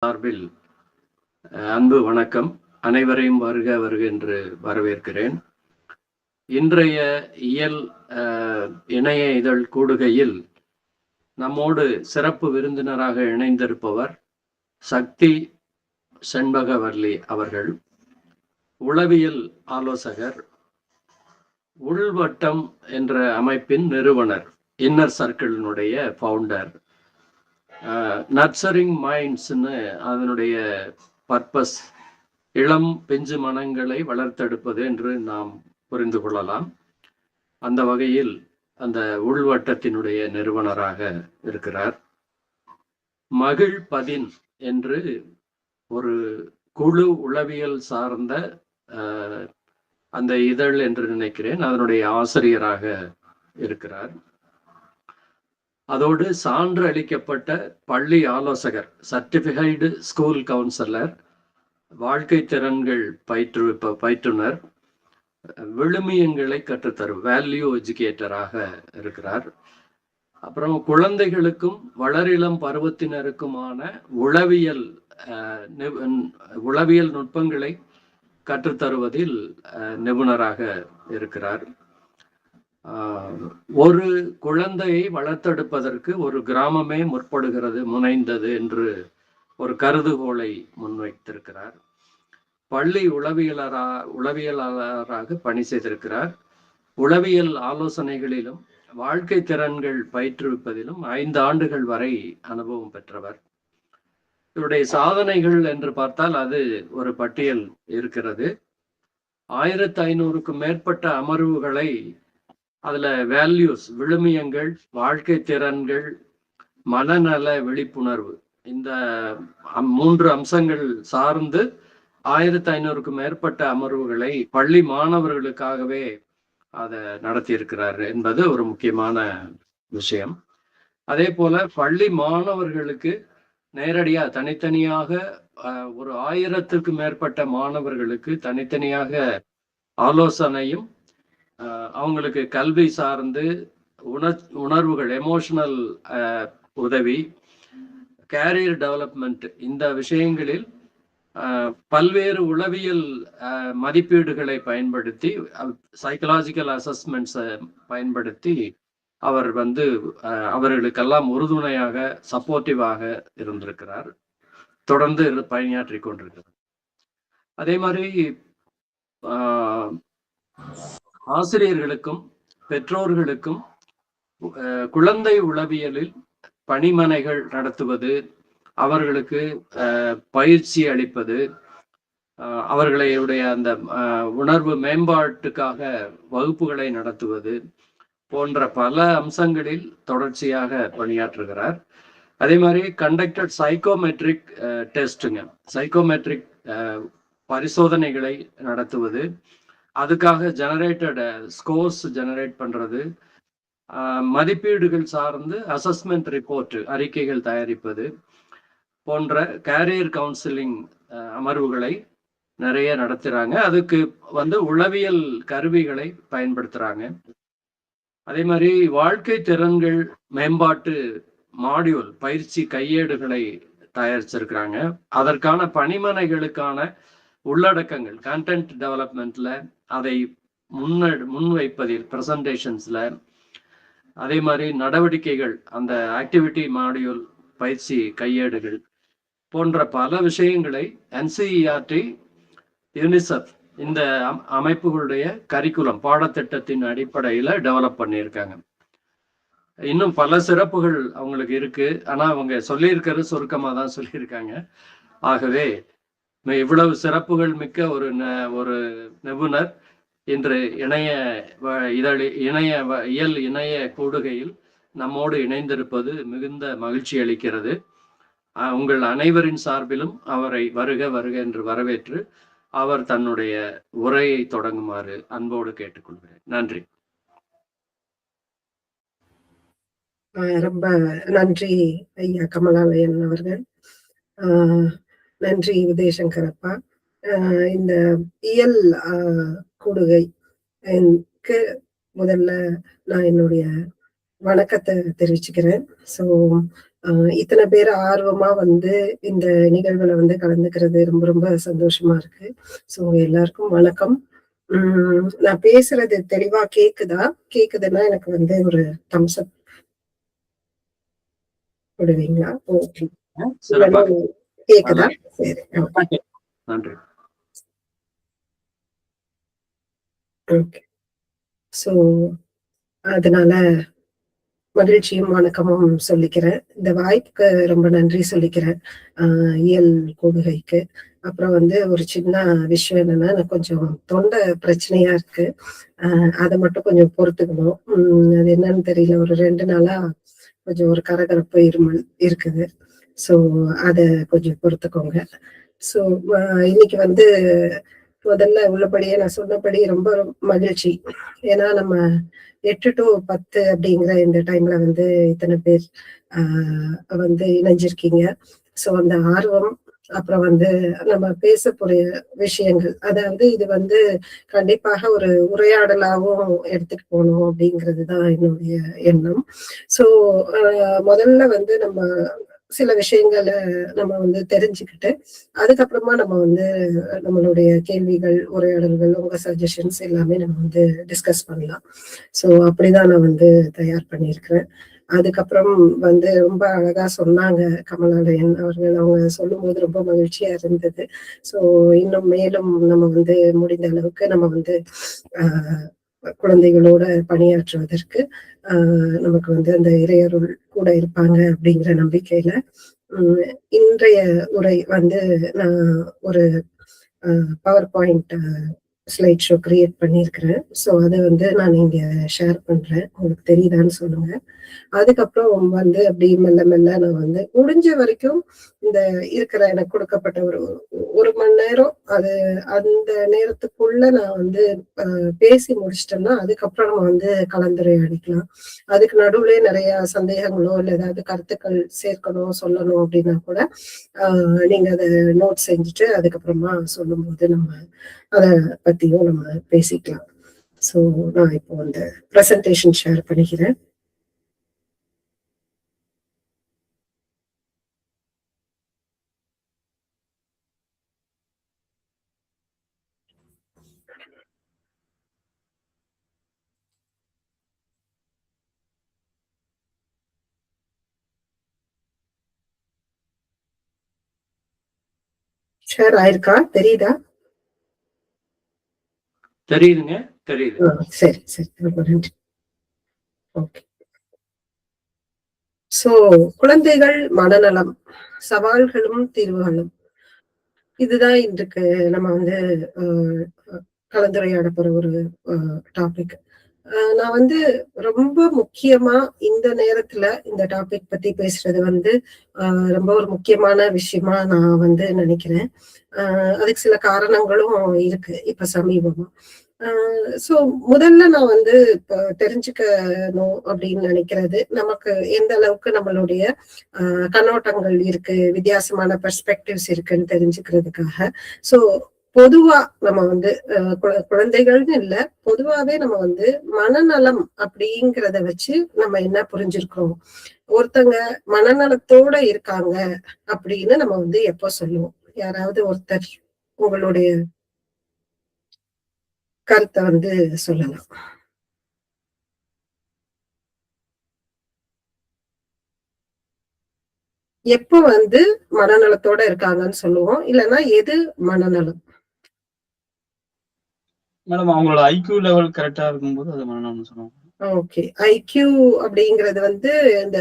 சார்பில் அன்பு வணக்கம். அனைவரையும் வருக வருக என்று வரவேற்கிறேன். இன்றைய இயல் இணைய இதழ் கூடுகையில் நம்மோடு சிறப்பு விருந்தினராக இணைந்திருப்பவர் சக்தி செண்பகவல்லி அவர்கள். உளவியல் ஆலோசகர், உள்வட்டம் என்ற அமைப்பின் நிறுவனர், இன்னர் சர்க்கிளினுடைய ஃபவுண்டர். நர்ச்சரிங் மைண்ட்ஸ்ன்னு அதனுடைய பர்பஸ் இளம் பிஞ்சு மனங்களை வளர்த்தெடுப்பது என்று நாம் புரிந்து கொள்ளலாம். அந்த வகையில் அந்த உள்வட்டத்தினுடைய நிறுவனராக இருக்கிறார். மகிழ்பதின் என்று ஒரு குழு உளவியல் சார்ந்த அந்த இதழ் என்று நினைக்கிறேன், அதனுடைய ஆசிரியராக இருக்கிறார். அதோடு சான்று அளிக்கப்பட்ட பள்ளி ஆலோசகர், சர்டிஃபைடு ஸ்கூல் கவுன்சிலர், வாழ்க்கை திறன்கள் பயிற்றுனர், விழுமியங்களை கற்றுத்தரும் வேல்யூ எஜுகேட்டராக இருக்கிறார். அப்புறம் குழந்தைகளுக்கும் வளரிளம் பருவத்தினருக்குமான உளவியல் நுட்பங்களை கற்றுத்தருவதில் நிபுணராக இருக்கிறார். ஒரு குழந்தையை வளர்த்தெடுப்பதற்கு ஒரு கிராமமே முனைந்தது என்று ஒரு கருதுகோளை முன்வைத்திருக்கிறார். பள்ளி உளவியலாளராக பணி செய்திருக்கிறார். உளவியல் ஆலோசனைகளிலும் வாழ்க்கை திறன்கள் பயிற்றுவிப்பதிலும் 5 ஆண்டுகள் வரை அனுபவம் பெற்றவர். இவருடைய சாதனைகள் என்று பார்த்தால் அது ஒரு பட்டியல் இருக்கிறது. 1500க்கும் மேற்பட்ட அமர்வுகளை, அதுல வேல்யூஸ், விழுமியங்கள், வாழ்க்கை திறன்கள், மனநல விழிப்புணர்வு, இந்த 3 அம்சங்கள் சார்ந்து 1500க்கும் மேற்பட்ட அமர்வுகளை பள்ளி மாணவர்களுக்காகவே அதை நடத்தியிருக்கிறார் என்பது ஒரு முக்கியமான விஷயம். அதே போல பள்ளி மாணவர்களுக்கு நேரடியா தனித்தனியாக ஒரு 1000க்கும் மேற்பட்ட மாணவர்களுக்கு தனித்தனியாக ஆலோசனையும், அவங்களுக்கு கல்வி சார்ந்து உணர்வுகள், எமோஷனல் உதவி, கேரியர் டெவலப்மெண்ட், இந்த விஷயங்களில் பல்வேறு உளவியல் மதிப்பீடுகளை பயன்படுத்தி, சைக்கலாஜிக்கல் அசஸ்மெண்ட்ஸை பயன்படுத்தி அவர் அவர்களுக்கெல்லாம் உறுதுணையாக, சப்போர்ட்டிவாக இருந்திருக்கிறார். தொடர்ந்து பணியாற்றி கொண்டிருக்கிறார். அதே மாதிரி ஆசிரியர்களுக்கும் பெற்றோர்களுக்கும் குழந்தை உளவியலில் பணிமனைகள் நடத்துவது, அவர்களுக்கு பயிற்சி அளிப்பது, அவர்களுடைய அந்த உணர்வு மேம்பாட்டுக்காக வகுப்புகளை நடத்துவது போன்ற பல அம்சங்களில் தொடர்ச்சியாக பணியாற்றுகிறார். அதே மாதிரி கண்டக்டட் சைக்கோமெட்ரிக் டெஸ்ட்டுங்க, சைக்கோமெட்ரிக் பரிசோதனைகளை நடத்துவது, அதுக்காக ஜெனரேட்டட் ஸ்கோர்ஸ் ஜெனரேட் பண்றது, மதிப்பீடுகள் சார்ந்து அசஸ்மெண்ட் ரிப்போர்ட் அறிக்கைகள் தயாரிப்பது போன்ற கேரியர் கவுன்சிலிங் அமர்வுகளை நிறைய நடத்துறாங்க. அதுக்கு உளவியல் கருவிகளை பயன்படுத்துறாங்க. அதே மாதிரி வாழ்க்கை திறன்கள் மேம்பாட்டு மாடியூல் பயிற்சி கையேடுகளை தயாரிச்சிருக்கிறாங்க. அதற்கான பணிமனைகளுக்கான உள்ளடக்கங்கள், கண்டென்ட் டெவலப்மெண்ட்ல அதை முன்வைப்பதில், பிரசன்டேஷன்ஸ்ல, அதே மாதிரி நடவடிக்கைகள், அந்த ஆக்டிவிட்டி மாடியூல் பயிற்சி கையேடுகள் போன்ற பல விஷயங்களை NCERT, யூனிசெஃப் இந்த அமைப்புகளுடைய கரிக்குலம், பாடத்திட்டத்தின் அடிப்படையில டெவலப் பண்ணியிருக்காங்க. இன்னும் பல சிறப்புகள் அவங்களுக்கு இருக்கு. ஆனா அவங்க சொல்லியிருக்கிறது சுருக்கமா தான் சொல்லியிருக்காங்க. ஆகவே இவ்வளவு சிறப்புகள் மிக்க ஒரு நிபுணர் இன்று இணைய கூடுகையில் நம்மோடு இணைந்திருப்பது மிகுந்த மகிழ்ச்சி அளிக்கிறது. உங்கள் அனைவரின் சார்பிலும் அவரை வருக வருக என்று வரவேற்று அவர் தன்னுடைய உரையை தொடங்குமாறு அன்போடு கேட்டுக்கொள்கிறேன். நன்றி. ரொம்ப நன்றி ஐயா கமலாலயன் அவர்கள். நன்றி உதயசங்கரப்பா. இந்த இயல் கூடுகைக்கு முதல்ல நான் என்னுடைய வணக்கத்தை தெரிவிச்சுக்கிறேன். ஸோ இத்தனை பேர் ஆர்வமா வந்து இந்த நிகழ்வுல வந்து கலந்துக்கிறது ரொம்ப ரொம்ப சந்தோஷமா இருக்கு. ஸோ எல்லாருக்கும் வணக்கம். நான் பேசுறது தெளிவா கேக்குதா? கேக்குதுன்னா எனக்கு வந்து ஒரு தம்ஸ் அப் போடுவீங்களா? ஓகே. சிறப்பா கேக்குதா? சரி. நன்றி. ஓகே. ஸோ அதனால மகிழ்ச்சியும் வணக்கமும் சொல்லிக்கிறேன். இந்த வாய்ப்புக்கு ரொம்ப நன்றி சொல்லிக்கிறேன். இயல் கூடுகைக்கு. அப்புறம் வந்து ஒரு சின்ன விஷயம் என்னன்னா, எனக்கு கொஞ்சம் தொண்டை பிரச்சனையா இருக்கு. அத மட்டும் கொஞ்சம் பொறுத்துக்கணும். அது என்னன்னு தெரியல. ஒரு 2 நாளா கொஞ்சம் ஒரு கரகரப்பு, இருமல் இருக்குது. ஸோ அத கொஞ்சம் பொறுத்துக்கோங்க. ஸோ இன்னைக்கு வந்து முதல்ல உள்ளபடியே நான் சொன்னபடி ரொம்ப மகிழ்ச்சி. ஏன்னா நம்ம 8 to 10 அப்படிங்கிற இந்த டைம்ல வந்து இத்தனை பேர் வந்து இணைஞ்சிருக்கீங்க. ஸோ அந்த ஆர்வம், அப்புறம் வந்து நம்ம பேசக்கூடிய விஷயங்கள், அதாவது இது வந்து கண்டிப்பாக ஒரு உரையாடலாவும் எடுத்துட்டு போகணும் அப்படிங்கிறது தான் என்னுடைய எண்ணம். ஸோ முதல்ல வந்து நம்ம சில விஷயங்களை நம்ம வந்து தெரிஞ்சுக்கிட்டு, அதுக்கப்புறமா நம்ம வந்து நம்மளுடைய கேள்விகள், உரையாடல்கள், உங்க சஜஷன்ஸ் எல்லாமே நம்ம வந்து டிஸ்கஸ் பண்ணலாம். ஸோ அப்படிதான் நான் வந்து தயார் பண்ணியிருக்கிறேன். அதுக்கப்புறம் வந்து ரொம்ப அழகா சொன்னாங்க கமலாலயன் அவர்கள். அவங்க சொல்லும்போது ரொம்ப மகிழ்ச்சியா இருந்தது. ஸோ இன்னும் மேலும் நம்ம வந்து முடிந்த அளவுக்கு நம்ம வந்து குழந்தைகளோட பணியாற்றுவதற்கு நமக்கு வந்து அந்த இறையருள் கூட இருப்பாங்க அப்படிங்கிற நம்பிக்கையில இன்றைய உரை வந்து நான் ஒரு power point slide show create பண்ணியிருக்கிறேன். ஸோ அதை வந்து நான் இங்க ஷேர் பண்றேன். உங்களுக்கு தெரியுதான்னு சொல்லுங்க. அதுக்கப்புறம் வந்து அப்படி மெல்ல மெல்ல நான் வந்து முடிஞ்ச வரைக்கும் இந்த இருக்கிற எனக்கு கொடுக்கப்பட்ட ஒரு மணி நேரம், அது அந்த நேரத்துக்குள்ள நான் வந்து பேசி முடிச்சிட்டேன்னா அதுக்கப்புறம் நம்ம வந்து கலந்துரையாடிக்கலாம். அதுக்கு நடுவுல நிறைய சந்தேகங்களோ இல்லை ஏதாவது கருத்துக்கள் சேர்க்கணும் சொல்லணும் அப்படின்னா கூட நீங்க அதை நோட் செஞ்சுட்டு அதுக்கப்புறமா சொல்லும்போது நம்ம அதை பத்தியும் நம்ம பேசிக்கலாம். ஸோ நான் இப்போ அந்த ப்ரெசன்டேஷன் ஷேர் பண்ணிக்கிறேன். ஷேர் ஆயிருக்கா? தெரியுதா? தெரியுதுங்க, தெரியுது. சரி சரி, ரொம்ப நன்றி. ஓகே. சோ குழந்தைகள் மனநலம், சவால்களும் தீர்வுகளும், இதுதான் இன்றைக்கு நம்ம வந்து கலந்துரையாட போற ஒரு டாபிக். நான் வந்து ரொம்ப முக்கியமா இந்த நேரத்துல இந்த டாபிக் பத்தி பேசுறது வந்து ரொம்ப ஒரு முக்கியமான விஷயமா நான் வந்து நினைக்கிறேன். அதுக்கு சில காரணங்களும் இருக்கு இப்ப சமீபமா. சோ முதல்ல நான் வந்து இப்ப தெரிஞ்சுக்கணும் அப்படின்னு நினைக்கிறது, நமக்கு எந்த அளவுக்கு நம்மளுடைய கண்ணோட்டங்கள் இருக்கு, வித்தியாசமான பெர்ஸ்பெக்டிவ்ஸ் இருக்குன்னு தெரிஞ்சுக்கிறதுக்காக. சோ பொதுவா நம்ம வந்து குழந்தைகள்னு இல்ல, பொதுவாவே நம்ம வந்து மனநலம் அப்படிங்கிறத வச்சு நம்ம என்ன புரிஞ்சிருக்கிறோம், ஒருத்தங்க மனநலத்தோட இருக்காங்க அப்படின்னு நம்ம வந்து எப்போ சொல்லுவோம்? யாராவது ஒருத்தர் உங்களுடைய கருத்தை வந்து சொல்லலாம். எப்போ வந்து மனநலத்தோட இருக்காங்கன்னு சொல்லுவோம், இல்லைன்னா எது மனநலம்? மேடம் அவங்களோட ஐக்யூ லெவல் கரெக்டா இருக்கும்போது அது மனநலம்னு சொல்லுவாங்க. ஓகே. ஐக்யூ அப்படிங்கிறது வந்து இந்த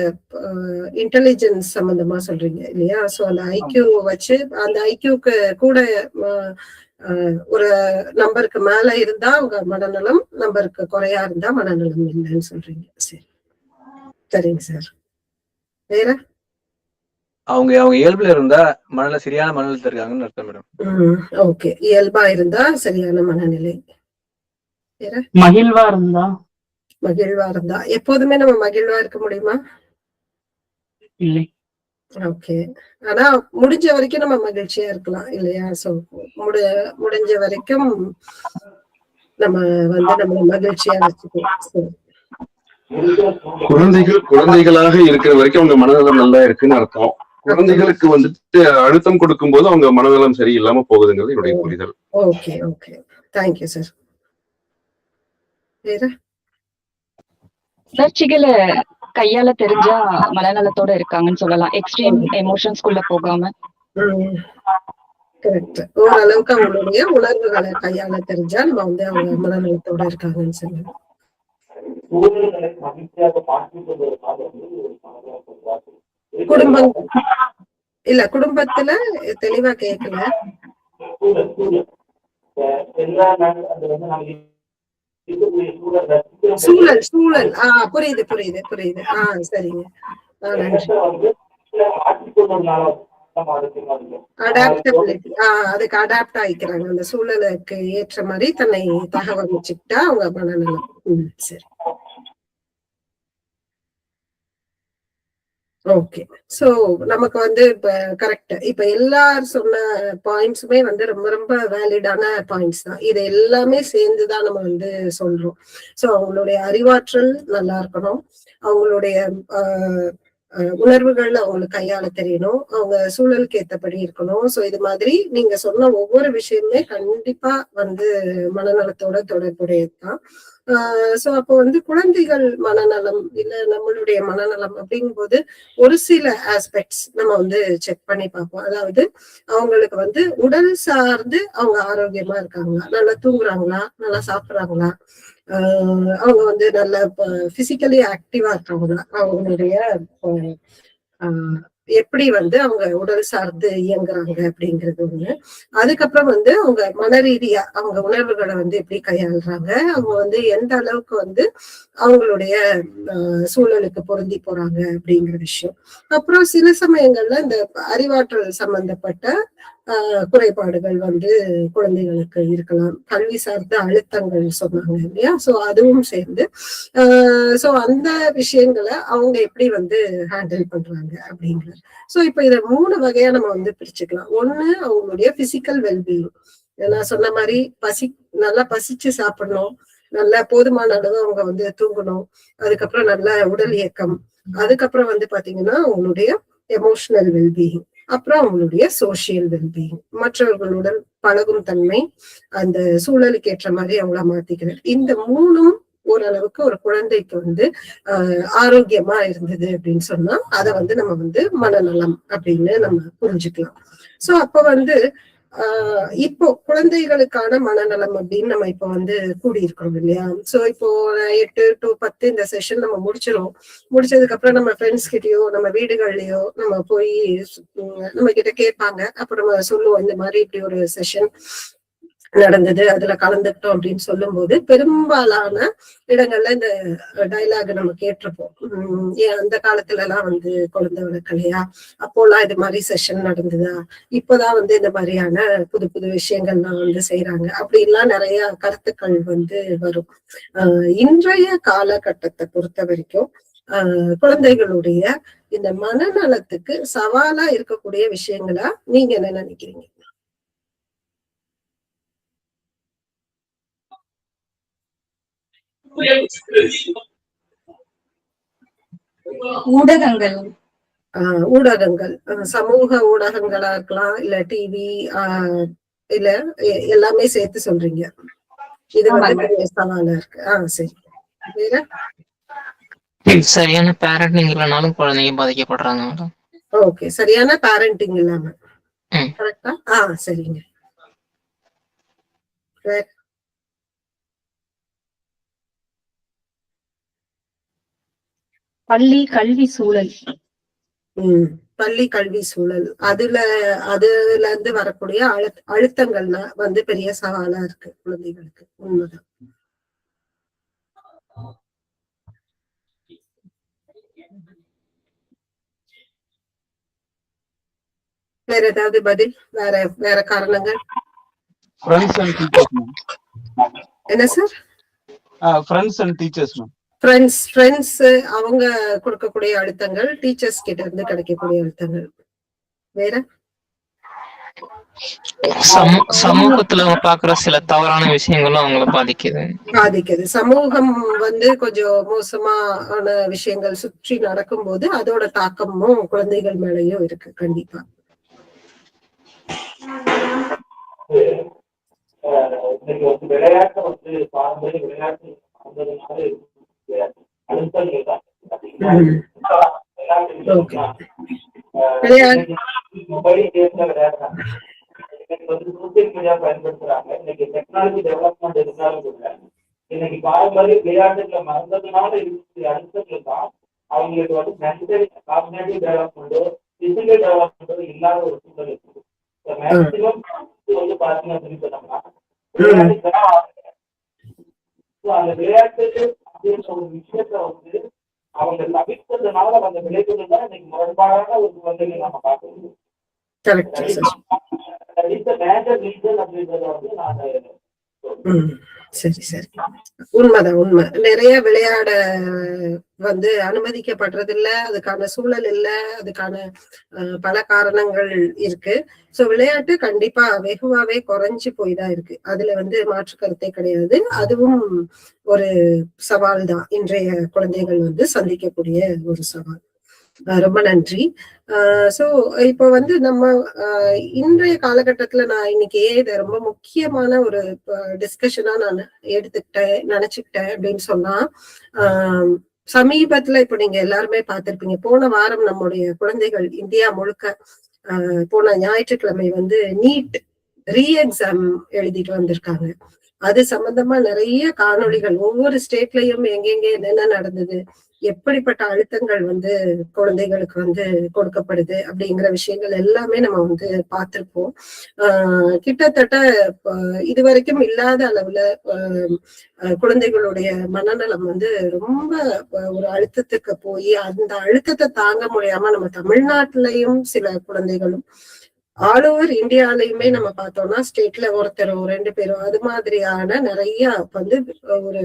இன்டெலிஜென்ஸ் சம்பந்தமா சொல்றீங்க இல்லையா? சோ அந்த ஐக்யூ வச்சு அந்த ஐக்யூக்கு கூட ஒரு நம்பருக்கு மேல இருந்தா அவங்க மனநலம், நம்பருக்கு குறையா இருந்தா மனநலம் இல்லைன்னு சொல்றீங்க. சரி, சரிங்க சார். வேற? அவங்க இயல்புல இருந்தா சரியான மனநலத்துல இருக்காங்கன்னு அர்த்தம் மேடம். ஓகே. இயல்பா இருந்தா சரியான மனநிலை. வேற? மகிழ்வா இருந்தா? மகிழ்வா இருந்தா. எப்போதுமே நம்ம மகிழ்வா இருக்க முடியுமா? இல்லை. ஓகே. ஆனா முடிஞ்ச வரைக்கும் நம்ம மகிழ்ச்சியா இருக்கலாம் இல்லையா? சோ முடிஞ்ச வரைக்கும் நம்ம வந்து நம்ம மகிழ்ச்சியா வச்சுக்கலாம். குழந்தைகளாக இருக்கிற வரைக்கும் அவங்க மனநலம் நல்லா இருக்குன்னு அர்த்தம். குழந்தைகளுக்கு வந்துட்டு அழுத்தம் கொடுக்கும் போது அவங்க மனநலம் சரியில்லாம போகுதுங்கிறது என்னுடைய புரிதல். Okay okay, thank you sir. வேற உணர்ச்சிகளை கையால தெரிஞ்சா மனநலத்தோட இருக்காங்கன்னு சொல்லலாம், எக்ஸ்ட்ரீம் எமோஷன்ஸ்குள்ள போகாம. கரெக்ட். ஓரளவுக்கு அவங்களுடைய உணர்வுகளை கையாள தெரிஞ்சா நம்ம வந்து அவங்க மனநலத்தோட இருக்காங்கன்னு சொல்லலாம். குடும்பம் இல்ல, குடும்பத்துல தெளிவா கேட்கல. சூழல் சூழல் புரியுது புரியுது புரியுது. சரிங்க, நன்றி. அடாப்டபிலிட்டி, அதுக்கு அடாப்ட் ஆயிக்கிறாங்க, அந்த சூழலுக்கு ஏற்ற மாதிரி தன்னை தகவமைச்சுக்கிட்டா அவங்க மனநலம். சரி, ஓகே. சோ நமக்கு வந்து இப்ப கரெக்ட், இப்ப எல்லாரும் சொன்ன பாயிண்ட்ஸுமே வந்து ரொம்ப ரொம்ப வேலிடான பாயிண்ட்ஸ் தான். இது எல்லாமே சேர்ந்துதான் நம்ம வந்து சொல்றோம். சோ அவங்களுடைய அறிவாற்றல் நல்லா இருக்கணும், அவங்களுடைய உணர்வுகள் அவங்களுக்கு கையாள தெரியணும், அவங்க சூழலுக்கு ஏற்றபடி இருக்கணும். சோ இது மாதிரி நீங்க சொன்ன ஒவ்வொரு விஷயமுமே கண்டிப்பா வந்து மனநலத்தோட தொடர்புடையதுதான். சோ அப்போ வந்து குழந்தைகள் மனநலம் இல்ல நம்மளுடைய மனநலம் அப்படிங்கும் போது ஒரு சில ஆஸ்பெக்ட்ஸ் நம்ம வந்து செக் பண்ணி பார்ப்போம். அதாவது அவங்களுக்கு வந்து உடல் சார்ந்து அவங்க ஆரோக்கியமா இருக்காங்களா, நல்லா தூங்குறாங்களா, நல்லா சாப்பிடுறாங்களா, அவங்க வந்து நல்ல பிசிக்கலி ஆக்டிவா இருக்காங்களா, அவங்களுடைய எப்படி வந்து அவங்க உடல் சார்ந்து இயங்குறாங்க அப்படிங்கிறது ஒண்ணு. அதுக்கப்புறம் வந்து அவங்க மன ரீதியா அவங்க உணர்வுகளை வந்து எப்படி கையாளுறாங்க, அவங்க வந்து எந்த அளவுக்கு வந்து அவங்களுடைய சூழலுக்கு பொருந்தி போறாங்க அப்படிங்கிற விஷயம். அப்புறம் சில சமயங்கள்ல இந்த அறிவாற்றல் சம்பந்தப்பட்ட குறைபாடுகள் வந்து குழந்தைகளுக்கு இருக்கலாம், கல்வி சார்ந்த அழுத்தங்கள் சொன்னாங்க இல்லையா, சோ அதுவும் சேர்ந்து சோ அந்த விஷயங்களை அவங்க எப்படி வந்து ஹேண்டில் பண்றாங்க அப்படிங்கிறது. சோ இப்ப இத 3 வகையா நம்ம வந்து பிரிச்சுக்கலாம். ஒண்ணு அவங்களுடைய பிசிக்கல் வெல்பீயிங், நான் சொன்ன மாதிரி நல்லா பசிச்சு சாப்பிடணும், நல்ல போதுமான அளவு அவங்க வந்து தூங்கணும், அதுக்கப்புறம் நல்ல உடல் இயக்கம், அதுக்கப்புறம் வந்து பாத்தீங்கன்னா அவங்களுடைய எமோஷனல் வெல்பீயிங், அப்புறம் அவங்களுடைய சோசியல் வெல்பீயிங், மற்றவர்களுடன் பழகும் தன்மை, அந்த சூழலுக்கு ஏற்ற மாதிரி அவங்கள மாத்திக்கிறது. இந்த 3ம் ஓரளவுக்கு ஒரு குழந்தைக்கு வந்து ஆரோக்கியமா இருந்தது அப்படின்னு சொன்னா அதை வந்து நம்ம வந்து மனநலம் அப்படின்னு நம்ம புரிஞ்சுக்கலாம். சோ அப்ப வந்து இப்போ குழந்தைகளுக்கான மனநலம் அப்படின்னு நம்ம இப்ப வந்து கூடியிருக்கிறோம் இல்லையா. சோ இப்போ 8 to 10 இந்த செஷன் நம்ம முடிச்சதுக்கு அப்புறம் நம்ம ஃப்ரெண்ட்ஸ் கிட்டயோ நம்ம வீடுகள்லயோ நம்ம போய் நம்ம கிட்ட கேட்பாங்க, அப்ப நம்ம சொல்லுவோம் இந்த மாதிரி இப்படி ஒரு செஷன் நடந்தது, அதுல கலந்துக்கிட்டோம் அப்படின்னு சொல்லும் போது பெரும்பாலான இடங்கள்ல இந்த டைலாக் நம்ம கேட்டிருப்போம். ஏன் அந்த காலத்துல எல்லாம் வந்து குழந்தை வளர்க்கலையா, அப்போல்லாம் இது மாதிரி செஷன் நடந்ததா, இப்பதான் வந்து இந்த மாதிரியான புது புது விஷயங்கள்லாம் வந்து செய்யறாங்க அப்படின்லாம் நிறைய கருத்துக்கள் வந்து வரும். இன்றைய காலகட்டத்தை பொறுத்த வரைக்கும் குழந்தைகளுடைய இந்த மனநலத்துக்கு சவாலா இருக்கக்கூடிய விஷயங்களா நீங்க என்ன நினைக்கிறீங்க? ஊடகங்கள் சமூக ஊடகங்களா இருக்கலாம், இல்ல டிவி, இல்ல எல்லாமே சேர்த்து சொல்றீங்க. இது வந்து சவாலா இருக்கு. சரி, வேற சரியான பேரண்டிங் இல்லைனாலும் குழந்தைங்க பாதிக்கப்படுறாங்க. ஓகே, சரியான பேரண்டிங் இல்லாம கரெக்டா? சரிங்க. பள்ளி கல்வி சூழல். பள்ளி கல்வி சூழல், அதுல இருந்து வரக்கூடிய அழுத்தங்கள்னா வந்து பெரிய சவாலா இருக்கு குழந்தைகளுக்கு. உண்மைதான். வேற ஏதாவது பதில்? வேற காரணங்கள் என்ன sir? Friends and teachers ma'am. Friends அவங்க கொடுக்கக்கூடிய அழுத்தங்கள், டீச்சர்ஸ் கிட்ட இருந்து கிடைக்கக்கூடிய அழுத்தங்கள். வேற சமூகத்துல அவங்க பாக்குற சில தவறான விஷயங்களும் அவங்கள பாதிக்குது. சமூகம் வந்து கொஞ்சம் மோசமான விஷயங்கள் சுற்றி நடக்கும்போது அதோட தாக்கமும் குழந்தைகள் மேலயும் இருக்கு கண்டிப்பா. விளையாட்டை வந்து பாரம்பரிய விளையாட்டு மொபைல் கேம்ல விளையாடுறாங்க, இன்னைக்கு வந்து சோசியல் மீடியா பயன்படுத்துறாங்க. இன்னைக்கு டெக்னாலஜி டெவலப்மெண்ட் இருந்தாலும் கூட இன்னைக்கு பாரம்பரிய விளையாட்டுகளை மறந்ததுனால இருக்கக்கூடிய அழுத்தங்கள் தான் அவங்களுக்கு வந்து மென்டல் காக்னிட்டிவ் டெவலப்மெண்டோ பிசிக்கல் டெவலப்மெண்டோ இல்லாத ஒரு சூழல் இருக்குது. மேக்சிமம் வந்து பாத்தீங்க அப்படின்னு சொன்னோம்னா அந்த விளையாட்டு அப்படின்ற ஒரு விஷயத்த வந்து அவங்க தவிர்த்ததுனால அந்த விளைவுகள் தான் இன்னைக்கு முரண்பாடான ஒரு குழந்தைகள் நம்ம பார்க்க முடியும். மேஜர் ரீசன் அப்படின்றத வந்து நான் சரி சரி, உண்மைதான் உண்மை. நிறைய விளையாட வந்து அனுமதிக்கப்படுறது இல்ல, அதுக்கான சூழல் இல்ல, அதுக்கான பல காரணங்கள் இருக்கு. சோ விளையாட்டு கண்டிப்பா வெகுவாவே குறைஞ்சு போய்தான் இருக்கு, அதுல வந்து மாற்று கருத்தே கிடையாது. அதுவும் ஒரு சவால் தான், இன்றைய குழந்தைகள் வந்து சந்திக்கக்கூடிய ஒரு சவால். ரொம்ப நன்றி. சோ இப்போ வந்து நம்ம இன்றைய காலகட்டத்துல நான் இன்னைக்கு இதை ரொம்ப முக்கியமான ஒரு டிஸ்கஷனா நான் நினைச்சுக்கிட்டேன் அப்படின்னு சொன்னா, சமீபத்துல இப்ப நீங்க எல்லாருமே பார்த்திருப்பீங்க, போன வாரம் நம்முடைய குழந்தைகள் இந்தியா முழுக்க போன ஞாயிற்றுக்கிழமை வந்து நீட் ரீ எக்ஸாம் எழுதிட்டு வந்திருக்காங்க. அது சம்பந்தமா நிறைய காணொளிகள் ஒவ்வொரு ஸ்டேட்லயும் எங்கெங்க என்னென்ன நடந்தது, எப்படிப்பட்ட அழுத்தங்கள் வந்து குழந்தைகளுக்கு வந்து கொடுக்கப்படுது அப்படிங்கிற விஷயங்கள் எல்லாமே நம்ம வந்து பார்த்திருப்போம். கிட்டத்தட்ட இதுவரைக்கும் இல்லாத அளவுல குழந்தைகளுடைய மனநலம் வந்து ரொம்ப ஒரு அழுத்தத்துக்கு போய் அந்த அழுத்தத்தை தாங்க முடியாம நம்ம தமிழ்நாட்டிலையும் சில குழந்தைகளும் ஆல் ஓவர் இந்தியாலையுமே நம்ம பார்த்தோம்னா ஸ்டேட்ல ஒருத்தரோ 2 பேரோ அது மாதிரியான நிறைய வந்து ஒரு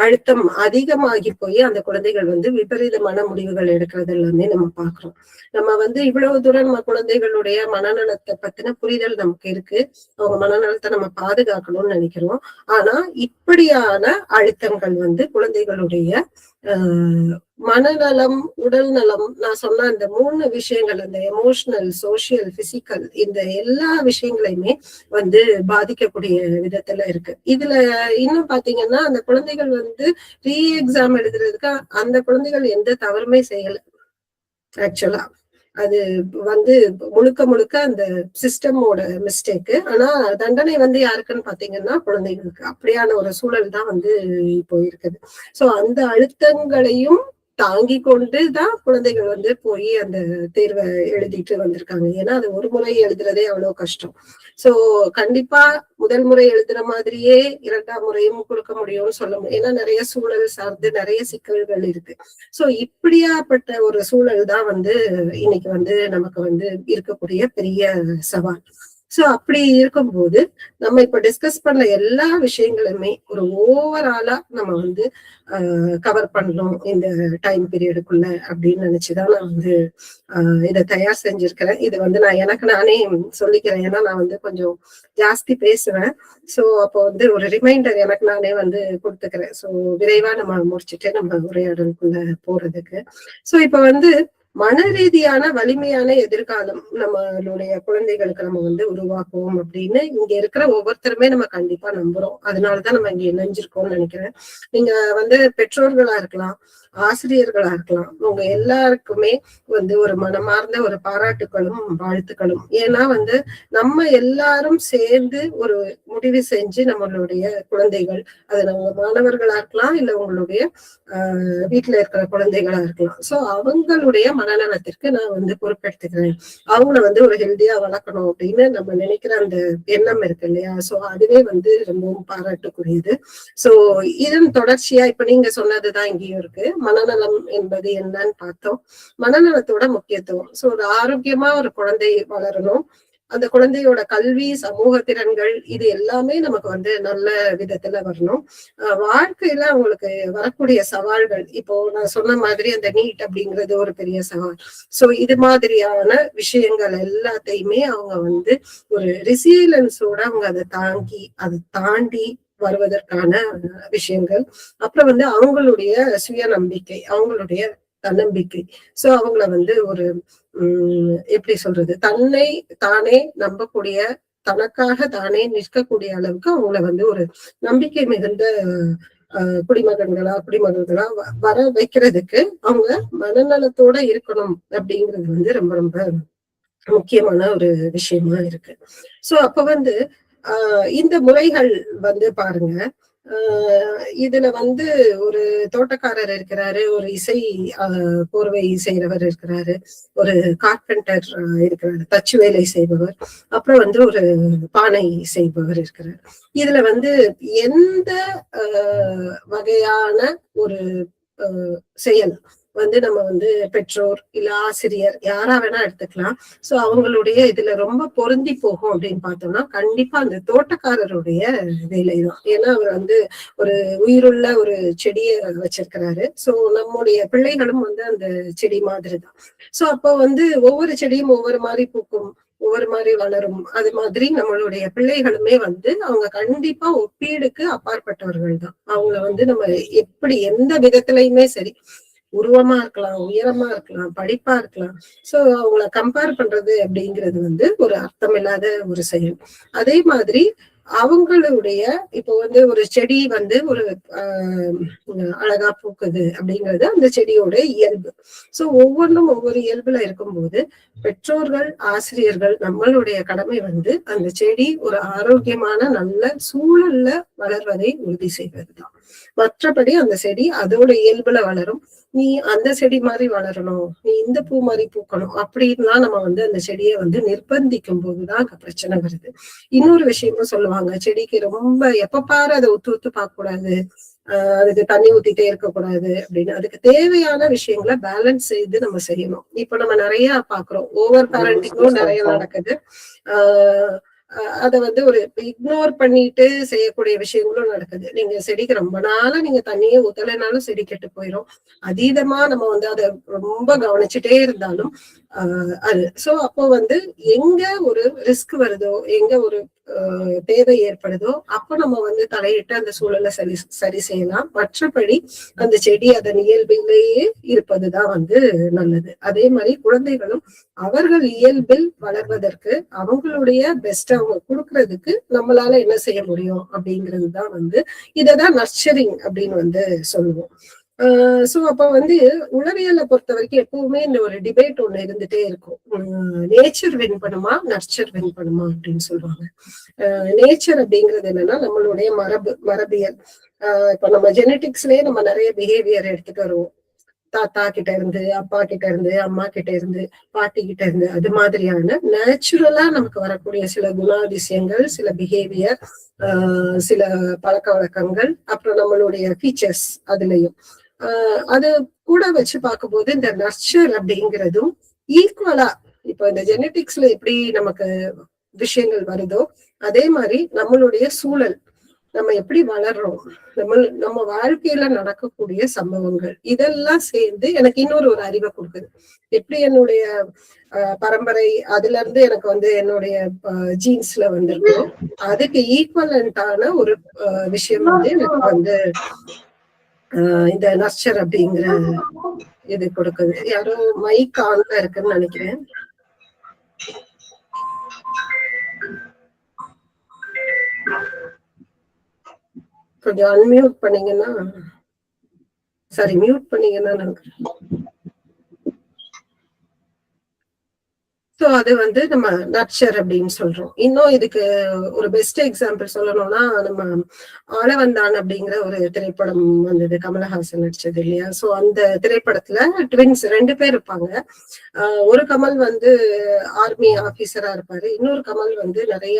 அழுத்தம் அதிகமாகி போய் அந்த குழந்தைகள் வந்து விபரீதமான முடிவுகள் எடுக்கிறது எல்லாமே நம்ம பாக்குறோம். நம்ம வந்து இவ்வளவு தூரம் நம்ம குழந்தைகளுடைய மனநலத்தை பத்தின புரிதல் நமக்கு இருக்கு, அவங்க மனநலத்தை நம்ம பாதுகாக்கணும்னு நினைக்கிறோம். ஆனா இப்படியான அழுத்தங்கள் வந்து குழந்தைகளுடைய மனநலம், உடல் நலம், நான் சொன்ன அந்த 3 விஷயங்கள், அந்த எமோஷனல், சோசியல், பிசிக்கல், இந்த எல்லா விஷயங்களையுமே வந்து பாதிக்கக்கூடிய விதத்துல இருக்கு. இதுல இன்னும் பாத்தீங்கன்னா அந்த குழந்தைகள் வந்து ரீ எக்ஸாம் எழுதுறதுக்கு அந்த குழந்தைகள் எந்த தவறுமே செய்யல. ஆக்சுவலா அது வந்து முழுக்க முழுக்க அந்த சிஸ்டமோட மிஸ்டேக்கு. ஆனா தண்டனை வந்து யாருக்குன்னு பாத்தீங்கன்னா குழந்தைகளுக்கு. அப்படியான ஒரு சூழல் தான் வந்து இப்போ இருக்குது. சோ அந்த அழுத்தங்களையும் தாங்கி கொண்டுதான் குழந்தைகள் வந்து போய் அந்த தேர்வை எழுதிட்டு வந்திருக்காங்க. ஏன்னா அது ஒரு முறை எழுதுறதே அவ்வளவு கஷ்டம். சோ கண்டிப்பா முதல் முறை எழுதுற மாதிரியே 2ஆம் முறையும் கொடுக்க முடியும்னு சொல்ல முடியும். ஏன்னா நிறைய சூழல் சார்ந்து நிறைய சிக்கல்கள் இருக்கு. சோ இப்படியாப்பட்ட ஒரு சூழல் தான் வந்து இன்னைக்கு வந்து நமக்கு வந்து இருக்கக்கூடிய பெரிய சவால். சோ அப்படி இருக்கும்போது நம்ம இப்ப டிஸ்கஸ் பண்ண எல்லா விஷயங்களுமே ஒரு ஓவராலா நம்ம வந்து கவர் பண்ணணும் இந்த டைம் பீரியடுக்குள்ள அப்படின்னு நினைச்சுதான் நான் வந்து இதை தயார் செஞ்சிருக்கிறேன். இது வந்து நான் எனக்கு நானே சொல்லிக்கிறேன், ஏன்னா நான் வந்து கொஞ்சம் ஜாஸ்தி பேசுவேன். சோ அப்போ வந்து ஒரு ரிமைண்டர் எனக்கு நானே வந்து கொடுத்துக்கிறேன். சோ விரைவா நம்ம முடிச்சுட்டு நம்ம உரையாடலுக்குள்ள போறதுக்கு. சோ இப்ப வந்து மன ரீதியான வலிமையான எதிர்காலம் நம்மளுடைய குழந்தைகளுக்கு நம்ம வந்து உருவாக்குவோம் அப்படின்னு இங்க இருக்கிற ஒவ்வொருத்தருமே நம்ம கண்டிப்பா நம்புறோம். அதனாலதான் நம்ம இங்க இணைஞ்சிருக்கோம்னு நினைக்கிறேன். நீங்க வந்து பெற்றோர்களா இருக்கலாம், ஆசிரியர்களா இருக்கலாம், உங்க எல்லாருக்குமே வந்து ஒரு மனமார்ந்த ஒரு பாராட்டுகளும் வாழ்த்துக்களும். ஏன்னா வந்து நம்ம எல்லாரும் சேர்ந்து ஒரு முடிவு செஞ்சு நம்மளுடைய குழந்தைகள், அது நம்ம மாணவர்களா இருக்கலாம், இல்ல உங்களுடைய வீட்டுல இருக்கிற குழந்தைகளா இருக்கலாம். சோ அவங்களுடைய மனநலத்திற்கு நான் வந்து பொறுப்பெடுத்துக்கிறேன். அவங்கள வந்து ஒரு ஹெல்தியா வளர்க்கணும் அப்படின்னு நம்ம நினைக்கிற அந்த எண்ணம் இருக்கு இல்லையா? சோ அதுவே வந்து ரொம்பவும் பாராட்டுக்குரியது. சோ இதன் தொடர்ச்சியா இப்ப நீங்க சொன்னதுதான் இங்கேயும் இருக்கு. மனநலம் என்பது என்னன்னு பார்த்தோம், மனநலத்தோட முக்கியத்துவம். சோ ஒரு ஆரோக்கியமா ஒரு குழந்தை வளரணும், அந்த குழந்தையோட கல்வி, சமூக திறன்கள் இது எல்லாமே நமக்கு வந்து நல்ல விதத்துல வரணும். வாழ்க்கையில அவங்களுக்கு வரக்கூடிய சவால்கள், இப்போ நான் சொன்ன மாதிரி அந்த நீட் அப்படிங்கிறது ஒரு பெரிய சவால். சோ இது மாதிரியான விஷயங்கள் எல்லாத்தையுமே அவங்க வந்து ஒரு ரெசிலியன்ஸோட அவங்க அதை தாண்டி வருவதற்கான விஷயங்கள். அப்புறம் வந்து அவங்களுடைய சுயநம்பிக்கை, அவங்களுடைய தன்னம்பிக்கை. சோ அவங்கள வந்து ஒரு எப்படி சொல்றது, தன்னை தானே நம்பக்கூடிய, தனக்காக தானே நிற்கக்கூடிய அளவுக்கு அவங்கள வந்து ஒரு நம்பிக்கை மிகுந்த குடிமகன்களா வர வைக்கிறதுக்கு அவங்க மனநலத்தோட இருக்கணும் அப்படிங்கிறது வந்து ரொம்ப ரொம்ப முக்கியமான ஒரு விஷயமா இருக்கு. சோ அப்ப வந்து இந்த முறைகள் வந்து பாருங்க, இதுல வந்து ஒரு தோட்டக்காரர் இருக்கிறாரு, ஒரு இசை கோர்வை செய்யறவர் இருக்கிறாரு, ஒரு கார்பெண்டர் இருக்கிறாரு, தச்சு வேலை செய்பவர், அப்புறம் வந்து ஒரு பானை செய்பவர் இருக்கிறார். இதுல வந்து எந்த வகையான ஒரு செயல் வந்து நம்ம வந்து பெற்றோர் இல்ல ஆசிரியர் யாரா வேணா எடுத்துக்கலாம். சோ அவங்களுடைய இதுல ரொம்ப பொருந்தி போகும் அப்படின்னு பார்த்தோம்னா கண்டிப்பா அந்த தோட்டக்காரருடைய வேலைதான். ஏன்னா அவர் வந்து ஒரு உயிருள்ள ஒரு செடியை வச்சிருக்கிறாரு. சோ நம்முடைய பிள்ளைகளும் வந்து அந்த செடி மாதிரிதான். சோ அப்போ வந்து ஒவ்வொரு செடியும் ஒவ்வொரு மாதிரி பூக்கும், ஒவ்வொரு மாதிரி வளரும். அது மாதிரி நம்மளுடைய பிள்ளைகளுமே வந்து அவங்க கண்டிப்பா ஒப்பீடுக்கு அப்பாற்பட்டவர்கள் தான். அவங்கள வந்து நம்ம எப்படி எந்த விதத்திலயுமே சரி, உருவமா இருக்கலாம், உயரமா இருக்கலாம், படிப்பா இருக்கலாம். சோ அவங்கள கம்பேர் பண்றது அப்படிங்கிறது வந்து ஒரு அர்த்தமில்லாத ஒரு செயல். அதே மாதிரி அவங்களுடைய இப்போ வந்து ஒரு செடி வந்து ஒரு அழகா பூக்குது அப்படிங்கிறது அந்த செடியோட இயல்பு. சோ ஒவ்வொன்றும் ஒவ்வொரு இயல்புல இருக்கும்போது பெற்றோர்கள், ஆசிரியர்கள் நம்மளுடைய கடமை வந்து அந்த செடி ஒரு ஆரோக்கியமான நல்ல சூழல்ல வளர்வதை உறுதி செய்வதுதான். மற்றபடி அந்த செடி அதோட இயல்புல வளரும். நீ அந்த செடி மாதிரி வளரணும், நீ இந்த பூ மாதிரி பூக்கணும் அப்படின்லாம் நம்ம வந்து அந்த செடியை வந்து நிர்பந்திக்கும் போதுதான் அங்க பிரச்சனை வருது. இன்னொரு விஷயமும் சொல்லுவாங்க, செடிக்கு ரொம்ப எப்ப பாரு அதை ஒத்து பார்க்க கூடாது, அதுக்கு தண்ணி ஊத்திட்டே இருக்கக்கூடாது அப்படின்னு. அதுக்கு தேவையான விஷயங்களை பேலன்ஸ் செய்து நம்ம செய்யணும். இப்ப நம்ம நிறைய பாக்குறோம், ஓவர் பேரண்டிங்கும் நிறைய நடக்குது. அதை வந்து ஒரு இக்னோர் பண்ணிட்டு செய்யக்கூடிய விஷயங்களும் நடக்குது. நீங்க செடிக்கு ரொம்ப நாளா நீங்க தண்ணியே ஊத்தலைனாலும் செடி கெட்டு போயிடும். அதீதமா நம்ம வந்து அதை ரொம்ப கவனிச்சுட்டே இருந்தாலும் அது. சோ அப்போ வந்து எங்க ஒரு ரிஸ்க் வருதோ, எங்க ஒரு தேவை ஏற்படுதோ அப்ப நம்ம வந்து தலையிட்டு அந்த சூழலை சரி செய்யலாம். மற்றபடி அந்த செடி அதன் இயல்பிலேயே இருப்பதுதான் வந்து நல்லது. அதே மாதிரி குழந்தைகளும் அவர்கள் இயல்பில் வளர்வதற்கு அவங்களுடைய பெஸ்ட் அவங்க கொடுக்கறதுக்கு நம்மளால என்ன செய்ய முடியும் அப்படிங்கிறது தான் வந்து இததான் நர்ச்சரிங் அப்படின்னு வந்து சொல்லுவோம். சோ அப்ப வந்து உளவியலை பொறுத்த வரைக்கும் எப்பவுமே இந்த ஒரு டிபேட் ஒண்ணு இருந்துட்டே இருக்கும். நேச்சர் வின் பண்ணுமா, நர்ச்சர் வின் பண்ணுமா அப்படின்னு சொல்லுவாங்க. நேச்சர் அப்படிங்கிறது என்னன்னா நம்மளுடைய மரபியல். இப்ப நம்ம ஜெனட்டிக்ஸ்லயே நம்ம நிறைய பிஹேவியர் எடுத்துட்டு வருவோம். தாத்தா கிட்ட இருந்து, அப்பா கிட்ட இருந்து, அம்மா கிட்ட இருந்து, பாட்டி கிட்ட இருந்து, அது மாதிரியான நேச்சுரலா நமக்கு வரக்கூடிய சில குணாதிசயங்கள், சில பிஹேவியர், சில பழக்க வழக்கங்கள், அப்புறம் நம்மளுடைய ஃபீச்சர்ஸ் அதுலயும் அது கூட வச்சு பார்க்கும்போது இந்த நர்ச்சர் அப்படிங்கிறதும் ஈக்குவலா இப்போ இந்த ஜெனட்டிக்ஸ்ல எப்படி நமக்கு விஷயங்கள் வருதோ அதே மாதிரி நம்மளுடைய சூழல், நம்ம எப்படி வளர்றோம், நம்ம வாழ்க்கையில நடக்கக்கூடிய சம்பவங்கள் இதெல்லாம் சேர்ந்து எனக்கு இன்னொரு ஒரு அறிவை கொடுக்குது. எப்படி என்னுடைய பரம்பரை அதுல இருந்து எனக்கு வந்து என்னுடைய ஜீன்ஸ்ல வந்திருக்கோம், அதுக்கு ஈக்குவலண்டான ஒரு விஷயம் வந்து எனக்கு வந்து இந்த நர்ச்சர் அப்படிங்கிற இது கொடுக்குது. யாரோ மைக் ஆன்ல இருக்குன்னு நினைக்கிறேன். கொஞ்சம் அன்மியூட் பண்ணீங்கன்னா, சாரி மியூட் பண்ணீங்கன்னா நினைக்கிறேன். சோ அது வந்து நம்ம நர்ச்சர் அப்படின்னு சொல்றோம். இன்னும் இதுக்கு ஒரு பெஸ்ட் எக்ஸாம்பிள் சொல்லணும்னா, நம்ம ஆளவந்தான் அப்படிங்கிற ஒரு திரைப்படம் வந்தது, கமலஹாசன் நடிச்சது இல்லையா? சோ அந்த திரைப்படத்துல ட்வின்ஸ் 2 பேர் இருப்பாங்க. ஒரு கமல் வந்து ஆர்மி ஆபீசரா இருப்பாரு, இன்னொரு கமல் வந்து நிறைய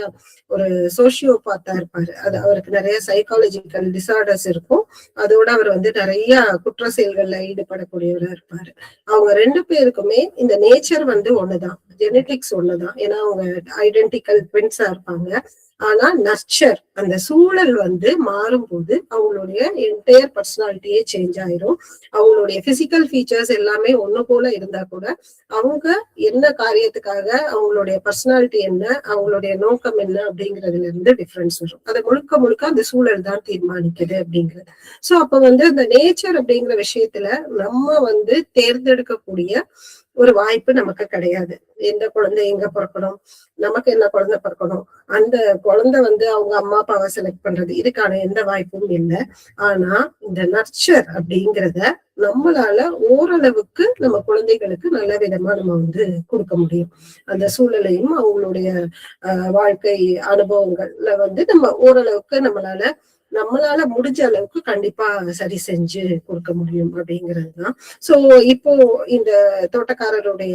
ஒரு சோசியோபாத்தா இருப்பாரு. அது அவருக்கு நிறைய சைக்காலஜிக்கல் டிசார்டர்ஸ் இருக்கும். அதோட அவர் வந்து நிறைய குற்ற செயல்கள்ல ஈடுபடக்கூடியவரா இருப்பாரு. அவங்க 2 பேருக்குமே இந்த நேச்சர் வந்து ஒண்ணுதான். ஜெனட்டிக்ஸ் ஒண்ணுதான், ஏன்னா அவங்க ஐடென்டிக்கல் ட்வின்ஸா இருப்பாங்க. ஆனா நர்ச்சர், அந்த சூழல் வந்து மாறும்போது அவங்களுடைய என்டையர் பர்சனாலிட்டியே சேஞ்ச் ஆயிரும். அவங்களுடைய பிசிக்கல் ஃபீச்சர்ஸ் எல்லாமே ஒண்ணு போல இருந்தா கூட அவங்க என்ன காரியத்துக்காக, அவங்களுடைய பர்சனாலிட்டி என்ன, அவங்களுடைய நோக்கம் என்ன அப்படிங்கிறதுல இருந்து டிஃபரன்ஸ் வரும். அதை முழுக்க முழுக்க அந்த சூழல் தான் தீர்மானிக்குது அப்படிங்கிறது. சோ அப்ப வந்து அந்த நேச்சர் அப்படிங்கிற விஷயத்துல நம்ம வந்து தேர்ந்தெடுக்கக்கூடிய ஒரு வாய்ப்பு நமக்கு கிடையாது. எந்த குழந்தை எங்க பிறக்கணும், நமக்கு என்ன குழந்தை பிறக்கணும், அந்த குழந்தை வந்து அவங்க அம்மா அப்பாவை செலக்ட் பண்றது, இதுக்கான எந்த வாய்ப்பும் இல்லை. ஆனா இந்த நர்ச்சர் அப்படிங்கிறத நம்மளால ஓரளவுக்கு நம்ம குழந்தைகளுக்கு நல்ல விதமா நம்ம வந்து கொடுக்க முடியும். அந்த சூழலையும் அவங்களுடைய வாழ்க்கை அனுபவங்கள்ல வந்து நம்ம ஓரளவுக்கு நம்மளால முடிஞ்ச அளவுக்கு கண்டிப்பா சரி செஞ்சு கொடுக்க முடியும் அப்படிங்கிறதுதான். சோ இப்போ இந்த தோட்டக்காரருடைய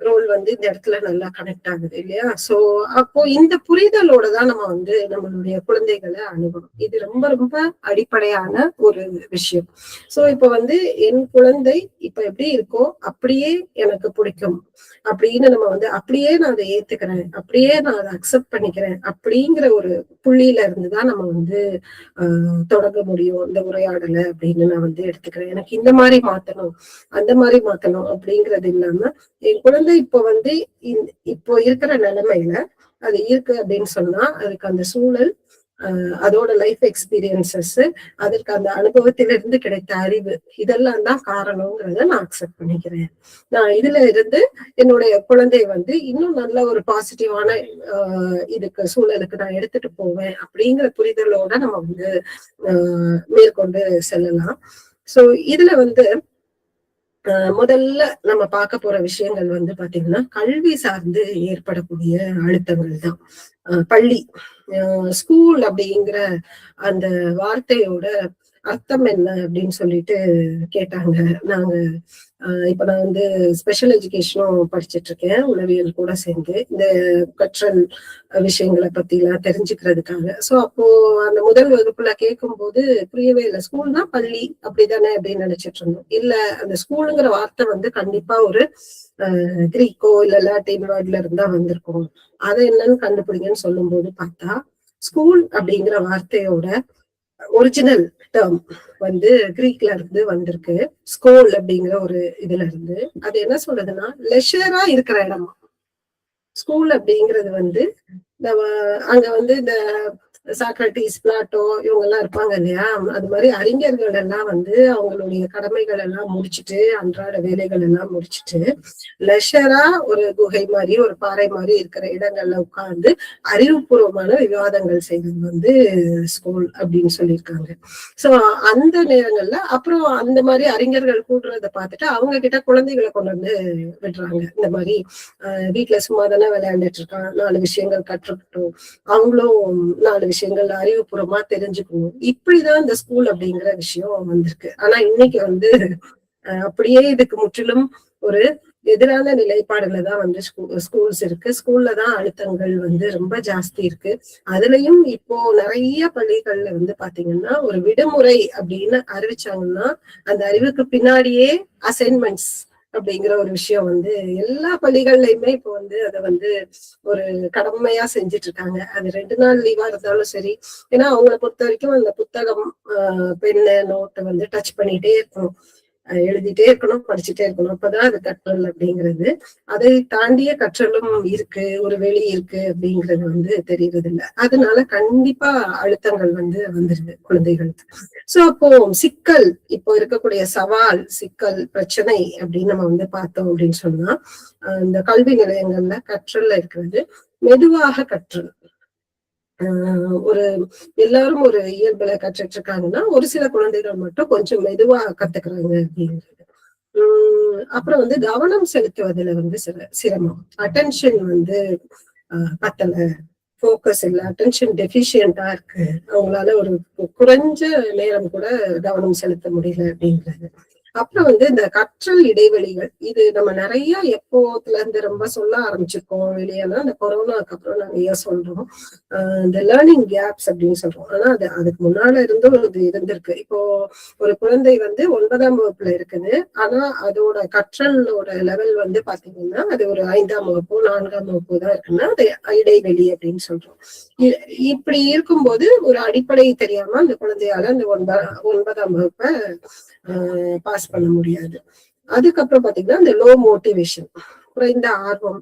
ரோல் வந்து இந்த இடத்துல நல்லா கனெக்ட் ஆகுது இல்லையா? சோ அப்போ இந்த புரிதலோட தான் நம்ம வந்து நம்மளுடைய குழந்தைகளை அணுகணும். இது ரொம்ப ரொம்ப அடிப்படையான ஒரு விஷயம். சோ இப்ப வந்து என் குழந்தை இப்ப எப்படி இருக்கோ அப்படியே எனக்கு பிடிக்கும் அப்படின்னு நம்ம வந்து அப்படியே நான் அதை ஏத்துக்கிறேன், அப்படியே நான் அதை அக்செப்ட் பண்ணிக்கிறேன் அப்படிங்கிற ஒரு புள்ளியில இருந்துதான் நம்ம வந்து தொடங்க முடியும் இந்த உரையாடலை அப்படின்னு நான் வந்து எடுத்துக்கிறேன். எனக்கு இந்த மாதிரி மாத்தணும், அந்த மாதிரி மாத்தணும் அப்படிங்கிறது இல்லாம என் குழந்தை இப்போ வந்து இப்போ இருக்கிற நிலைமையில அது இருக்கு அப்படின்னு சொன்னா அதுக்கு அந்த சூழல், அதோட லைஃப் எக்ஸ்பீரியன்சஸ், அதற்கு அந்த அனுபவத்திலிருந்து கிடைத்த அறிவு, இதெல்லாம் தான் காரணங்கிறத நான் அக்செப்ட் பண்ணிக்கிறேன். நான் இதுல இருந்து என்னுடைய குழந்தை வந்து இன்னும் நல்ல ஒரு பாசிட்டிவான இதுக்கு சூழலுக்கு நான் எடுத்துட்டு போவேன் அப்படிங்கிற புரிதலோட நம்ம வந்து மேற்கொண்டு செல்லலாம். சோ இதுல வந்து முதல்ல நம்ம பார்க்க போற விஷயங்கள் வந்து பாத்தீங்கன்னா கல்வி சார்ந்து ஏற்படக்கூடிய அழுத்தங்கள் தான். பள்ளி, ஸ்கூல் அப்படிங்கிற அந்த வார்த்தையோட அர்த்தம் என்ன அப்படின்னு சொல்லிட்டு கேட்டாங்க. இப்ப நான் வந்து ஸ்பெஷல் எஜுகேஷனும் படிச்சுட்டு இருக்கேன், உளவியல் கூட சேர்ந்து இந்த கற்றல் விஷயங்களை பத்தி எல்லாம் தெரிஞ்சுக்கிறதுக்காக. சோ அப்போ அந்த முதல் வகுப்புல கேட்கும் போது புரியவே இல்லை. ஸ்கூல்னா பள்ளி அப்படிதானே அப்படின்னு நினைச்சிட்டு இருந்தோம். இல்ல, அந்த ஸ்கூலுங்கிற வார்த்தை வந்து கண்டிப்பா ஒரு கிரீக்கோ இல்ல லாட்டின் வேர்ட்ல இருந்தா வந்திருக்கும். அதை என்னன்னு கண்டுபிடிங்கன்னு சொல்லும் போது பார்த்தா ஸ்கூல் அப்படிங்கிற வார்த்தையோட ஒரிஜினல் டேர்ம் வந்து கிரீக்ல இருந்து வந்திருக்கு. ஸ்கூல் அப்படிங்கிற ஒரு இதுல இருந்து. அது என்ன சொல்றதுன்னா லெஷரா இருக்கிற இடமா. ஸ்கூல் அப்படிங்கிறது வந்து அங்க வந்து இந்த சாக்ரட்டிஸ், பிளாட்டோ இவங்க எல்லாம் இருப்பாங்க இல்லையா, அது மாதிரி அறிஞர்கள் எல்லாம் வந்து அவங்களுடைய கடமைகள் எல்லாம் முடிச்சுட்டு, அன்றாட வேலைகள் எல்லாம் முடிச்சுட்டு லெஷரா ஒரு குகை மாதிரி ஒரு பாறை மாதிரி இருக்கிற இடங்கள்ல உட்கார்ந்து அறிவுபூர்வமான விவாதங்கள் செய்வது வந்து ஸ்கூல் அப்படின்னு சொல்லியிருக்காங்க. சோ அந்த நேரங்கள்ல அப்புறம் அந்த மாதிரி அறிஞர்கள் கூடுறத பார்த்துட்டு அவங்க கிட்ட குழந்தைகளை கொண்டு வந்து விடுறாங்க. இந்த மாதிரி வீட்டுல சும்மா தானே விளையாண்டுட்டு இருக்கான், 4 விஷயங்கள் கற்றுக்கிட்டோம், அவங்களும் 4 விஷயங்கள் அறிவுபூர்வமா தெரிஞ்சுக்கணும். இப்படிதான் இந்த ஸ்கூல் அப்படிங்கிற விஷயம் வந்திருக்கு. ஆனா இன்னைக்கு வந்து அப்படியே இதுக்கு முற்றிலும் ஒரு எதிரான நிலைப்பாடுல தான் வந்து ஸ்கூல்ஸ் இருக்கு. ஸ்கூல்ல தான் அழுத்தங்கள் வந்து ரொம்ப ஜாஸ்தி இருக்கு. அதுலயும் இப்போ நிறைய பள்ளிகள்ல வந்து பாத்தீங்கன்னா ஒரு விடுமுறை அப்படின்னு அறிவிச்சாங்கன்னா அந்த அறிவுக்கு பின்னாடியே அசைன்மெண்ட்ஸ் அப்படிங்கிற ஒரு விஷயம் வந்து எல்லா பள்ளிகள்லயுமே இப்போ வந்து அதை வந்து ஒரு கடமையா செஞ்சுட்டு இருக்காங்க. அது 2 நாள் லீவா இருந்தாலும் சரி, ஏன்னா அவங்களை பொறுத்த வரைக்கும் அந்த புத்தகம், பெண்ணு, நோட்டை வந்து டச் பண்ணிட்டே இருக்கணும், எழுதிட்டே இருக்கணும், படிச்சுட்டே இருக்கணும். அப்பதான் அது கற்றல் அப்படிங்கிறது. அதை தாண்டிய கற்றலும் இருக்கு, ஒரு வெளி இருக்கு அப்படிங்கிறது வந்து தெரியறது இல்லை. அதனால கண்டிப்பா அழுத்தங்கள் வந்து வந்துருது குழந்தைகளுக்கு. சோ அப்போ சிக்கல், இப்போ இருக்கக்கூடிய சவால், சிக்கல், பிரச்சனை அப்படின்னு நம்ம வந்து பார்த்தோம் அப்படின்னு சொன்னா இந்த கல்வி நிலையங்கள்ல கற்றல்ல இருக்கிறது மெதுவாக கற்றல். ஒரு எல்லாரும் ஒரு இயல்புல கற்றுட்டு இருக்காங்கன்னா ஒரு சில குழந்தைகள் மட்டும் கொஞ்சம் மெதுவா கத்துக்கிறாங்க அப்படிங்கிறது. அப்புறம் வந்து கவனம் செலுத்துவதுல வந்து சிரமம், அட்டென்ஷன் வந்து பத்தல, போக்கஸ் இல்ல, அட்டென்ஷன் டெஃபிஷியண்டா இருக்கு, அவங்களால ஒரு குறைஞ்ச நேரம் கூட கவனம் செலுத்த முடியல அப்படிங்கிறது. அப்புறம் வந்து இந்த கற்றல் இடைவெளிகள், இது நம்ம நிறைய எப்போத்துல இருந்து ரொம்ப சொல்ல ஆரம்பிச்சிருக்கோம் வெளியேனா இந்த கொரோனாக்கு அப்புறம் நிறைய சொல்றோம். இந்த லேர்னிங் கேப்ஸ் அப்படின்னு சொல்றோம். ஆனா அதுக்கு முன்னால இருந்தும் இது இருந்திருக்கு. இப்போ ஒரு குழந்தை வந்து 9ஆம் வகுப்புல இருக்குது, ஆனா அதோட கற்றலோட லெவல் வந்து பாத்தீங்கன்னா அது ஒரு 5ஆம் வகுப்போ 4ஆம் வகுப்போ தான் இருக்குன்னா அது இடைவெளி அப்படின்னு சொல்றோம். இப்படி இருக்கும்போது ஒரு அடிப்படை தெரியாம அந்த குழந்தையால அந்த 9ஆம் வகுப்பை பாஸ் பண்ண முடியாது. அதுக்கப்புறம் பாத்தீங்கன்னா இந்த லோ மோட்டிவேஷன், குறைந்த ஆர்வம்,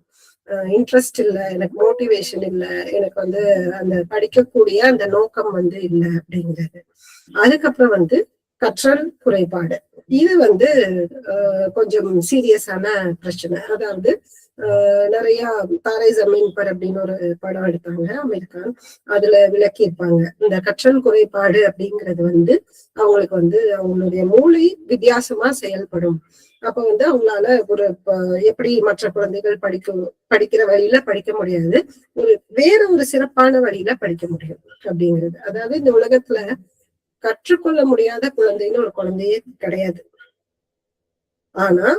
இன்ட்ரெஸ்ட் இல்ல, எனக்கு மோட்டிவேஷன் இல்ல, எனக்கு வந்து அந்த படிக்கக்கூடிய அந்த நோக்கம் வந்து இல்லை அப்படிங்கிறது. அதுக்கப்புறம் வந்து கற்றல் குறைபாடு, இது வந்து கொஞ்சம் சீரியஸான பிரச்சனை. அதாவது நிறைய தாரே ஜமீன் பர் அப்படின்னு ஒரு படம் எடுத்தாங்க அமெரிக்கா, அதுல விளக்கி இருப்பாங்க. இந்த கற்றல் குறைபாடு அப்படிங்கிறது வந்து அவங்களுக்கு வந்து அவங்களுடைய மூளை வித்தியாசமா செயல்படும். அப்ப வந்து அவங்களால ஒரு எப்படி மற்ற குழந்தைகள் படிக்கிற வழியில படிக்க முடியாது, வேற ஒரு சிறப்பான வழியில படிக்க முடியும் அப்படிங்கிறது. அதாவது இந்த உலகத்துல கற்றுக்கொள்ள முடியாத குழந்தைன்னு ஒரு குழந்தையே கிடையாது. ஆனா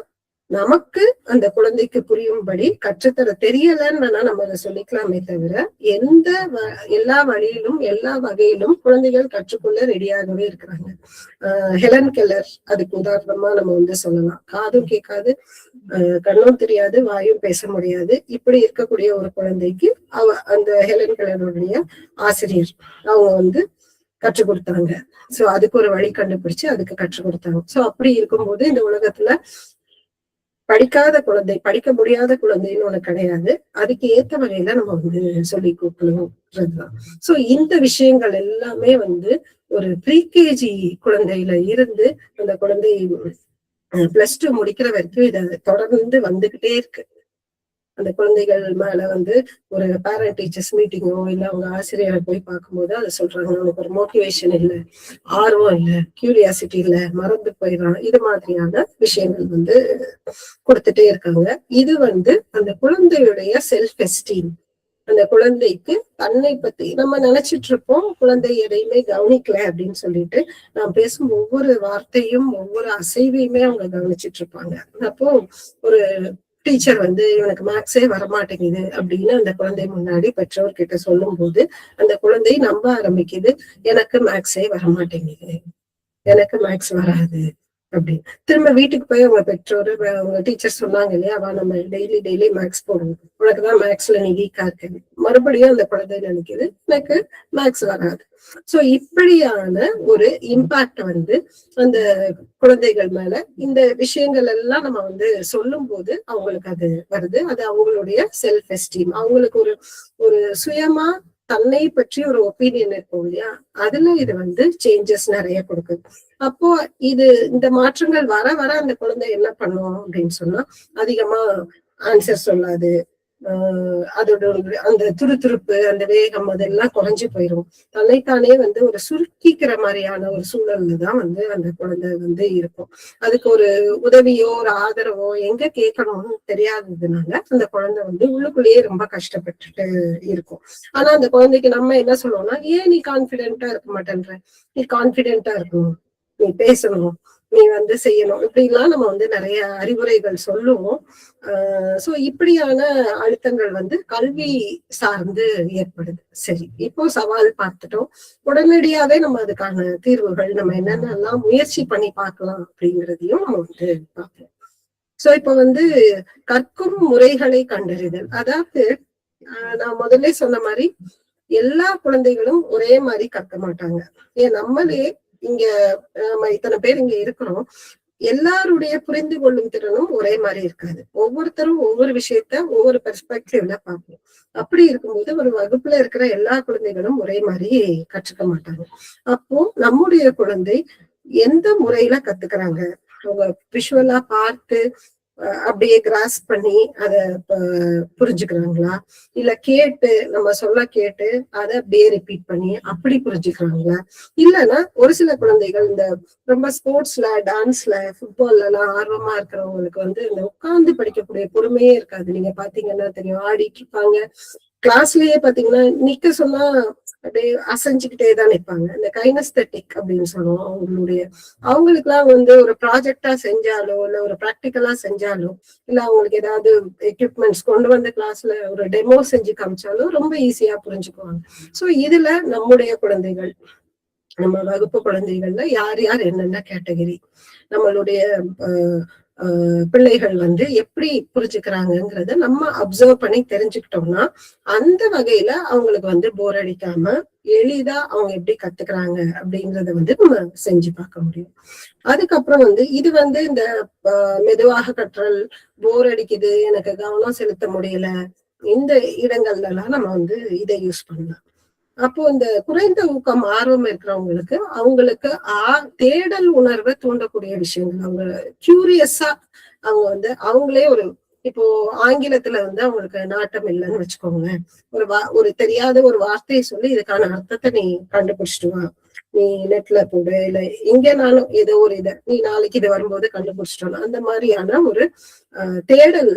நமக்கு அந்த குழந்தைக்கு புரியும்படி கற்றுத்தர தெரியலன்னு வேணா நம்ம அதை சொல்லிக்கலாமே தவிர, எல்லா வழியிலும் எல்லா வகையிலும் குழந்தைகள் கற்றுக்கொள்ள ரெடியாகவே இருக்கிறாங்க. ஹெலன் கெல்லர் அதுக்கு உதாரணமா நம்ம வந்து சொல்லலாம். காதும் கேட்காது, கண்ணும் தெரியாது, வாயும் பேச முடியாது, இப்படி இருக்கக்கூடிய ஒரு குழந்தைக்கு அந்த ஹெலன் கெல்லருடைய ஆசிரியர் அவங்க வந்து கற்றுக் கொடுத்தாங்க. சோ அதுக்கு ஒரு வழி கண்டுபிடிச்சு அதுக்கு கற்றுக் கொடுத்தாங்க. சோ அப்படி இருக்கும்போது இந்த உலகத்துல படிக்காத குழந்தை, படிக்க முடியாத குழந்தைன்னு ஒண்ணு கிடையாது. அதுக்கு ஏத்த வகையில நம்ம வந்து சொல்லி கொடுக்கணும்ன்றதுதான். சோ இந்த விஷயங்கள் எல்லாமே வந்து ஒரு ப்ரீகேஜி குழந்தையில இருந்து அந்த குழந்தை +2 முடிக்கிற வரைக்கும் இத தொடர்ந்து வந்துகிட்டே இருக்கு. அந்த குழந்தைகள் மேல வந்து ஒரு பேரண்ட் டீச்சர்ஸ் மீட்டிங்கோ இல்ல அவங்க ஆசிரியரை போய் பார்க்கும்போது அதை சொல்றாங்க, அவனுக்கு ஒரு மோட்டிவேஷன் இல்லை, ஆர்வம் இல்லை, கியூரியாசிட்டி இல்லை, மறந்து போயிடறான், இது மாதிரியான விஷயங்கள் வந்து கொடுத்துட்டே இருக்காங்க. இது வந்து அந்த குழந்தையுடைய செல்ஃப் எஸ்டீம், அந்த குழந்தைக்கு தன்னை பத்தி நம்ம நினைச்சிட்டு இருப்போம் குழந்தை எதையுமே கவனிக்கல அப்படின்னு சொல்லிட்டு, நான் பேசும் ஒவ்வொரு வார்த்தையும் ஒவ்வொரு அசைவையுமே அவங்க கவனிச்சிட்டு இருப்பாங்க. அப்போ ஒரு டீச்சர் வந்து இவனுக்கு மேக்ஸே வரமாட்டேங்குது அப்படின்னு அந்த குழந்தை முன்னாடி பெற்றோர்கிட்ட சொல்லும் போது அந்த குழந்தை நம்ப ஆரம்பிக்குது, எனக்கு மேக்ஸே வரமாட்டேங்குது, எனக்கு மேக்ஸ் வராது அப்படின்னு. திரும்ப வீட்டுக்கு போய் அவங்க பெற்றோர் அவங்க டீச்சர் சொன்னாங்க இல்லையா, அவ நம்ம டெய்லி மேக்ஸ் போடுவோம், உனக்குதான் மேக்ஸ்ல நீ வீக்கா இருக்கு, மறுபடியும் அந்த குழந்தை நினைக்குது எனக்கு மேக்ஸ் வராது. சோ இப்படியான ஒரு இம்பாக்ட் வந்து அந்த குழந்தைகள் மேல இந்த விஷயங்கள் எல்லாம் நம்ம வந்து சொல்லும் போது அவங்களுக்கு அது வருது. அது அவங்களுடைய செல்ஃப் எஸ்டீம், அவங்களுக்கு ஒரு சுயமா தன்னை பற்றி ஒரு ஒப்பீனியன் இருக்கும் இல்லையா, அதுல இது வந்து சேஞ்சஸ் நிறைய கொடுக்குது. அப்போ இந்த மாற்றங்கள் வர வர அந்த குழந்தை என்ன பண்ணும் அப்படின்னு சொன்னா, அதிகமா ஆன்சர் சொல்லாது, அதோட அந்த துருதுருப்பு அந்த வேகம் அதெல்லாம் குறைஞ்சு போயிடும். தன்னைத்தானே வந்து ஒரு சுருக்கிக்கிற மாதிரியான ஒரு சூழல்ல தான் வந்து அந்த குழந்தை வந்து இருக்கும். அதுக்கு ஒரு உதவியோ ஒரு ஆதரவோ எங்க கேட்கணும்னு தெரியாததுனால அந்த குழந்தை வந்து உள்ளுக்குள்ளேயே ரொம்ப கஷ்டப்பட்டுட்டு இருக்கும். ஆனா அந்த குழந்தைக்கு நம்ம என்ன சொல்லுவோம்னா, ஏன் நீ கான்பிடென்டா இருக்க மாட்டேன்ற, நீ கான்பிடென்டா இருக்கணும், நீ பேசணும், நீ வந்து செய்யணும், இப்படி எல்லாம் நம்ம வந்து நிறைய அறிவுரைகள் சொல்லுவோம். சோ இப்படியான அழுத்தங்கள் வந்து கல்வி சார்ந்து ஏற்படுது. சரி, இப்போ சவால் பார்த்துட்டோம், உடனடியாவே நம்ம அதுக்கான தீர்வுகள் நம்ம என்னென்னலாம் முயற்சி பண்ணி பார்க்கலாம் அப்படிங்கிறதையும் நம்ம வந்து பார்ப்போம். சோ இப்ப வந்து கற்கும் முறைகளை கண்டறிதல், அதாவது நான் முதல்ல சொன்ன மாதிரி எல்லா குழந்தைகளும் ஒரே மாதிரி கற்க மாட்டாங்க. ஏன் நம்மளே இங்க நம்ம இத்தனை பேர் இங்க இருக்கிறோம், எல்லாருடைய புரிந்து கொள்ளும் திறனும் ஒரே மாதிரி இருக்காது. ஒவ்வொருத்தரும் ஒவ்வொரு விஷயத்த ஒவ்வொரு பெர்ஸ்பெக்டிவ்ல பார்ப்போம். அப்படி இருக்கும்போது ஒரு வகுப்புல இருக்கிற எல்லா குழந்தைகளும் ஒரே மாதிரி கற்றுக்க மாட்டாங்க. அப்போ நம்முடைய குழந்தை எந்த முறையில கத்துக்கிறாங்க, அவங்க விஷுவலா பார்த்து அப்படியே கிராஸ் பண்ணி அத புரிஞ்சுக்கிறாங்களா, இல்ல கேட்டு நம்ம சொல்ல கேட்டு அதை அப்படியே ரிப்பீட் பண்ணி அப்படி புரிஞ்சுக்கிறாங்களா, இல்லைன்னா ஒரு சில குழந்தைகள் இந்த ரொம்ப ஸ்போர்ட்ஸ்ல டான்ஸ்ல ஃபுட்பால்ல எல்லாம் ஆர்வமா இருக்கிறவங்களுக்கு வந்து இந்த உட்கார்ந்து படிக்கக்கூடிய பொறுமையே இருக்காது. நீங்க பாத்தீங்கன்னா தெரியும், ஆடிட்டு இருப்பாங்க, கிளாஸ்லயே பாத்தீங்கன்னா நிக்க சொன்னா அப்படியே அசைஞ்சுக்கிட்டே தான் நிற்பாங்க. இந்த கைனஸ்தெட்டிக் அப்படின்னு சொல்லுவோம். அவங்களுக்கு எல்லாம் வந்து ஒரு ப்ராஜெக்டா செஞ்சாலோ இல்ல ஒரு ப்ராக்டிக்கலா செஞ்சாலோ இல்ல அவங்களுக்கு ஏதாவது எக்யூப்மெண்ட்ஸ் கொண்டு வந்து கிளாஸ்ல ஒரு டெமோ செஞ்சு காமிச்சாலும் ரொம்ப ஈஸியா புரிஞ்சுக்குவாங்க. சோ இதுல நம்முடைய குழந்தைகள், நம்ம வகுப்பு குழந்தைகள்ல யார் யார் என்னென்ன கேட்டகரி, நம்மளுடைய பிள்ளைகள் வந்து எப்படி புரிஞ்சுக்கிறாங்கிறத நம்ம அப்சர்வ் பண்ணி தெரிஞ்சுக்கிட்டோம்னா அந்த வகையில அவங்களுக்கு வந்து போர் அடிக்காம எளிதா அவங்க எப்படி கத்துக்கிறாங்க அப்படிங்கறத வந்து நம்ம செஞ்சு பார்க்க முடியும். அதுக்கப்புறம் வந்து இது வந்து இந்த மெதுவாக கற்றல், போர் அடிக்குது, எனக்கு கவனம் செலுத்த முடியல, இந்த இடங்கள்ல எல்லாம் நம்ம வந்து இதை யூஸ் பண்ணலாம். அப்போ இந்த குறைந்த ஊக்கம் ஆர்வம் இருக்கிறவங்களுக்கு அவங்களுக்கு தேடல் உணர்வை தூண்டக்கூடிய விஷயங்கள், அவங்க கியூரியஸா அவங்க வந்து அவங்களே இப்போ ஆங்கிலத்துல வந்து அவங்களுக்கு நாட்டம் இல்லைன்னு வச்சுக்கோங்களேன். ஒரு தெரியாத ஒரு வார்த்தையை சொல்லி இதுக்கான அர்த்தத்தை நீ கண்டுபிடிச்சிட்டு வா, நீ நெட்ல போடு, இல்ல எங்கனாலும் ஏதோ ஒரு நீ நாளைக்கு இது வரும்போது கண்டுபிடிச்சிட்டோம். அந்த மாதிரியான ஒரு தேடல்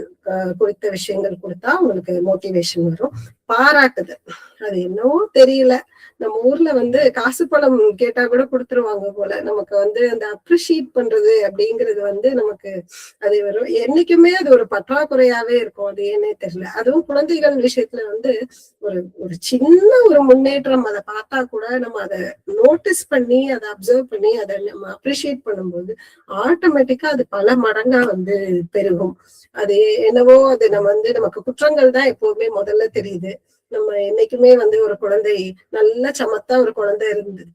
குறித்த விஷயங்கள் கொடுத்தா அவங்களுக்கு மோட்டிவேஷன் வரும். பாராட்டுதல், அது என்னவோ தெரியல, நம்ம ஊர்ல வந்து காசு பணம் கேட்டா கூட கொடுத்துருவாங்க போல. நமக்கு வந்து அந்த அப்ரிஷியேட் பண்றது அப்படிங்கிறது வந்து நமக்கு அது வரும். என்னைக்குமே அது ஒரு பற்றாக்குறையாவே இருக்கும். அது ஏன்னே தெரியல. அதுவும் குழந்தைகள் விஷயத்துல வந்து ஒரு சின்ன ஒரு முன்னேற்றம் அதை பார்த்தா கூட நம்ம அதை நோட்டீஸ் பண்ணி அதை அப்சர்வ் பண்ணி அதை நம்ம அப்ரிஷியேட் பண்ணும்போது ஆட்டோமேட்டிக்கா அது பல மடங்கா வந்து பெருகும். அது என்னவோ அது நமக்கு குற்றங்கள் தான் எப்பவுமே முதல்ல தெரியுது. நம்ம என்னைக்குமே வந்து ஒரு குழந்தை நல்ல சமத்தா ஒரு குழந்தை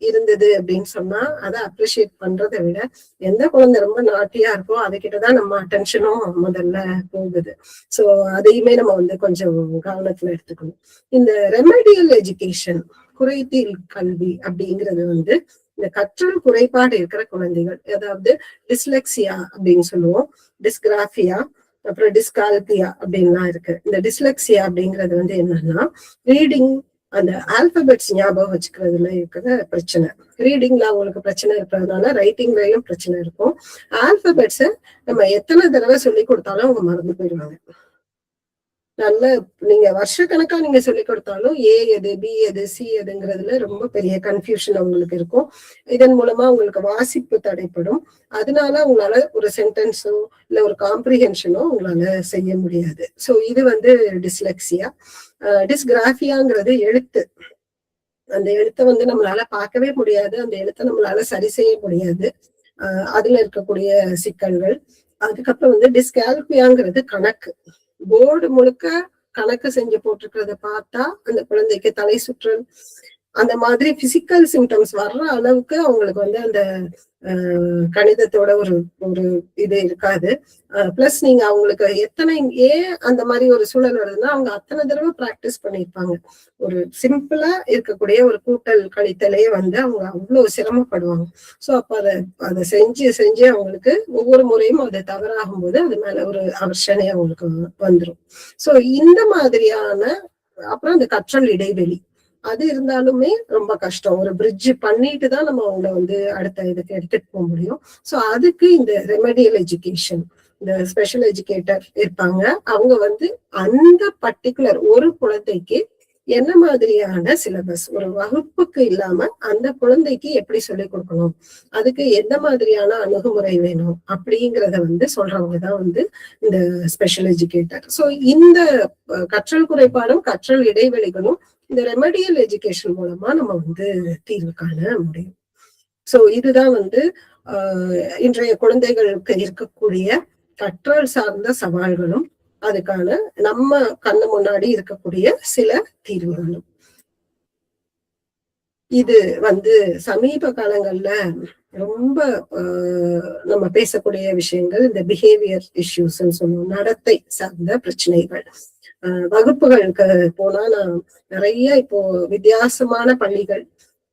இருந்தது அப்படின்னு சொன்னா அதை அப்ரிஷியேட் பண்றதை விட எந்த குழந்தை ரொம்ப நாட்டியா இருக்கோ அதுகிட்டதான் நம்ம அட்டென்ஷனும் முதல்ல போகுது. சோ அதையுமே நம்ம வந்து கொஞ்சம் கவனத்துல எடுத்துக்கணும். இந்த ரெமடியல் எஜுகேஷன், குறைதீர் கல்வி அப்படிங்கிறது வந்து இந்த கற்றல் குறைபாடு இருக்கிற குழந்தைகள், அதாவது டிஸ்லெக்சியா அப்படின்னு சொல்லுவோம், டிஸ்கிராஃபியா, அப்புறம் டிஸ்கால்பியா அப்படின்லாம் இருக்கு. இந்த டிஸ்லெக்சியா அப்படிங்கிறது வந்து என்னன்னா ரீடிங், அந்த ஆல்பபெட்ஸ் ஞாபகம் வச்சுக்கிறதுல இருக்கிற பிரச்சனை. ரீடிங்ல அவங்களுக்கு பிரச்சனை இருக்கிறதுனால ரைட்டிங்லயும் பிரச்சனை இருக்கும். ஆல்பபெட்ஸ நம்ம எத்தனை தடவை சொல்லி கொடுத்தாலும் அவங்க மறந்து போயிடுவாங்க. நல்ல நீங்க வருஷக்கணக்கா நீங்க சொல்லி கொடுத்தாலும் ஏ எது, பி எது, சி எதுங்கிறதுல ரொம்ப பெரிய கன்ஃபியூஷன் அவங்களுக்கு இருக்கும். இதன் மூலமா உங்களுக்கு வாசிப்பு தடைப்படும். அதனால உங்களால ஒரு சென்டென்ஸோ இல்ல ஒரு காம்ப்ரிஹென்ஷனோ உங்களால செய்ய முடியாது. சோ இது வந்து டிஸ்லெக்சியா. டிஸ்கிராஃபியாங்கிறது எழுத்து. அந்த எழுத்தை வந்து நம்மளால பார்க்கவே முடியாது, அந்த எழுத்தை நம்மளால சரி செய்ய முடியாது. அதுல இருக்கக்கூடிய சிக்கல்கள். அதுக்கப்புறம் வந்து டிஸ்கால்பியாங்கிறது கணக்கு. போர்டு முழுக்க கணக்கு செஞ்சு போட்டிருக்கிறத பார்த்தா அந்த குழந்தைக்கு தலை சுற்றல், அந்த மாதிரி பிசிக்கல் சிம்டம்ஸ் வர்ற அளவுக்கு அவங்களுக்கு வந்து அந்த கணிதத்தோட ஒரு இது இருக்காது. பிளஸ் நீங்க அவங்களுக்கு ஏன் அந்த மாதிரி ஒரு சூழல் வருதுன்னா அவங்க அத்தனை தடவை பிராக்டிஸ் பண்ணியிருப்பாங்க. ஒரு சிம்பிளா இருக்கக்கூடிய ஒரு கூட்டல் கழித்தலே வந்து அவங்க அவ்வளவு சிரமப்படுவாங்க. சோ அப்ப அதை செஞ்சு அவங்களுக்கு ஒவ்வொரு முறையும் அது தவறாகும் போது அது மேல ஒரு அவர்ஷனை அவங்களுக்கு வந்துடும். சோ இந்த மாதிரியான, அப்புறம் அந்த கற்றல் இடைவெளி அது இருந்தாலுமே ரொம்ப கஷ்டம். ஒரு பிரிட்ஜ் பண்ணிட்டு தான் நம்ம அவங்கள வந்து அடுத்த இதுக்கு எடுத்துட்டு போக முடியும். சோ அதுக்கு இந்த ரெமடியல் எஜுகேஷன், இந்த ஸ்பெஷல் எஜுகேட்டர் இருப்பாங்க. அவங்க வந்து அந்த பர்டிகுலர் ஒரு குழந்தைக்கு என்ன மாதிரியான சிலபஸ், ஒரு வகுப்புக்கு இல்லாம அந்த குழந்தைக்கு எப்படி சொல்லிக் கொடுக்கணும், அதுக்கு எந்த மாதிரியான அணுகுமுறை வேணும் அப்படிங்கிறத வந்து சொல்றவங்கதான் வந்து இந்த ஸ்பெஷல் எஜுகேட்டர். சோ இந்த கற்றல் குறைபாடும் கற்றல் இடைவெளிகளும் இந்த ரெமடியல் எஜுகேஷன் மூலமா நம்ம வந்து தீர்வு காண முடியும். சோ இதுதான் வந்து இன்றைய குழந்தைகளுக்கு இருக்கக்கூடிய கற்றல் சார்ந்த சவால்களும் அதுக்கான நம்ம கண்ணு முன்னாடி இருக்கக்கூடிய சில தீர்வுகளும். இது வந்து சமீப காலங்கள்ல ரொம்ப நம்ம பேசக்கூடிய விஷயங்கள் இந்த பிஹேவியர் இஷ்யூஸ் சொல்லுவோம், நடத்தை சார்ந்த பிரச்சனைகள். வகுப்புகளுக்கு போனா நான் நிறைய இப்போ வித்தியாசமான பள்ளிகள்,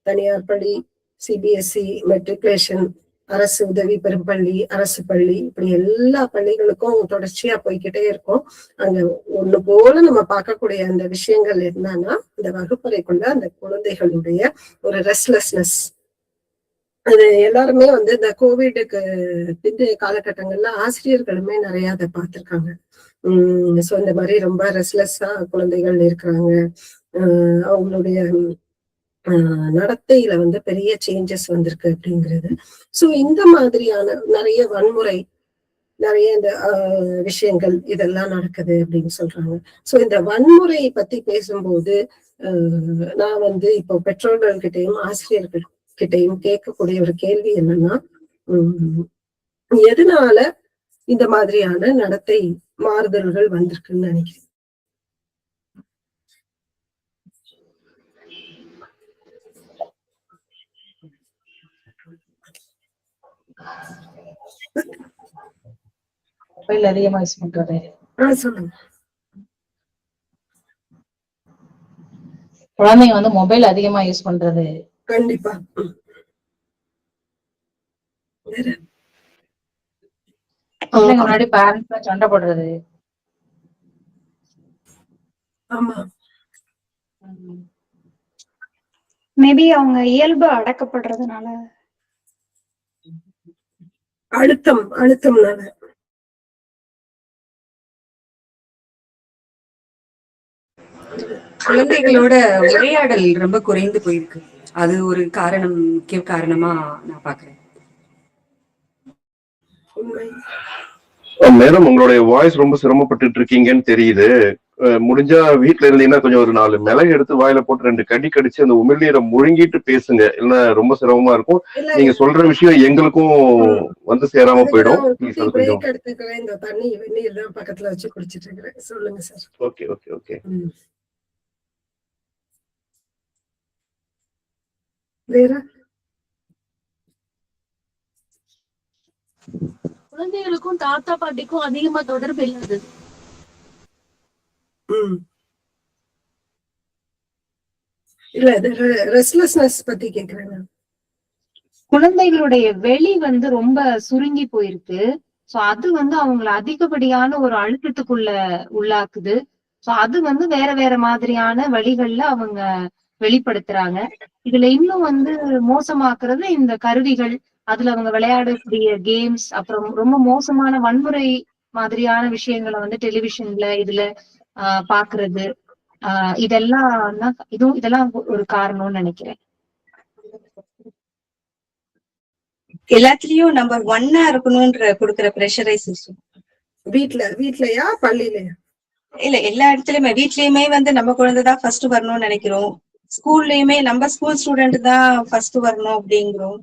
தனியார் பள்ளி, சிபிஎஸ்இ, மெட்ரிகுலேஷன், அரசு உதவி பெறும் பள்ளி, அரசு பள்ளி, இப்படி எல்லா பள்ளிகளுக்கும் தொடர்ச்சியா போய்கிட்டே இருக்கும். அங்க ஒண்ணு போல நம்ம பார்க்கக்கூடிய அந்த விஷயங்கள் என்னன்னா இந்த வகுப்பறைக்குள்ள அந்த குழந்தைகளுடைய ஒரு ரெஸ்ட்லெஸ்னஸ். அது எல்லாருமே வந்து இந்த கோவிடுக்கு பிந்தைய காலகட்டங்கள்ல ஆசிரியர்களுமே நிறைய அதை பார்த்திருக்காங்க. ஸோ இந்த மாதிரி ரொம்ப ரெஸ்ட்லெஸ்ஸா குழந்தைகள் இருக்கிறாங்க. அவங்களுடைய நடத்தையில வந்து பெரிய சேஞ்சஸ் வந்திருக்கு அப்படிங்கிறது. ஸோ இந்த மாதிரியான நிறைய வன்முறை, நிறைய இந்த விஷயங்கள் இதெல்லாம் நடக்குது அப்படின்னு சொல்றாங்க. ஸோ இந்த வன்முறை பத்தி பேசும்போது நான் வந்து இப்போ பெற்றோர்கள் கிட்டையும் ஆசிரியர்கள் கிட்டையும் கேட்கக்கூடிய ஒரு கேள்வி என்னன்னா, எதனால இந்த மாதிரியான நடத்தை மாறுதல்கள் வந்திருக்குன்னு நினைக்கிறேன்? மொபைல் அதிகமா யூஸ் பண்றது. சொல்லுங்க. குழந்தைங்க வந்து மொபைல் அதிகமா யூஸ் பண்றது. கண்டிப்பா. முன்னாடி பேரண்ட்ஸ் சண்டை போடுறது. ஆமா. மேபி அவங்க இயல்பு அடக்கப்படுறதுனால, அழுத்தம்னால. குழந்தைகளோட உரையாடல் ரொம்ப குறைந்து போயிருக்கு. அது ஒரு காரணம், முக்கிய காரணமா நான் பாக்குறேன். மேடம், உங்களுடைய வாய்ஸ் ரொம்ப சிரமப்பட்டு இருக்கீங்கன்னு தெரியுது. முடிஞ்சா வீட்டுல இருந்தீங்கன்னா கொஞ்சம் ஒரு 4 மிளகு எடுத்து வாயில போட்டு 2 கடி கடிச்சு அந்த உமிழ்நீரை முழுங்கிட்டு பேசுங்க. இல்லைன்னா ரொம்ப சிரமமா இருக்கும். நீங்க சொல்ற விஷயம் எங்களுக்கும் வந்து சேராம போயிடும். எடுத்துக்கிறேன். இந்த தண்ணி வெந்நீர் தான் பக்கத்துல வச்சு குடிச்சிட்டு இருக்கிறேன். சொல்லுங்க சார். Okay okay okay. வேற குழந்தைகளுக்கும் தாத்தா பாட்டிக்கும் அதிகமா தொடர்பு இல்லாதது. இல்ல, ரெஸ்ட்லெஸ்னஸ் பத்தி கேக்குறேன். குழந்தைகளுடைய வெளி வந்து ரொம்ப சுருங்கி போயிருக்கு. சோ அது வந்து அவங்களை அதிகப்படியான ஒரு அழுத்தத்துக்குள்ள உள்ளாக்குது. சோ அது வந்து வேற வேற மாதிரியான வழிகள்ல அவங்க வெளிப்படுத்துறாங்க. இதுல இன்னும் வந்து மோசமாக்குறது இந்த கருவிகள், அதுல அவங்க விளையாடக்கூடிய கேம்ஸ், அப்புறம் ரொம்ப மோசமான வன்முறை மாதிரியான விஷயங்களை வந்து டெலிவிஷன்ல இதுல பாக்குறது. இதெல்லாம் ஒரு காரணம்னு நினைக்கிறேன். எல்லாத்துலயும் நம்பர் 1 இருக்கணும்ன்ற கொடுக்கிற பிரஷரைசேஷன். வீட்லயா பள்ளியிலயா? இல்ல, எல்லா இடத்துலயுமே. வீட்லயுமே வந்து நம்ம குழந்தைதான் ஃபர்ஸ்ட் வரணும்னு நினைக்கிறோம். ஸ்கூல்லயுமே நம்ம ஸ்கூல் ஸ்டூடெண்ட் தான் ஃபர்ஸ்ட் வரணும் அப்படிங்கிறோம்.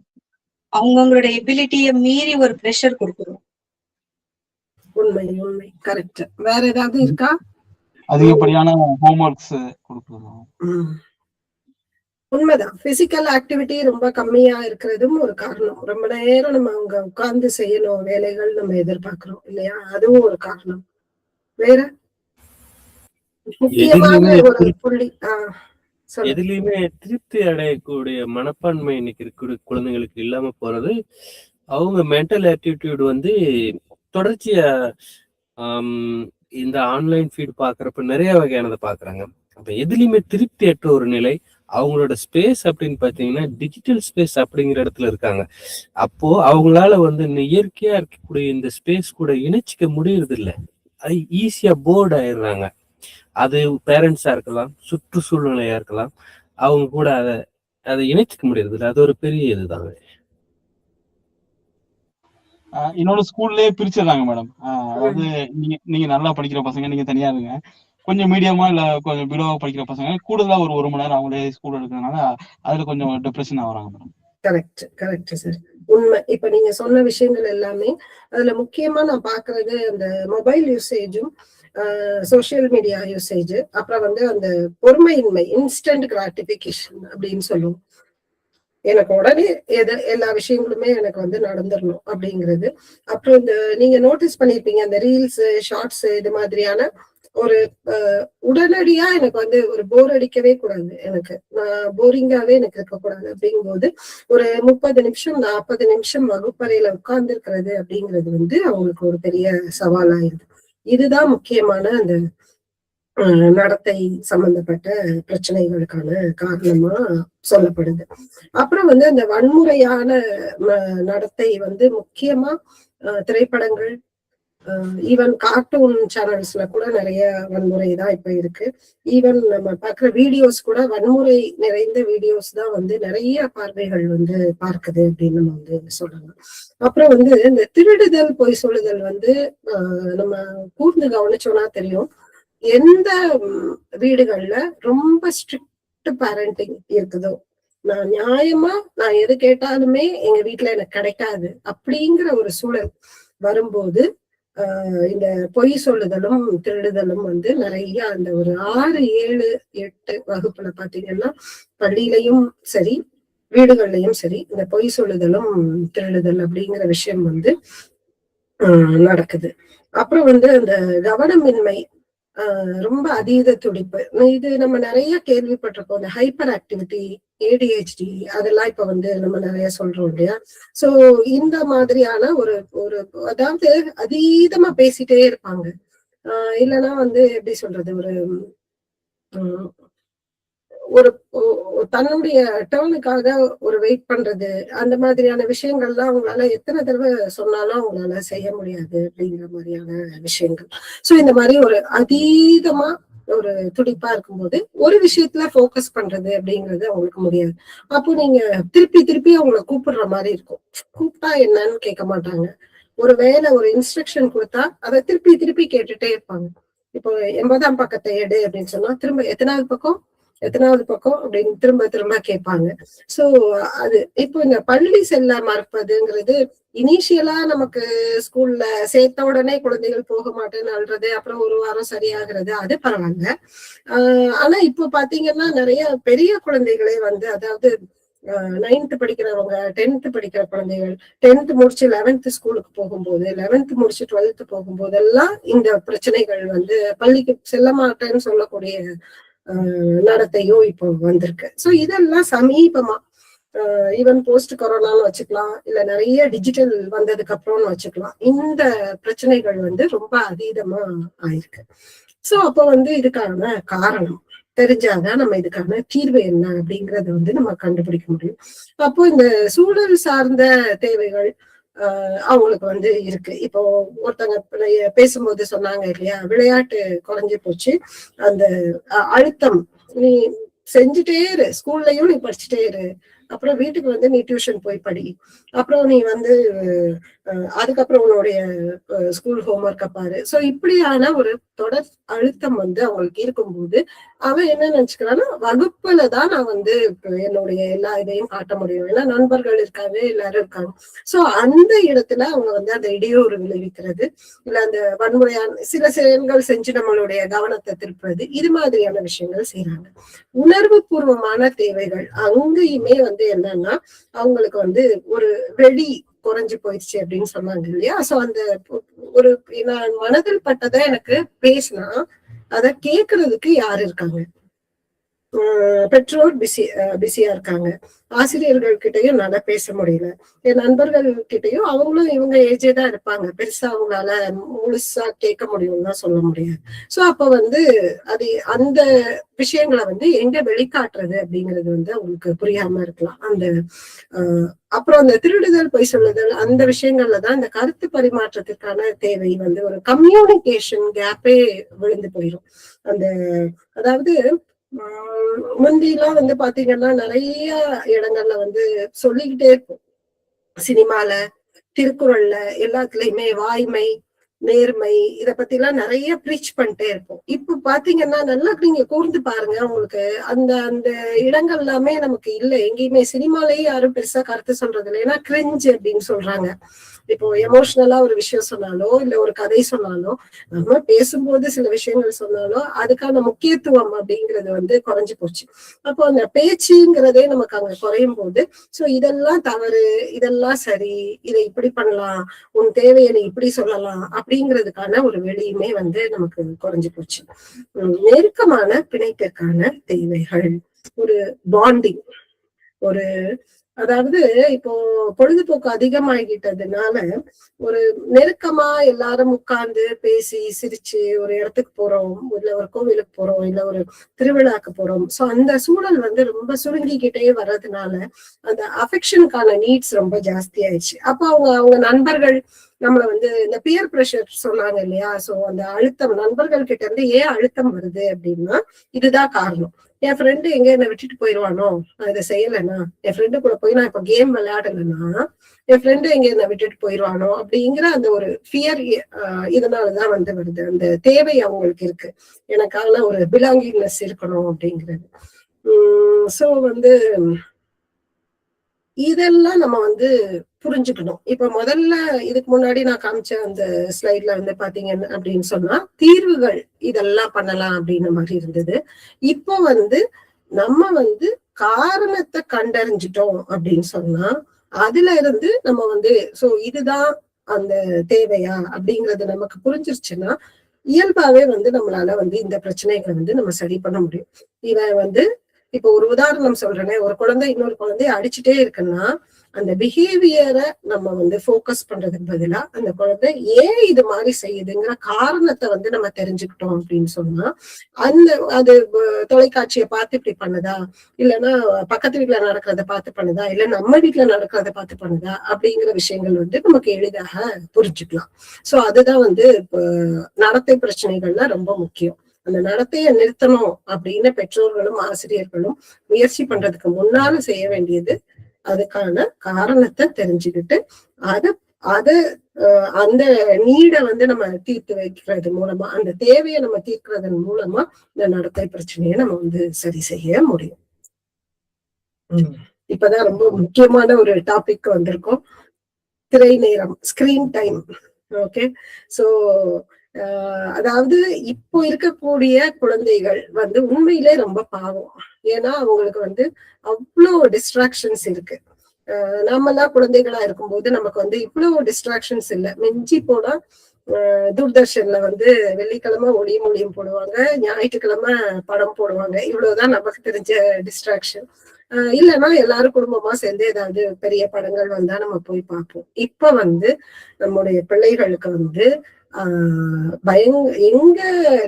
அவங்களுடைய எபிலிட்டியை மீறி ஒரு பிரஷர் கொடுக்குறோம். உண்மை உண்மை, கரெக்ட். வேற ஏதாவது இருக்கா? அதிகப்படியான ஹோம்வொர்க்ஸ் கொடுக்கணும். உண்மைதான். பிசிக்கல் ஆக்டிவிட்டி ரொம்ப கம்மியா இருக்கிறதும் ஒரு காரணம். ரொம்ப நேரம் நம்ம அவங்க உட்கார்ந்து செய்யணும் வேலைகள் நம்ம எதிர்பார்க்கிறோம் இல்லையா? அதுவும் ஒரு காரணம். வேற முக்கியமான ஒரு புள்ளி எதுலயுமே திருப்தி அடையக்கூடிய மனப்பான்மை இன்னைக்கு இருக்கிற குழந்தைங்களுக்கு இல்லாம போறது. அவங்க மென்டல் ஆட்டிடியூட் வந்து தொடர்ச்சியா இந்த ஆன்லைன் ஃபீட் பாக்குறப்ப நிறைய வகையானதை பாக்குறாங்க. அப்ப எதுலயுமே திருப்தி அற்ற ஒரு நிலை. அவங்களோட ஸ்பேஸ் அப்படின்னு பாத்தீங்கன்னா டிஜிட்டல் ஸ்பேஸ் அப்படிங்கிற இடத்துல இருக்காங்க. அப்போ அவங்களால வந்து இயற்கையா இருக்கக்கூடிய இந்த ஸ்பேஸ் கூட இணைச்சிக்க முடியறது இல்லை. அது ஈஸியா போர்டு ஆயிடுறாங்க. அது பேரண்ட்ஸா இருக்கலாம், சுற்றுச்சூழ்நிலையா இருக்கலாம். அவங்க கூட அதை இணைச்சிக்க முடியறது இல்லை. அது ஒரு பெரிய இதுதாங்க. இன்னொரு ஸ்கூல்லயே பிரிச்சிடறாங்க மேடம். அதாவது நீங்க நல்லா படிக்கிற பசங்க நீங்க தனியா இருங்க, கொஞ்சம் மீடியமா இல்ல கொஞ்சம் பிலோவா படிக்கிற பசங்க கூடுதலா ஒரு மணி நேரம் அவங்களே ஸ்கூல் எடுக்கிறதுனால அதுல கொஞ்சம் டிப்ரெஷன் ஆகுறாங்க மேடம். கரெக்ட் சார், உண்மை. இப்ப நீங்க சொன்ன விஷயங்கள் எல்லாமே அதுல முக்கியமா நான் பாக்குறது அந்த மொபைல் யூசேஜும் சோசியல் மீடியா யூசேஜ், அப்புறம் வந்து அந்த பொறுமையின்மை, இன்ஸ்டன்ட் கிராட்டிபிகேஷன் அப்படின்னு சொல்லுவோம். எனக்கு உடனே எல்லா விஷயங்களுமே எனக்கு வந்து நடந்துடணும் அப்படிங்கிறது. அப்புறம் இந்த நீங்க நோட்டீஸ் பண்ணிருப்பீங்க அந்த ரீல்ஸ், ஷார்ட்ஸ், இது மாதிரியான ஒரு உடனடியா எனக்கு வந்து ஒரு போர் அடிக்கவே கூடாது. எனக்கு போரிங்காவே எனக்கு இருக்கக்கூடாது. அப்படிங்கும்போது ஒரு 30 நிமிஷம் 40 நிமிஷம் வகுப்பறையில உட்கார்ந்து இருக்கிறது அப்படிங்கிறது வந்து அவங்களுக்கு ஒரு பெரிய சவாலாயிருது. இதுதான் முக்கியமான அந்த நடத்தை சம்பந்தப்பட்ட பிரச்சனைகளுக்கான காரணமா சொல்லப்படுது. அப்புறம் வந்து அந்த வன்முறையான நடத்தை வந்து முக்கியமா திரைப்படங்கள், ஈவன் கார்ட்டூன் சேனல்ஸ்ல கூட நிறைய வன்முறை தான் இப்ப இருக்கு. ஈவன் நம்ம பார்க்குற வீடியோஸ் கூட வன்முறை நிறைந்த வீடியோஸ் தான் வந்து நிறைய பார்வைகள் வந்து பார்க்குது அப்படின்னு நம்ம வந்து சொல்லலாம். அப்புறம் வந்து இந்த திருடுதல் பொய் சொல்லுதல் வந்து நம்ம கூர்ந்து கவனிச்சோம்னா தெரியும், எந்த வீடுகள்ல ரொம்ப ஸ்ட்ரிக்ட் பேரண்டிங் இருக்குதோ, நான் நியாயமா நான் எது கேட்டாலுமே எங்க வீட்டுல எனக்கு கிடைக்காது அப்படிங்கிற ஒரு சூழல் வரும்போது இந்த பொய் சொல்லுதலும் திருடுதலும் வந்து நிறைய அந்த ஒரு 6, 7, 8 வகுப்புல பாத்தீங்கன்னா பள்ளியிலையும் சரி வீடுகள்லயும் சரி இந்த பொய் சொல்லுதலும் திருடுதல் அப்படிங்கிற விஷயம் வந்து நடக்குது. அப்புறம் வந்து அந்த கவனமின்மை, ரொம்ப அதீத துடிப்பு, இது நம்ம நிறைய கேள்விப்பட்டிருக்கோம். இந்த ஹைப்பர் ஆக்டிவிட்டி, ADHD அதெல்லாம் இப்ப வந்து நம்ம நிறைய சொல்றோம் இல்லையா. சோ இந்த மாதிரியான ஒரு ஒரு அதாவது அதீதமா பேசிட்டே இருப்பாங்க. இல்லைன்னா வந்து எப்படி சொல்றது, ஒரு தன்னுடைய டேர்னுக்காக ஒரு வெயிட் பண்றது, அந்த மாதிரியான விஷயங்கள்லாம் அவங்களால எத்தனை தடவை சொன்னாலும் அவங்களால செய்ய முடியாது அப்படிங்கிற மாதிரியான விஷயங்கள். சோ இந்த மாதிரி ஒரு அதீதமா ஒரு துடிப்பா இருக்கும்போது ஒரு விஷயத்துல போக்கஸ் பண்றது அப்படிங்கிறது அவங்களுக்கு முடியாது. அப்போ நீங்க திருப்பி திருப்பி அவங்கள கூப்பிடுற மாதிரி இருக்கும். கூப்பிட்டா என்னன்னு கேட்க மாட்டாங்க. ஒரு வேலை ஒரு இன்ஸ்ட்ரக்ஷன் கொடுத்தா அதை திருப்பி திருப்பி கேட்டுட்டே இருப்பாங்க. இப்போ 80ஆம் பக்கத்தை எடு அப்படின்னு சொன்னா திரும்ப எத்தனாவது பக்கம் அப்படின்னு திரும்ப திரும்ப கேட்பாங்க. சோ அது இப்போ இந்த பள்ளி செல்ல மறுப்பதுங்கிறது இனிஷியலா நமக்கு ஸ்கூல்ல சேர்த்த உடனே குழந்தைகள் போக மாட்டேன்னு அல்றது, அப்புறம் ஒரு வாரம் சரியாகிறது, அது பரவாயில்ல. ஆனா இப்போ பாத்தீங்கன்னா நிறைய பெரிய குழந்தைகளே வந்து, அதாவது 9th படிக்கிறவங்க, 10th படிக்கிற குழந்தைகள், 10th முடிச்சு 11th ஸ்கூலுக்கு போகும்போது, 11th முடிச்சு 12th போகும்போதெல்லாம் இந்த பிரச்சனைகள் வந்து பள்ளிக்கு செல்ல மாட்டேன்னு சொல்லக்கூடிய நடத்தையும் இப்போ வந்திருக்கு. சோ இதெல்லாம் சமீபமா ஈவன் போஸ்ட் கொரோனான்னு வச்சுக்கலாம், இல்ல நிறைய டிஜிட்டல் வந்ததுக்கு அப்புறம்னு வச்சுக்கலாம், இந்த பிரச்சனைகள் வந்து ரொம்ப அதீதமா ஆயிருக்கு. சோ அப்போ வந்து இதுக்கான காரணம் தெரிஞ்சாதான் நம்ம இதுக்கான தீர்வு என்ன அப்படிங்கறத வந்து நம்ம கண்டுபிடிக்க முடியும். அப்போ இந்த சூழல் சார்ந்த தேவைகள் அவங்களுக்கு வந்து இருக்கு. இப்போ ஒருத்தங்க பேசும்போது சொன்னாங்க இல்லையா, விளையாட்டு குறைஞ்சு போச்சு, அந்த அழுத்தம், நீ செஞ்சுட்டே இரு, ஸ்கூல்லயும் நீ படிச்சுட்டே இரு, அப்புறம் வீட்டுக்கு வந்து நீ டியூஷன் போய் படி, அப்புறம் நீ வந்து அதுக்கப்புறம் உன்னுடைய ஸ்கூல் ஹோம்ஒர்க்கை பாரு. சோ இப்படியான ஒரு தொடர் அழுத்தம் வந்து அவங்களுக்கு இருக்கும்போது அவன் என்ன நினைச்சுக்கிறான்னா, வகுப்புலதான் நான் வந்து என்னுடைய எல்லா இதையும் காட்ட முடியும், ஏன்னா நண்பர்கள் இருக்காங்க, எல்லாரும் இருக்காங்க. சோ அந்த இடத்துல அவங்க வந்து அந்த இடையூறு விளைவிக்கிறது, இல்ல அந்த வன்முறையான சில செயல்கள் செஞ்சு நம்மளுடைய கவனத்தை திருப்புறது, இது மாதிரியான விஷயங்கள் செய்யறாங்க. உணர்வு பூர்வமான தேவைகள் அங்கேயுமே வந்து என்னன்னா அவங்களுக்கு வந்து ஒரு வெளி குறைஞ்சு போயிடுச்சு அப்படின்னு சொன்னாங்க இல்லையா. சோ அந்த ஒரு நான் மனதில் பட்டதை எனக்கு பேசினா அத கேக்குறதுக்கு யாரு இருக்காங்க, பெற்றோர் பிஸியா இருக்காங்க, ஆசிரியர்கள் கிட்டயும் நல்லா பேச முடியல, என் நண்பர்கள் கிட்டயும் அவங்களும் இவங்க ஏஜே தான் இருப்பாங்க, பெருசா அவங்களால முழுசா கேட்க முடியும்னு சொல்ல முடியாது. சோ அப்ப வந்து அது அந்த விஷயங்களை வந்து எங்க வெளிக்காட்டுறது அப்படிங்கிறது வந்து அவங்களுக்கு புரியாம இருக்கலாம். அந்த அப்புறம் அந்த திருடுதல் பொய் சொல்லுதல் அந்த விஷயங்கள்ல தான் இந்த கருத்து பரிமாற்றத்துக்கான தேவை வந்து ஒரு கம்யூனிகேஷன் கேப்பே விழுந்து போயிடும். அந்த அதாவது முந்திலாம் வந்து பாத்தீங்கன்னா நிறைய இடங்கள்ல வந்து சொல்லிக்கிட்டே இருக்கும், சினிமால, திருக்குறள்ல, எல்லாத்துலயுமே வாய்மை, நேர்மை, இத பத்தி எல்லாம் நிறைய ப்ரீச் பண்ணிட்டே இருப்போம். இப்ப பாத்தீங்கன்னா நல்லா நீங்க கூர்ந்து பாருங்க, உங்களுக்கு அந்த அந்த இடங்கள் எல்லாமே நமக்கு இல்லை எங்கேயுமே. சினிமாலேயே யாரும் பெருசா கருத்து சொல்றது இல்லை, ஏன்னா கிரிஞ்ச் அப்படின்னு சொல்றாங்க. இப்போ எமோஷனலா ஒரு விஷயம் சொன்னாலோ இல்ல ஒரு கதை சொன்னாலோ, நம்ம பேசும்போது சில விஷயங்கள் சொன்னாலோ அதுக்கான முக்கியத்துவம் அப்படிங்கிறது வந்து குறைஞ்சு போச்சு. அப்போ அந்த பேச்சுங்கிறதே நமக்கு அங்க குறையும் போது, சோ இதெல்லாம் தவறு, இதெல்லாம் சரி, இதை இப்படி பண்ணலாம், உன் தேவையை நீ இப்படி சொல்லலாம் அப்படிங்கிறதுக்கான ஒரு வெளியுமே வந்து நமக்கு குறைஞ்சு போச்சு. நெருக்கமான பிணைப்பிற்கான தேவைகள், ஒரு பாண்டிங், ஒரு அதாவது இப்போ பொழுதுபோக்கு அதிகமாகிட்டதுனால ஒரு நெருக்கமா எல்லாரும் உட்கார்ந்து பேசி சிரிச்சு ஒரு இடத்துக்கு போறோம், இல்ல ஒரு கோவிலுக்கு போறோம், இல்ல ஒரு திருவிழாக்கு போறோம். சோ அந்த சூழல் வந்து ரொம்ப சுருங்கிக்கிட்டே வர்றதுனால அந்த அஃபெக்ஷனுக்கான நீட்ஸ் ரொம்ப ஜாஸ்தி ஆயிடுச்சு. அப்போ அவங்க நண்பர்கள் நம்மள வந்து இந்த பியர் பிரஷர் சொன்னாங்க இல்லையா, சோ அந்த அழுத்தம் நண்பர்கள் கிட்ட இருந்து ஏன் அழுத்தம் வருது அப்படின்னா இதுதான் காரணம். என் ஃப்ரெண்டு எங்க என்ன விட்டுட்டு போயிடுவானோ, நான் இதை செய்யலைன்னா, என் ஃப்ரெண்டு கூட போய் நான் இப்ப கேம் விளையாடலைன்னா என் ஃப்ரெண்டு எங்க என்ன விட்டுட்டு போயிடுவானோ அப்படிங்கிற அந்த ஒரு ஃபியர் இதனாலதான் வந்து வருது. அந்த தேவை அவங்களுக்கு இருக்கு, எனக்கான ஒரு பிலாங்கிங்னஸ் இருக்கணும் அப்படிங்கிறது. சோ வந்து இதெல்லாம் நம்ம வந்து புரிஞ்சுக்கணும். இப்ப முதல்ல இதுக்கு முன்னாடி நான் காமிச்ச அந்த ஸ்லைட்ல வந்து பாத்தீங்க அப்படின்னு சொன்னா தீர்வுகள் இதெல்லாம் பண்ணலாம் அப்படின்ற மாதிரி இருந்தது. இப்போ வந்து நம்ம வந்து காரணத்தை கண்டறிஞ்சிட்டோம் அப்படின்னு சொன்னா அதுல இருந்து நம்ம வந்து சோ இதுதான் அந்த தேவையா அப்படிங்கறது நமக்கு புரிஞ்சிருச்சுன்னா இயல்பாவே வந்து நம்மளால வந்து இந்த பிரச்சனைகளை வந்து நம்ம சரி பண்ண முடியும். இவன் வந்து இப்போ ஒரு உதாரணம் சொல்றேனே, ஒரு குழந்தை இன்னொரு குழந்தைய அடிச்சுட்டே இருக்குன்னா அந்த பிஹேவியரை நம்ம வந்து ஃபோக்கஸ் பண்றதுக்கு பதிலா அந்த குழந்தை ஏன் இது மாதிரி செய்யுதுங்கிற காரணத்தை வந்து நம்ம தெரிஞ்சுக்கிட்டோம் அப்படின்னு சொன்னா அது தொலைக்காட்சியை பார்த்து இப்படி பண்ணுதா, இல்லைன்னா பக்கத்து வீட்டுல நடக்கிறத பார்த்து பண்ணுதா, இல்ல நம்ம வீட்டுல நடக்கிறத பார்த்து பண்ணுதா அப்படிங்கிற விஷயங்கள் வந்து நமக்கு எளிதாக புரிஞ்சுக்கலாம். சோ அதுதான் வந்து இப்போ நடத்தை பிரச்சனைகள்ல ரொம்ப முக்கியம். அந்த நடத்தையை நிறுத்தணும் அப்படின்னு பெற்றோர்களும் ஆசிரியர்களும் முயற்சி பண்றதுக்கு முன்னால செய்ய வேண்டியது அதுக்கான காரணத்தை தெரிஞ்சுக்கிட்டு அந்த நீடை வந்து நம்ம தீர்த்து வைக்கிறது மூலமா, அந்த தேவையை நம்ம தீர்க்கிறதன் மூலமா இந்த நடத்தை பிரச்சனையை நம்ம வந்து சரி செய்ய முடியும். இப்பதான் ரொம்ப முக்கியமான ஒரு டாபிக் வந்திருக்கோம், திரை நேரம், ஸ்கிரீன் டைம். ஓகே, சோ அதாவது இப்போ இருக்கக்கூடிய குழந்தைகள் வந்து உண்மையிலே ரொம்ப பாவம். ஏன்னா அவங்களுக்கு வந்து அவ்வளோ டிஸ்ட்ராக்ஷன்ஸ் இருக்கு. நம்ம எல்லாம் குழந்தைகளா இருக்கும்போது நமக்கு வந்து இவ்வளவு டிஸ்ட்ராக்ஷன்ஸ் இல்லை. மிஞ்சி போனா தூர்தர்ஷன்ல வந்து வெள்ளிக்கிழமை ஒளியும் ஒளியும் போடுவாங்க, ஞாயிற்றுக்கிழமை படம் போடுவாங்க, இவ்வளவுதான் நமக்கு தெரிஞ்ச டிஸ்ட்ராக்ஷன். இல்லைன்னா எல்லாரும் குடும்பமா சேர்ந்து ஏதாவது பெரிய படங்கள் வந்தா நம்ம போய் பார்ப்போம். இப்ப வந்து நம்முடைய பிள்ளைகளுக்கு வந்து எங்க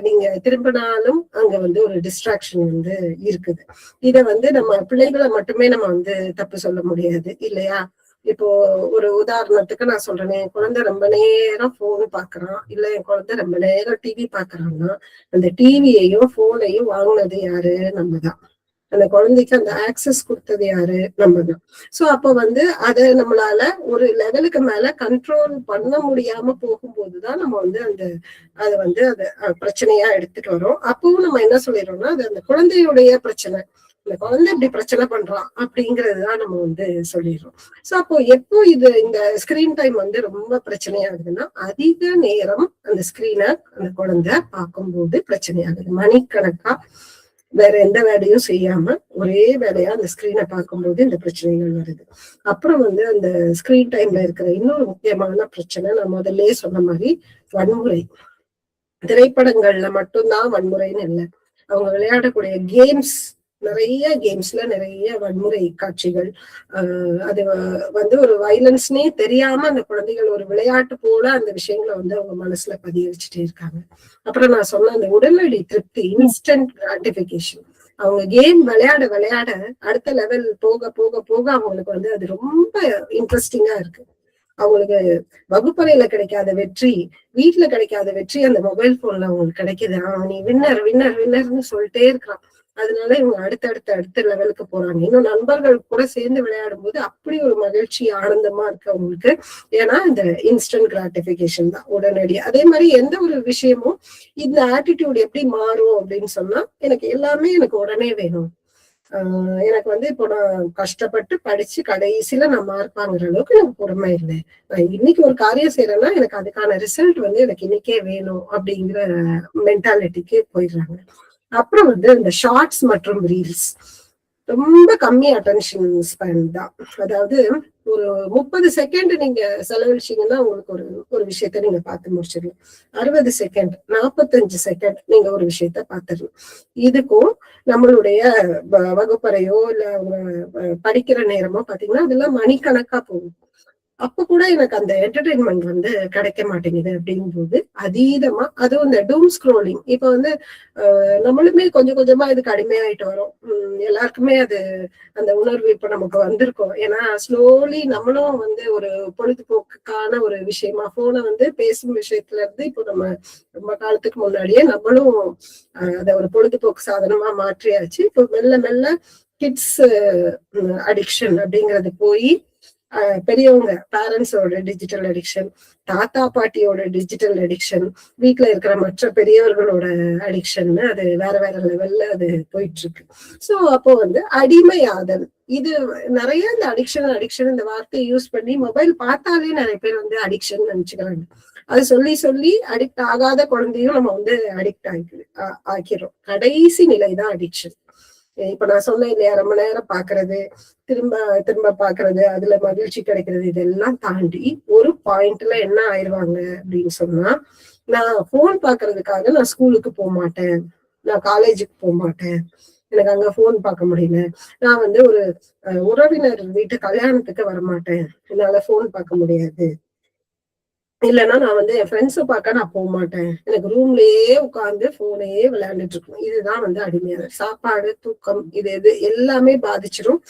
நீங்க திரும்பினாலும் அங்க வந்து ஒரு டிஸ்ட்ராக்ஷன் வந்து இருக்குது. இத வந்து நம்ம பிள்ளைகளை மட்டுமே நம்ம வந்து தப்பு சொல்ல முடியாது இல்லையா. இப்போ ஒரு உதாரணத்துக்கு நான் சொல்றேன், என் குழந்தை ரொம்ப நேரம் போன் பாக்குறான், இல்ல என் குழந்தை ரொம்ப நேரம் டிவி பாக்குறான்னா அந்த டிவியையும் போனையும் வாங்கினது யாரு? நம்மதான். அந்த குழந்தைக்கு அந்த ஆக்சஸ் கொடுத்தது யாரு? நம்ம தான். சோ அப்ப வந்து அதை நம்மளால ஒரு லெவலுக்கு மேல கண்ட்ரோல் பண்ண முடியாம போகும்போதுதான் நம்ம வந்து அதை வந்து பிரச்சனையா எடுத்துட்டு வரோம். அப்பவும் நம்ம என்ன சொல்லிடுறோம்னா அது அந்த குழந்தையுடைய பிரச்சனை, அந்த குழந்தை இப்படி பிரச்சனை பண்றான் அப்படிங்கறதுதான் நம்ம வந்து சொல்லிடுறோம். சோ அப்போ எப்போ இந்த ஸ்கிரீன் டைம் வந்து ரொம்ப பிரச்சனையாகுதுன்னா அதிக நேரம் அந்த ஸ்கிரீனை அந்த குழந்தை பார்க்கும்போது பிரச்சனையாகுது. மணிக்கணக்கா வேற எந்த வேலையும் செய்யாம ஒரே வேலையா அந்த ஸ்கிரீனை பார்க்கும்போது இந்த பிரச்சனைகள் வருது. அப்புறம் வந்து அந்த ஸ்கிரீன் டைம்ல இருக்கிற இன்னொரு முக்கியமான பிரச்சனை, நான் முதல்ல சொன்ன மாதிரி வன்முறை. திரைப்படங்கள்ல மட்டும்தான் வன்முறைன்னு இல்லை, அவங்க விளையாடக்கூடிய நிறைய கேம்ஸ்ல நிறைய வன்முறை காட்சிகள். அது வந்து ஒரு வைலன்ஸ்னே தெரியாம அந்த குழந்தைகள் ஒரு விளையாட்டு போல அந்த விஷயங்களை வந்து அவங்க மனசுல பதிய வச்சுட்டே இருக்காங்க. அப்புறம் நான் சொன்ன அந்த உடனடி திருப்தி, இன்ஸ்டன்ட் கிராட்டிபிகேஷன், அவங்க கேம் விளையாட அடுத்த லெவல் போக போக போக அவங்களுக்கு வந்து அது ரொம்ப இன்ட்ரெஸ்டிங்கா இருக்கு. அவங்களுக்கு வகுப்பறையில கிடைக்காத வெற்றி, வீட்டுல கிடைக்காத வெற்றி அந்த மொபைல் போன்ல அவங்களுக்கு கிடைக்குது. நீ வின்னர் வின்னர் வின்னர்னு சொல்லிட்டே இருக்கான். அதனால இவங்க அடுத்த லெவலுக்கு போறாங்க. இன்னும் நண்பர்கள் கூட சேர்ந்து விளையாடும் போது அப்படி ஒரு மகிழ்ச்சி ஆனந்தமா இருக்கு அவங்களுக்கு. ஏன்னா இந்த இன்ஸ்டன்ட் கிராட்டிபிகேஷன் தான், உடனடி. அதே மாதிரி எந்த ஒரு விஷயமும் இந்த ஆட்டிடியூட் எப்படி மாறும் அப்படின்னு சொன்னா, எனக்கு உடனே வேணும். எனக்கு வந்து இப்போ நான் கஷ்டப்பட்டு படிச்சு கடைசியில நான் மார்க் வாங்குற அளவுக்கு எனக்கு பொறுமை இல்லை. நான் இன்னைக்கு ஒரு காரியம் செய்யறேன்னா எனக்கு அதுக்கான ரிசல்ட் வந்து எனக்கு இன்னைக்கே வேணும் அப்படிங்கிற மென்டாலிட்டிக்கு போயிடுறாங்க. அப்புறம் வந்து இந்த ஷார்ட்ஸ் மற்றும் ரீல்ஸ் ரொம்ப கம்மி அட்டென்ஷன் ஸ்பேன் தான். அதாவது ஒரு 30 செகண்ட் நீங்க செலவழிச்சீங்கன்னா உங்களுக்கு ஒரு விஷயத்த நீங்க பார்த்து முடிச்சிடலாம். 60 செகண்ட் 45 செகண்ட் நீங்க ஒரு விஷயத்த பார்த்துடலாம். இதுக்கும் நம்மளுடைய வகுப்பறையோ இல்ல அவங்க படிக்கிற நேரமோ பாத்தீங்கன்னா அதெல்லாம் மணிக்கணக்கா போகும். அப்ப கூட எனக்கு அந்த என்டர்டெயின்மெண்ட் வந்து கிடைக்க மாட்டேங்குது அப்படிங்கும்போது அதீதமா அதுவும் இந்த டூம் ஸ்க்ரோலிங் இப்ப வந்து நம்மளுமே கொஞ்சம் கொஞ்சமா இதுக்கு அடிமையாயிட்டு வரோம். எல்லாருக்குமே அது அந்த உணர்வு இப்ப நமக்கு வந்திருக்கும். ஏன்னா ஸ்லோலி நம்மளும் வந்து ஒரு பொழுதுபோக்குக்கான ஒரு விஷயமா போனை வந்து பேசும் விஷயத்துல இருந்து இப்போ நம்ம ரொம்ப காலத்துக்கு முன்னாடியே நம்மளும் அதை ஒரு பொழுதுபோக்கு சாதனமா மாற்றியாச்சு. இப்போ மெல்ல மெல்ல கிட்ஸ் அடிக்ஷன் அப்படிங்கிறது போய் பெரியவங்க பேரண்ட்ஸோட டிஜிட்டல் அடிக்ஷன், தாத்தா பாட்டியோட டிஜிட்டல் அடிக்ஷன், வீட்டுல இருக்கிற மற்ற பெரியவர்களோட அடிக்ஷன், அது வேற வேற லெவல்ல அது போயிட்டு இருக்கு. சோ அப்போ வந்து அடிமையாதல் இது நிறைய இந்த அடிக்ஷன் இந்த வார்த்தையை யூஸ் பண்ணி மொபைல் பார்த்தாலே நிறைய பேர் வந்து அடிக்ஷன் நினைச்சுக்கிறாங்க. அது சொல்லி சொல்லி அடிக்ட் ஆகாத குழந்தையும் நம்ம வந்து அடிக்ட் ஆக்கிறோம். கடைசி நிலைதான் அடிக்ஷன். இப்ப நான் சொன்னேன் இல்லையா, ரொம்ப நேரம் பாக்குறது, திரும்ப திரும்ப பாக்குறது, அதுல மகிழ்ச்சி கிடைக்கிறது, இதெல்லாம் தாண்டி ஒரு பாயிண்ட்ல என்ன ஆயிடுவாங்க அப்படின்னு சொன்னா, நான் போன் பாக்குறதுக்காக நான் ஸ்கூலுக்கு போக மாட்டேன், நான் காலேஜுக்கு போக மாட்டேன், எனக்கு அங்க போன் பார்க்க முடியல, நான் வந்து ஒரு உறவினர் வீட்டு கல்யாணத்துக்கு வரமாட்டேன், என்னால போன் பார்க்க முடியாது, இல்லைன்னா நான் வந்து என் ஃப்ரெண்ட்ஸை பார்க்க நான் போக மாட்டேன், எனக்கு ரூம்லயே உட்காந்து போனையே விளையாண்டுட்டு இருக்கணும். இதுதான் வந்து அடிமையான சாப்பாடு, தூக்கம், இது எல்லாமே பாதிச்சிடும்.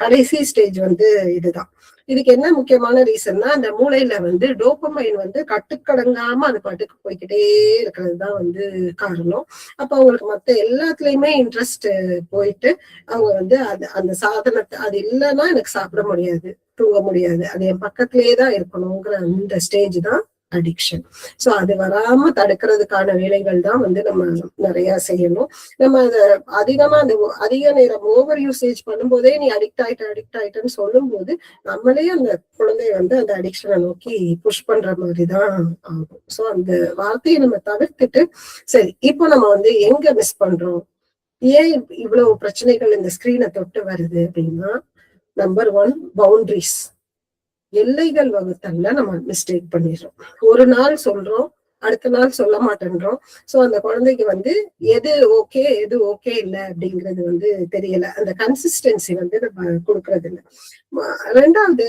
கடைசி ஸ்டேஜ் வந்து இதுதான். இதுக்கு என்ன முக்கியமான ரீசன்னா, அந்த மூளையில வந்து டோபமைன் வந்து கட்டுக்கடங்காம அது பாட்டுக்கு போய்கிட்டே இருக்கிறது தான் வந்து காரணம். அப்ப அவங்களுக்கு மத்த எல்லாத்துலயுமே இன்ட்ரெஸ்ட் போயிட்டு அவங்க வந்து அந்த சாதனத்தை அது இல்லைன்னா எனக்கு சாப்பிட முடியாது, தூங்க முடியாது, அது என் பக்கத்திலேயே தான் இருக்கணுங்கிற அந்த ஸ்டேஜ் தான் அடிக்ஷன். சோ அது வராம தடுக்கிறதுக்கான வேலைகள் தான் வந்து நம்ம நிறைய செய்யணும். நம்ம அதை அதிகமா அந்த அதிக நேரம் ஓவர் யூசேஜ் பண்ணும்போதே நீ அடிக்ட் ஆயிட்டேன்னு சொல்லும் போது நம்மளே அந்த குழந்தைய வந்து அந்த அடிக்ஷனை நோக்கி புஷ் பண்ற மாதிரிதான் ஆகும். சோ அந்த வார்த்தையை நம்ம தவிர்த்துட்டு, சரி இப்போ நம்ம வந்து எங்க மிஸ் பண்றோம், ஏன் இவ்வளவு பிரச்சனைகள் இந்த ஸ்கிரீனை தொட்டு வருது அப்படின்னா, நம்பர் 1 பவுண்டரிஸ், எல்லைகள் வகுத்தல்ல நம்ம மிஸ்டேக் பண்ணிடுறோம். ஒரு நாள் சொல்றோம், அடுத்த நாள் சொல்ல மாட்டேன்றோம். சோ அந்த குழந்தைக்கு வந்து எது ஓகே இல்லை அப்படிங்கிறது வந்து தெரியல. அந்த கன்சிஸ்டன்சி வந்து நம்ம கொடுக்கறது இல்லை. ரெண்டாவது,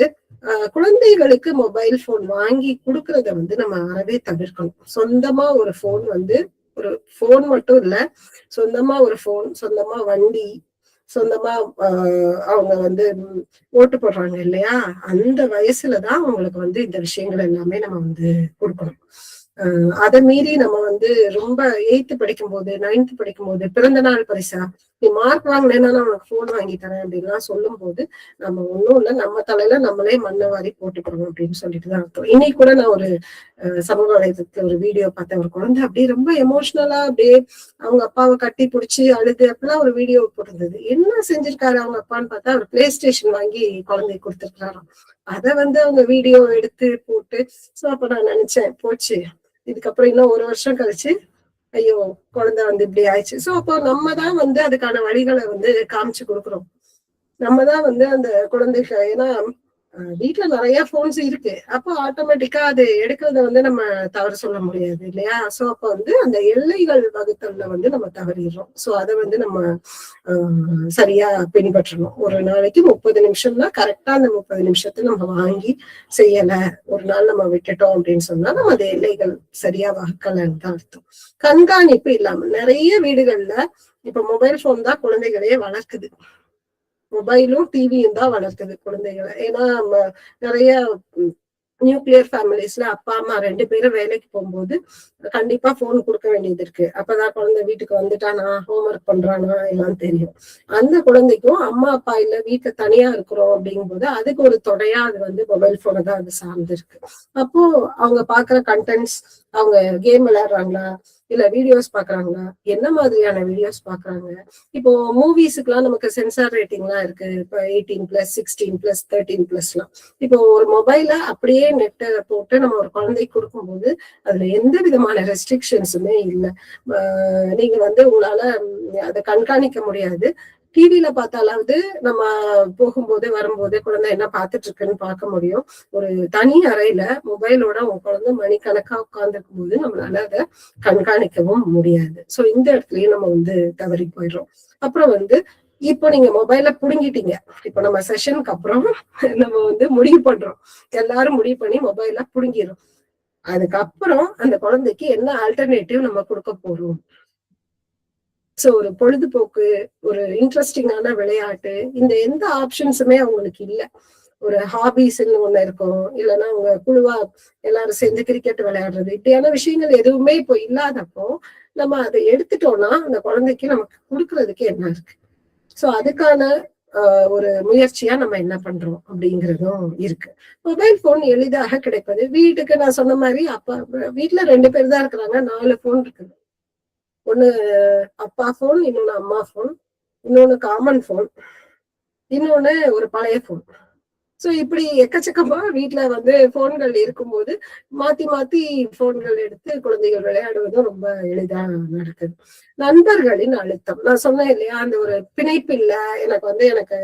குழந்தைகளுக்கு மொபைல் போன் வாங்கி கொடுக்கறத வந்து நம்ம அறவே தவிர்க்கணும். சொந்தமா ஒரு போன் வந்து ஒரு போன் மட்டும் இல்ல, சொந்தமா ஒரு போன், சொந்தமா வண்டி, சொந்தமா அவங்க வந்து ஓட்டு போடுறாங்க இல்லையா, அந்த வயசுலதான் அவங்களுக்கு வந்து இந்த விஷயங்கள் எல்லாமே நம்ம வந்து கொடுக்கணும். அதை மீறி நம்ம வந்து ரொம்ப 8th படிக்கும் போது 9th படிக்கும் போது பிறந்த நாள் பரிசா நீ மார்க் வாங்கினேன்னா நான் உனக்கு போன் வாங்கி தரேன் அப்படின்லாம் சொல்லும் போது நம்ம ஒண்ணும் இல்லை, நம்ம தலையில நம்மளே மண்ணை வாரி போட்டுக்கிறோம் அப்படின்னு சொல்லிட்டுதான் அர்த்தம். இன்னைக்கு கூட நான் ஒரு சமூக வலைதளத்துல ஒரு வீடியோ பார்த்தேன். ஒரு குழந்தை அப்படியே ரொம்ப எமோஷனலா அப்படியே அவங்க அப்பாவை கட்டி பிடிச்சி அழுது அப்படிலாம் ஒரு வீடியோ போட்டிருந்தது. என்ன செஞ்சிருக்காரு அவங்க அப்பான்னு பார்த்தா, அவர் பிளே ஸ்டேஷன் வாங்கி குழந்தைய கொடுத்துருக்காராம். அதை வந்து அவங்க வீடியோ எடுத்து போட்டு, சோ அப்ப நான் நினைச்சேன், போச்சு, இதுக்கப்புறம் இன்னும் 1 வருஷம் கழிச்சு ஐயோ குழந்தை வந்து இப்படி ஆயிடுச்சு. சோ அப்போ நம்ம தான் வந்து அதுக்கான வழிகளை வந்து காமிச்சு கொடுக்குறோம். நம்ம தான் வந்து அந்த குழந்தைக்கு, ஏன்னா வீட்டுல நிறைய போன்ஸ் இருக்கு, அப்போ ஆட்டோமேட்டிக்கா அது எடுக்கிறத வந்து நம்ம தவறு சொல்ல முடியாது இல்லையா. சோ அப்ப வந்து அந்த எல்லைகள் வகுத்தல்ல வந்து நம்ம தவறிடுறோம். சோ அதை வந்து நம்ம சரியா பின்பற்றணும். ஒரு நாளைக்கு 30 நிமிஷம்னா கரெக்டா அந்த 30 நிமிஷத்தை நம்ம வாங்கி செய்யல, ஒரு நாள் நம்ம விட்டுட்டோம் அப்படின்னு சொன்னா நம்ம அந்த எல்லைகள் சரியா வகுக்கலன்னு தான் அர்த்தம். கண்காணிப்பு இல்லாம நிறைய வீடுகள்ல இப்ப மொபைல் போன் தான் குழந்தைகளையே வளர்க்குது, மொபைலும் டிவியும் தான் வளர்க்குது குழந்தைகளை. ஏன்னா நிறைய நியூக்ளியர் ஃபேமிலிஸ்ல அப்பா அம்மா 2 பேரும் வேலைக்கு போகும்போது கண்டிப்பா போன் கொடுக்க வேண்டியது இருக்கு. அப்பதான் குழந்தை வீட்டுக்கு வந்துட்டானா, ஹோம்ஒர்க் பண்றானா எல்லாம் தெரியும். அந்த குழந்தைக்கும் அம்மா அப்பா இல்ல, வீட்டுல தனியா இருக்கிறோம் அப்படிங்கும் போது அதுக்கு ஒரு தொடையா அது வந்து மொபைல் போனை தான் அது சார்ந்து இருக்கு. அப்போ அவங்க பாக்குற கண்டென்ட்ஸ், அவங்க கேம் விளையாடுறாங்களா இல்ல வீடியோஸ் பாக்குறாங்களா, என்ன மாதிரியான வீடியோஸ் பாக்குறாங்க. இப்போ மூவிஸுக்கு எல்லாம் நமக்கு சென்சார் ரேட்டிங் எல்லாம் இருக்கு. இப்ப 18+, 16+, 13+ எல்லாம். இப்போ ஒரு மொபைல அப்படியே நெட்டை போட்டு நம்ம ஒரு குழந்தைக்கு கொடுக்கும்போது அதுல எந்த விதமான ரெஸ்ட்ரிக்ஷன்ஸுமே இல்லை. நீங்க வந்து உங்களால அதை கண்காணிக்க முடியாது. டிவில பார்த்தாலாவது நம்ம போகும்போது வரும்போது குழந்தை என்ன பார்த்துட்டு இருக்குன்னு பார்க்க முடியும். ஒரு தனி அறையில மொபைலோட உங்க குழந்தை மணிக்கணக்கா உட்கார்ந்துருக்கும் போது நம்மளால அதை கண்காணிக்கவும் முடியாது. சோ இந்த இடத்துலயும் நம்ம வந்து தவறி போயிடுறோம். அப்புறம் வந்து இப்போ நீங்க மொபைல புடுங்கிட்டீங்க. இப்போ நம்ம செஷனுக்கு அப்புறம் நம்ம வந்து முடிவு பண்றோம், எல்லாரும் முடிவு பண்ணி மொபைல புடுங்கிடும். அதுக்கப்புறம் அந்த குழந்தைக்கு என்ன ஆல்டர்னேட்டிவ் நம்ம கொடுக்க போறோம்? சோ ஒரு பொழுதுபோக்கு, ஒரு இன்ட்ரெஸ்டிங்கான விளையாட்டு, இந்த எந்த ஆப்ஷன்ஸுமே அவங்களுக்கு இல்ல. ஒரு ஹாபிஸ்ன்னு ஒண்ணு இருக்கும், இல்லைன்னா அவங்க குழுவா எல்லாரும் சேர்ந்து கிரிக்கெட் விளையாடுறது, இப்படியான விஷயங்கள் எதுவுமே இப்போ இல்லாதப்போ நம்ம அதை எடுத்துட்டோம்னா அந்த குழந்தைக்கு நமக்கு கொடுக்கறதுக்கு என்ன இருக்கு? சோ அதுக்கான ஒரு முயற்சியா நம்ம என்ன பண்றோம் அப்படிங்கிறதும் இருக்கு. மொபைல் போன் எளிதாக கிடைப்பது, வீட்டுக்கு நான் சொன்ன மாதிரி அப்பா வீட்டுல 2 பேர் தான் இருக்கிறாங்க, 4 போன் இருக்குது. ஒண்ணு அப்பா போன், இன்னொன்னு அம்மா போன், இன்னொன்னு காமன் போன், இன்னொன்னு ஒரு பழைய போன். சோ இப்படி எக்கச்சக்கமா வீட்டுல வந்து போன்கள் இருக்கும்போது மாத்தி மாத்தி போன்கள் எடுத்து குழந்தைகள் விளையாடுவதும் ரொம்ப எளிதா நடக்குது. நண்பர்களின் அழுத்தம், நான் சொன்னேன் இல்லையா, அந்த ஒரு பிணைப்பு இல்ல எனக்கு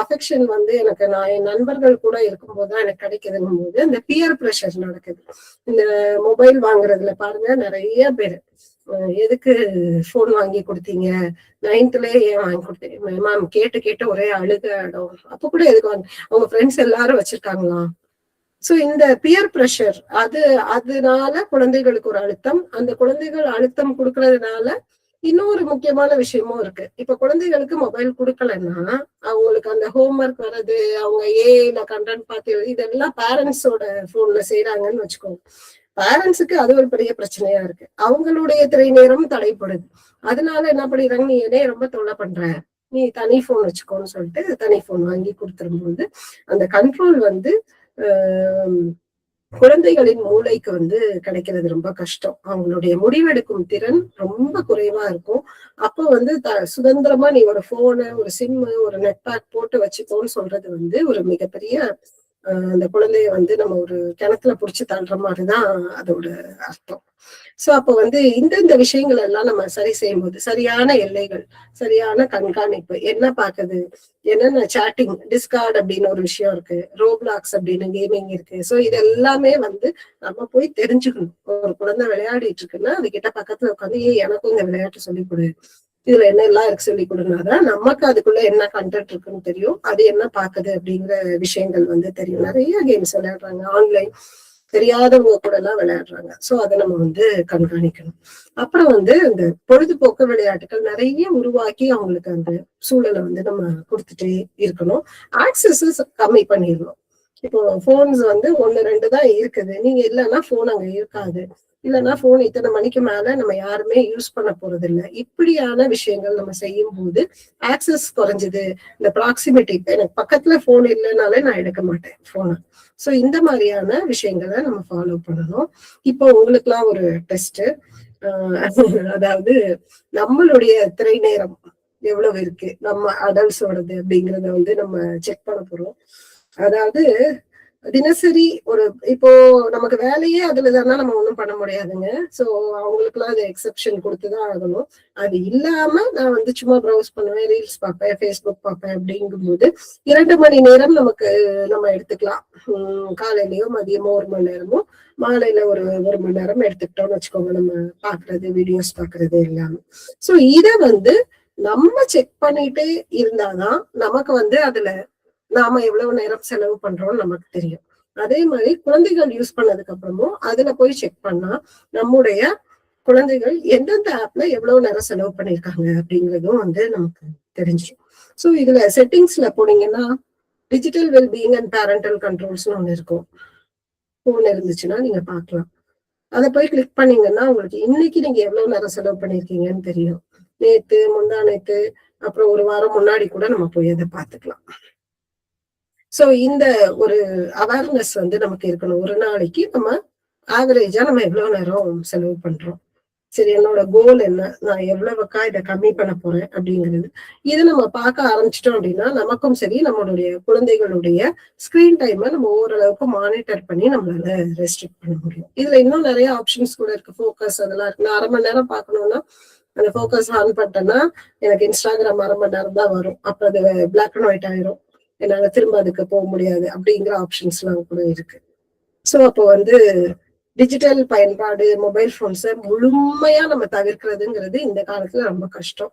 அஃபெக்ஷன் வந்து நான் என் நண்பர்கள் கூட இருக்கும்போதுதான் எனக்கு கிடைக்குதுன்னும் போது அந்த பியர் பிரஷர் நடக்குது. இந்த மொபைல் வாங்குறதுல பாருங்க, நிறைய பேர் எதுக்கு போன் வாங்கி கொடுத்தீங்க, 9th-லயே ஏன் வாங்கி கொடுத்தீங்க மேம், கேட்டு கேட்டு ஒரே அழுகாடும், அப்ப கூட எதுக்கு அவங்க ஃப்ரெண்ட்ஸ் எல்லாரும் வச்சிருக்காங்களாம். சோ இந்த பியர் பிரஷர் அதனால குழந்தைகளுக்கு ஒரு அழுத்தம், அந்த குழந்தைகள் அழுத்தம் கொடுக்கறதுனால இன்னொரு முக்கியமான விஷயமும் இருக்கு. இப்ப குழந்தைகளுக்கு மொபைல் கொடுக்கலன்னா அவங்களுக்கு அந்த ஹோம்ஒர்க் வர்றது, அவங்க ஏஐல கண்டென்ட் பார்த்து இதெல்லாம் பேரண்ட்ஸோட போன்ல செய்யறாங்கன்னு வச்சுக்கோங்க. பேரண்ட்ஸுக்கு அது ஒரு பெரிய பிரச்சனையா இருக்கு, அவங்களுடைய திரை நேரம் தடைப்படுது. அதனால என்ன பண்ணிடுறாங்க, நீ என்னைய ரொம்ப தொல்லை பண்ற, நீ தனி போன் வச்சுக்கோன்னு சொல்லிட்டு தனி போன் வாங்கி கொடுத்துரும்போது அந்த கண்ட்ரோல் வந்து குழந்தைகளின் மூளைக்கு வந்து கிடைக்கிறது ரொம்ப கஷ்டம். அவங்களுடைய முடிவெடுக்கும் திறன் ரொம்ப குறைவா இருக்கும். அப்போ வந்து சுதந்திரமா நீ ஒரு போனு, ஒரு சிம்மு, ஒரு நெட் பேக் போட்டு வச்சுக்கோன்னு சொல்றது வந்து ஒரு மிகப்பெரிய அந்த குழந்தைய வந்து நம்ம ஒரு கிணத்துல புடிச்சு தள்ளுற மாதிரிதான் அதோட அர்த்தம். சோ அப்ப வந்து இந்த விஷயங்கள் எல்லாம் நம்ம சரி செய்யும் போது சரியான எல்லைகள், சரியான கண்காணிப்பு, என்ன பாக்குது, என்னென்ன சாட்டிங், டிஸ்கார்ட் அப்படின்னு ஒரு விஷயம் இருக்கு, ரோப்ளாக்ஸ் அப்படின்னு கேமிங் இருக்கு. சோ இது எல்லாமே வந்து நம்ம போய் தெரிஞ்சுக்கணும். ஒரு குழந்தை விளையாடிட்டு இருக்குன்னா அது கிட்ட பக்கத்துல உட்காந்து எனக்கும் இந்த விளையாட்டு சொல்லிக் கொடு, இதுல என்ன எல்லாம் இருக்கு சொல்லி கொடுனாதான் நமக்கு அதுக்குள்ள என்ன கண்டென்ட் இருக்குன்னு தெரியும், அது என்ன பாக்குது அப்படிங்கிற விஷயங்கள் வந்து தெரியும். நிறைய கேம்ஸ் விளையாடுறாங்க, ஆன்லைன் தெரியாதவங்க கூட எல்லாம் விளையாடுறாங்க. சோ அதை நம்ம வந்து கண்காணிக்கணும். அப்புறம் வந்து இந்த பொழுதுபோக்கு விளையாட்டுகள் நிறைய உருவாக்கி அவங்களுக்கு அந்த சூழலை வந்து நம்ம கொடுத்துட்டே இருக்கணும். ஆக்சஸ் கம்மி பண்ணிடணும். இப்போ போன்ஸ் வந்து 1-2 தான் இருக்குது, நீங்க இல்லைன்னா போன் அங்க இருக்காது, இல்லைன்னா போன் இத்தனை மணிக்கு மேல நம்ம யாருமே யூஸ் பண்ண போறது இல்லை. இப்படியான விஷயங்கள் நம்ம செய்யும் போது ஆக்சஸ் குறைஞ்சது, இந்த ப்ராக்சிமிட்டி, எனக்கு பக்கத்துல போன் இல்லைனாலே நான் எடுக்க மாட்டேன் போனை. சோ இந்த மாதிரியான விஷயங்களை நம்ம ஃபாலோ பண்ணணும். இப்போ உங்களுக்கு எல்லாம் ஒரு டெஸ்ட், அதாவது நம்மளுடைய திரை நேரம் எவ்வளவு இருக்கு, நம்ம அடல்ட்ஸோடது அப்படிங்கறத வந்து நம்ம செக் பண்ண போறோம். அதாவது தினசரி இப்போ நமக்கு வேலையே அதுலதானா, நம்ம ஒண்ணும் பண்ண முடியாதுங்க. சோ அவங்களுக்கு எல்லாம் அது எக்ஸெப்ஷன் கொடுத்துதான் ஆகணும். அது இல்லாம நான் வந்து சும்மா ப்ரௌஸ் பண்ணுவேன், ரீல்ஸ் பார்ப்பேன், ஃபேஸ்புக் பார்ப்பேன் அப்படிங்கும் போது 2 மணி நேரம் நம்ம எடுத்துக்கலாம். காலையிலயோ மதியமோ 1 மணி நேரமோ, மாலையில ஒரு 1 மணி நேரம் எடுத்துக்கிட்டோம்னு வச்சுக்கோங்க, நம்ம பாக்குறது, வீடியோஸ் பாக்குறது எல்லாமே. சோ இத வந்து நம்ம செக் பண்ணிட்டே இருந்தாதான் நமக்கு வந்து அதுல நாம எவ்வளவு நேரம் செலவு பண்றோம்னு நமக்கு தெரியும். அதே மாதிரி குழந்தைகள் யூஸ் பண்ணதுக்கு அப்புறமும் அதுல போய் செக் பண்ணா நம்முடைய குழந்தைகள் எந்தெந்த ஆப்ல எவ்வளவு நேரம் செலவு பண்ணிருக்காங்க அப்படிங்கிறதும் வந்து நமக்கு தெரிஞ்சிடும். சோ இதுல செட்டிங்ஸ்ல போனீங்கன்னா டிஜிட்டல் வெல்பீயிங் அண்ட் பேரண்டல் கண்ட்ரோல்ஸ்னு ஒண்ணு இருக்கும். போன் இருந்துச்சுன்னா நீங்க பாக்கலாம். அதை போய் கிளிக் பண்ணீங்கன்னா உங்களுக்கு இன்னைக்கு நீங்க எவ்வளவு நேரம் செலவு பண்ணிருக்கீங்கன்னு தெரியும். நேத்து, முந்தா நேத்து, அப்புறம் ஒரு வாரம் முன்னாடி கூட நம்ம போய் அதை பாத்துக்கலாம். சோ இந்த ஒரு அவேர்னஸ் வந்து நமக்கு இருக்கணும். ஒரு நாளைக்கு நம்ம ஆவரேஜா நம்ம எவ்வளவு நேரம் செலவு பண்றோம், சரி என்னோட கோல் என்ன, நான் எவ்வளவுக்கா இதை கம்மி பண்ண போறேன் அப்படிங்கிறது. இதை நம்ம பார்க்க ஆரம்பிச்சிட்டோம் அப்படின்னா நமக்கும் சரி, நம்மளுடைய குழந்தைகளுடைய ஸ்கிரீன் டைமை நம்ம ஓரளவுக்கு மானிட்டர் பண்ணி நம்மளால ரெஸ்ட்ரிக்ட் பண்ண முடியும். இதுல இன்னும் நிறைய ஆப்ஷன்ஸ் கூட இருக்கு, ஃபோக்கஸ் அதெல்லாம் இருக்கு. நான் 1/2 மணி நேரம் பார்க்கணும்னா அந்த ஃபோக்கஸ் ஆன் பண்ணிட்டேன்னா எனக்கு இன்ஸ்டாகிராம் 1/2 மணி நேரம் தான் வரும். அப்ப அது பிளாக் அண்ட் ஒயிட் ஆயிரும், என்னால திரும்ப அதுக்கு போக முடியாது அப்படிங்கிற ஆப்ஷன்ஸ் எல்லாம் கூட இருக்கு. சோ அப்போ வந்து டிஜிட்டல் பயன்பாடு, மொபைல் போன்ஸை முழுமையா நம்ம தவிர்க்கிறதுங்கிறது இந்த காலத்துல ரொம்ப கஷ்டம்.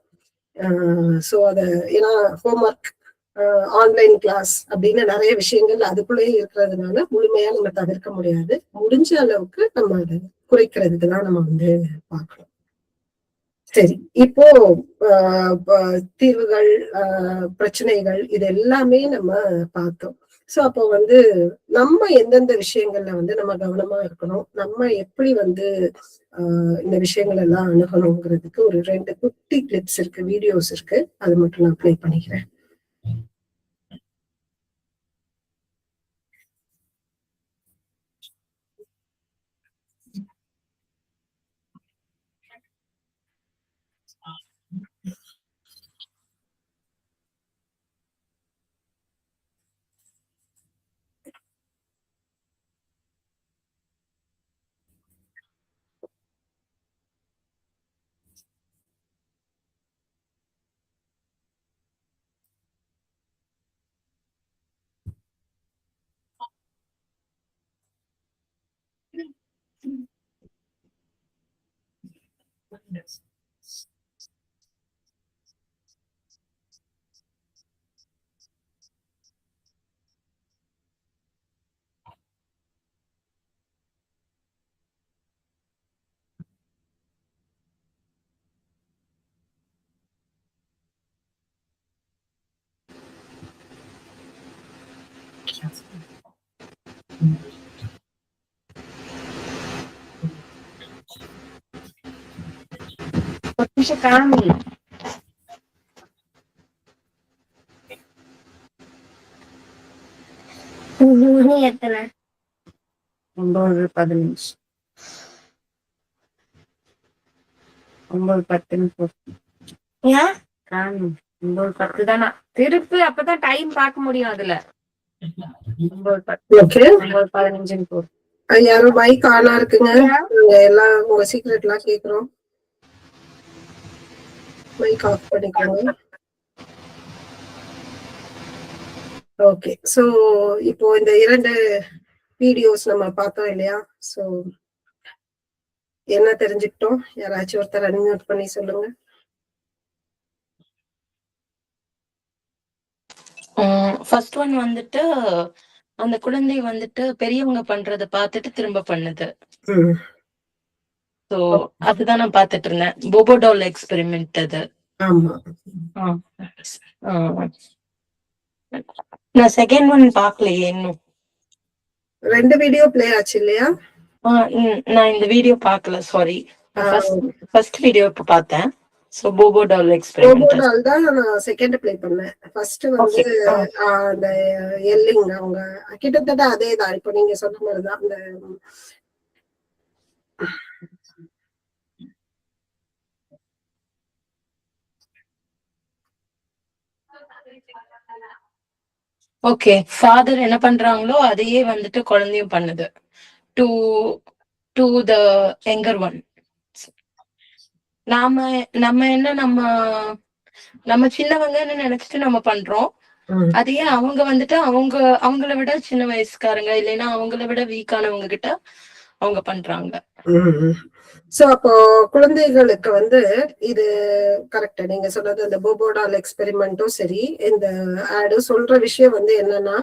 ஸோ அதை ஏன்னா ஹோம்ஒர்க், ஆன்லைன் கிளாஸ் அப்படின்னு நிறைய விஷயங்கள் அதுக்குள்ளேயே இருக்கிறதுனால முழுமையா நம்ம தவிர்க்க முடியாது. முடிஞ்ச அளவுக்கு நம்ம அதை குறைக்கிறதுக்கு தான் நம்ம வந்து பார்க்கணும். சரி, இப்போ தீர்வுகள், பிரச்சனைகள் இது எல்லாமே நம்ம பார்த்தோம். சோ அப்போ வந்து நம்ம எந்தெந்த விஷயங்கள்ல வந்து நம்ம கவனமா இருக்கணும், நம்ம எப்படி வந்து இந்த விஷயங்கள் எல்லாம் அணுகணுங்கிறதுக்கு ஒரு 2 குட்டி கிளிப்ஸ் இருக்கு, வீடியோஸ் இருக்கு, அது மட்டும் நான் ப்ளே பண்ணிக்கிறேன். ஒரு நிமிஷம் காமி. எத்தனை? 9:15. 9:10. ஏன் காமி? 9:10 தானா? திருப்பி அப்பதான் டைம் பார்க்க முடியும் அதுல. 9:10. 9:15 போடு. யாரும் மைக் ஆனா இருக்குங்க, எல்லாம் உங்க சீக்ரெட் எல்லாம் கேக்குறோம். மைக் ஆஃப் பண்ணிக்கோங்க. ஓகே, சோ இப்போ இந்த 2 வீடியோஸ் நம்ம பார்த்தோம் இல்லையா? சோ என்ன தெரிஞ்சுக்கிட்டோம்? யாராச்சும் ஒருத்தர் அன்மியூட் பண்ணி சொல்லுங்க. ஃபர்ஸ்ட் ஒன் வந்துட்டு அந்த குழந்தை வந்துட்டு பெரியவங்க பண்றத பார்த்துட்டு திரும்ப பண்ணுது. சோ அதுதான் நான் பார்த்துட்டு இருந்தேன். போபோடால் எக்ஸ்பெரிமெண்ட் அது. ஆமா, நான் செகண்ட் ஒன் பார்க்கலையே இன்னும். 2 வீடியோ ப்ளே ஆச்சு இல்லையா? நான் இந்த வீடியோ பார்க்கல, சாரி. ஃபர்ஸ்ட் வீடியோ இப்ப பார்த்தேன். So போபோடால் experiment. போபோடால் தான் நான் செகண்ட் ப்ளே பண்ணேன். ஃபர்ஸ்ட் வந்து அந்த எல்லிங் அவங்க கிட்டத்தட்ட அதே தான். இப்போ நீங்க சொன்ன மாதிரி தான் அந்த ஓகே, ஃபாதர் என்ன பண்றாங்களோ அதையே வந்துட்டு குழந்தையும் பண்ணுது. To the younger one. நம்ம என்ன நம்ம சின்னவங்கன்னு நினைச்சிட்டு நம்ம பண்றோம். அதையே அவங்க வந்துட்டு அவங்கள விட சின்ன வயசுக்காரங்க இல்லைன்னா அவங்கள விட வீக்கானவங்க கிட்ட அவங்க பண்றாங்க. சோ அப்போ குழந்தைகளுக்கு வந்து இது கரெக்டா நீங்க சொன்னது, அந்த போபோடால் எக்ஸ்பெரிமெண்ட்டும் சரி, இந்த ஆடும் சொல்ற விஷயம் வந்து என்னன்னா,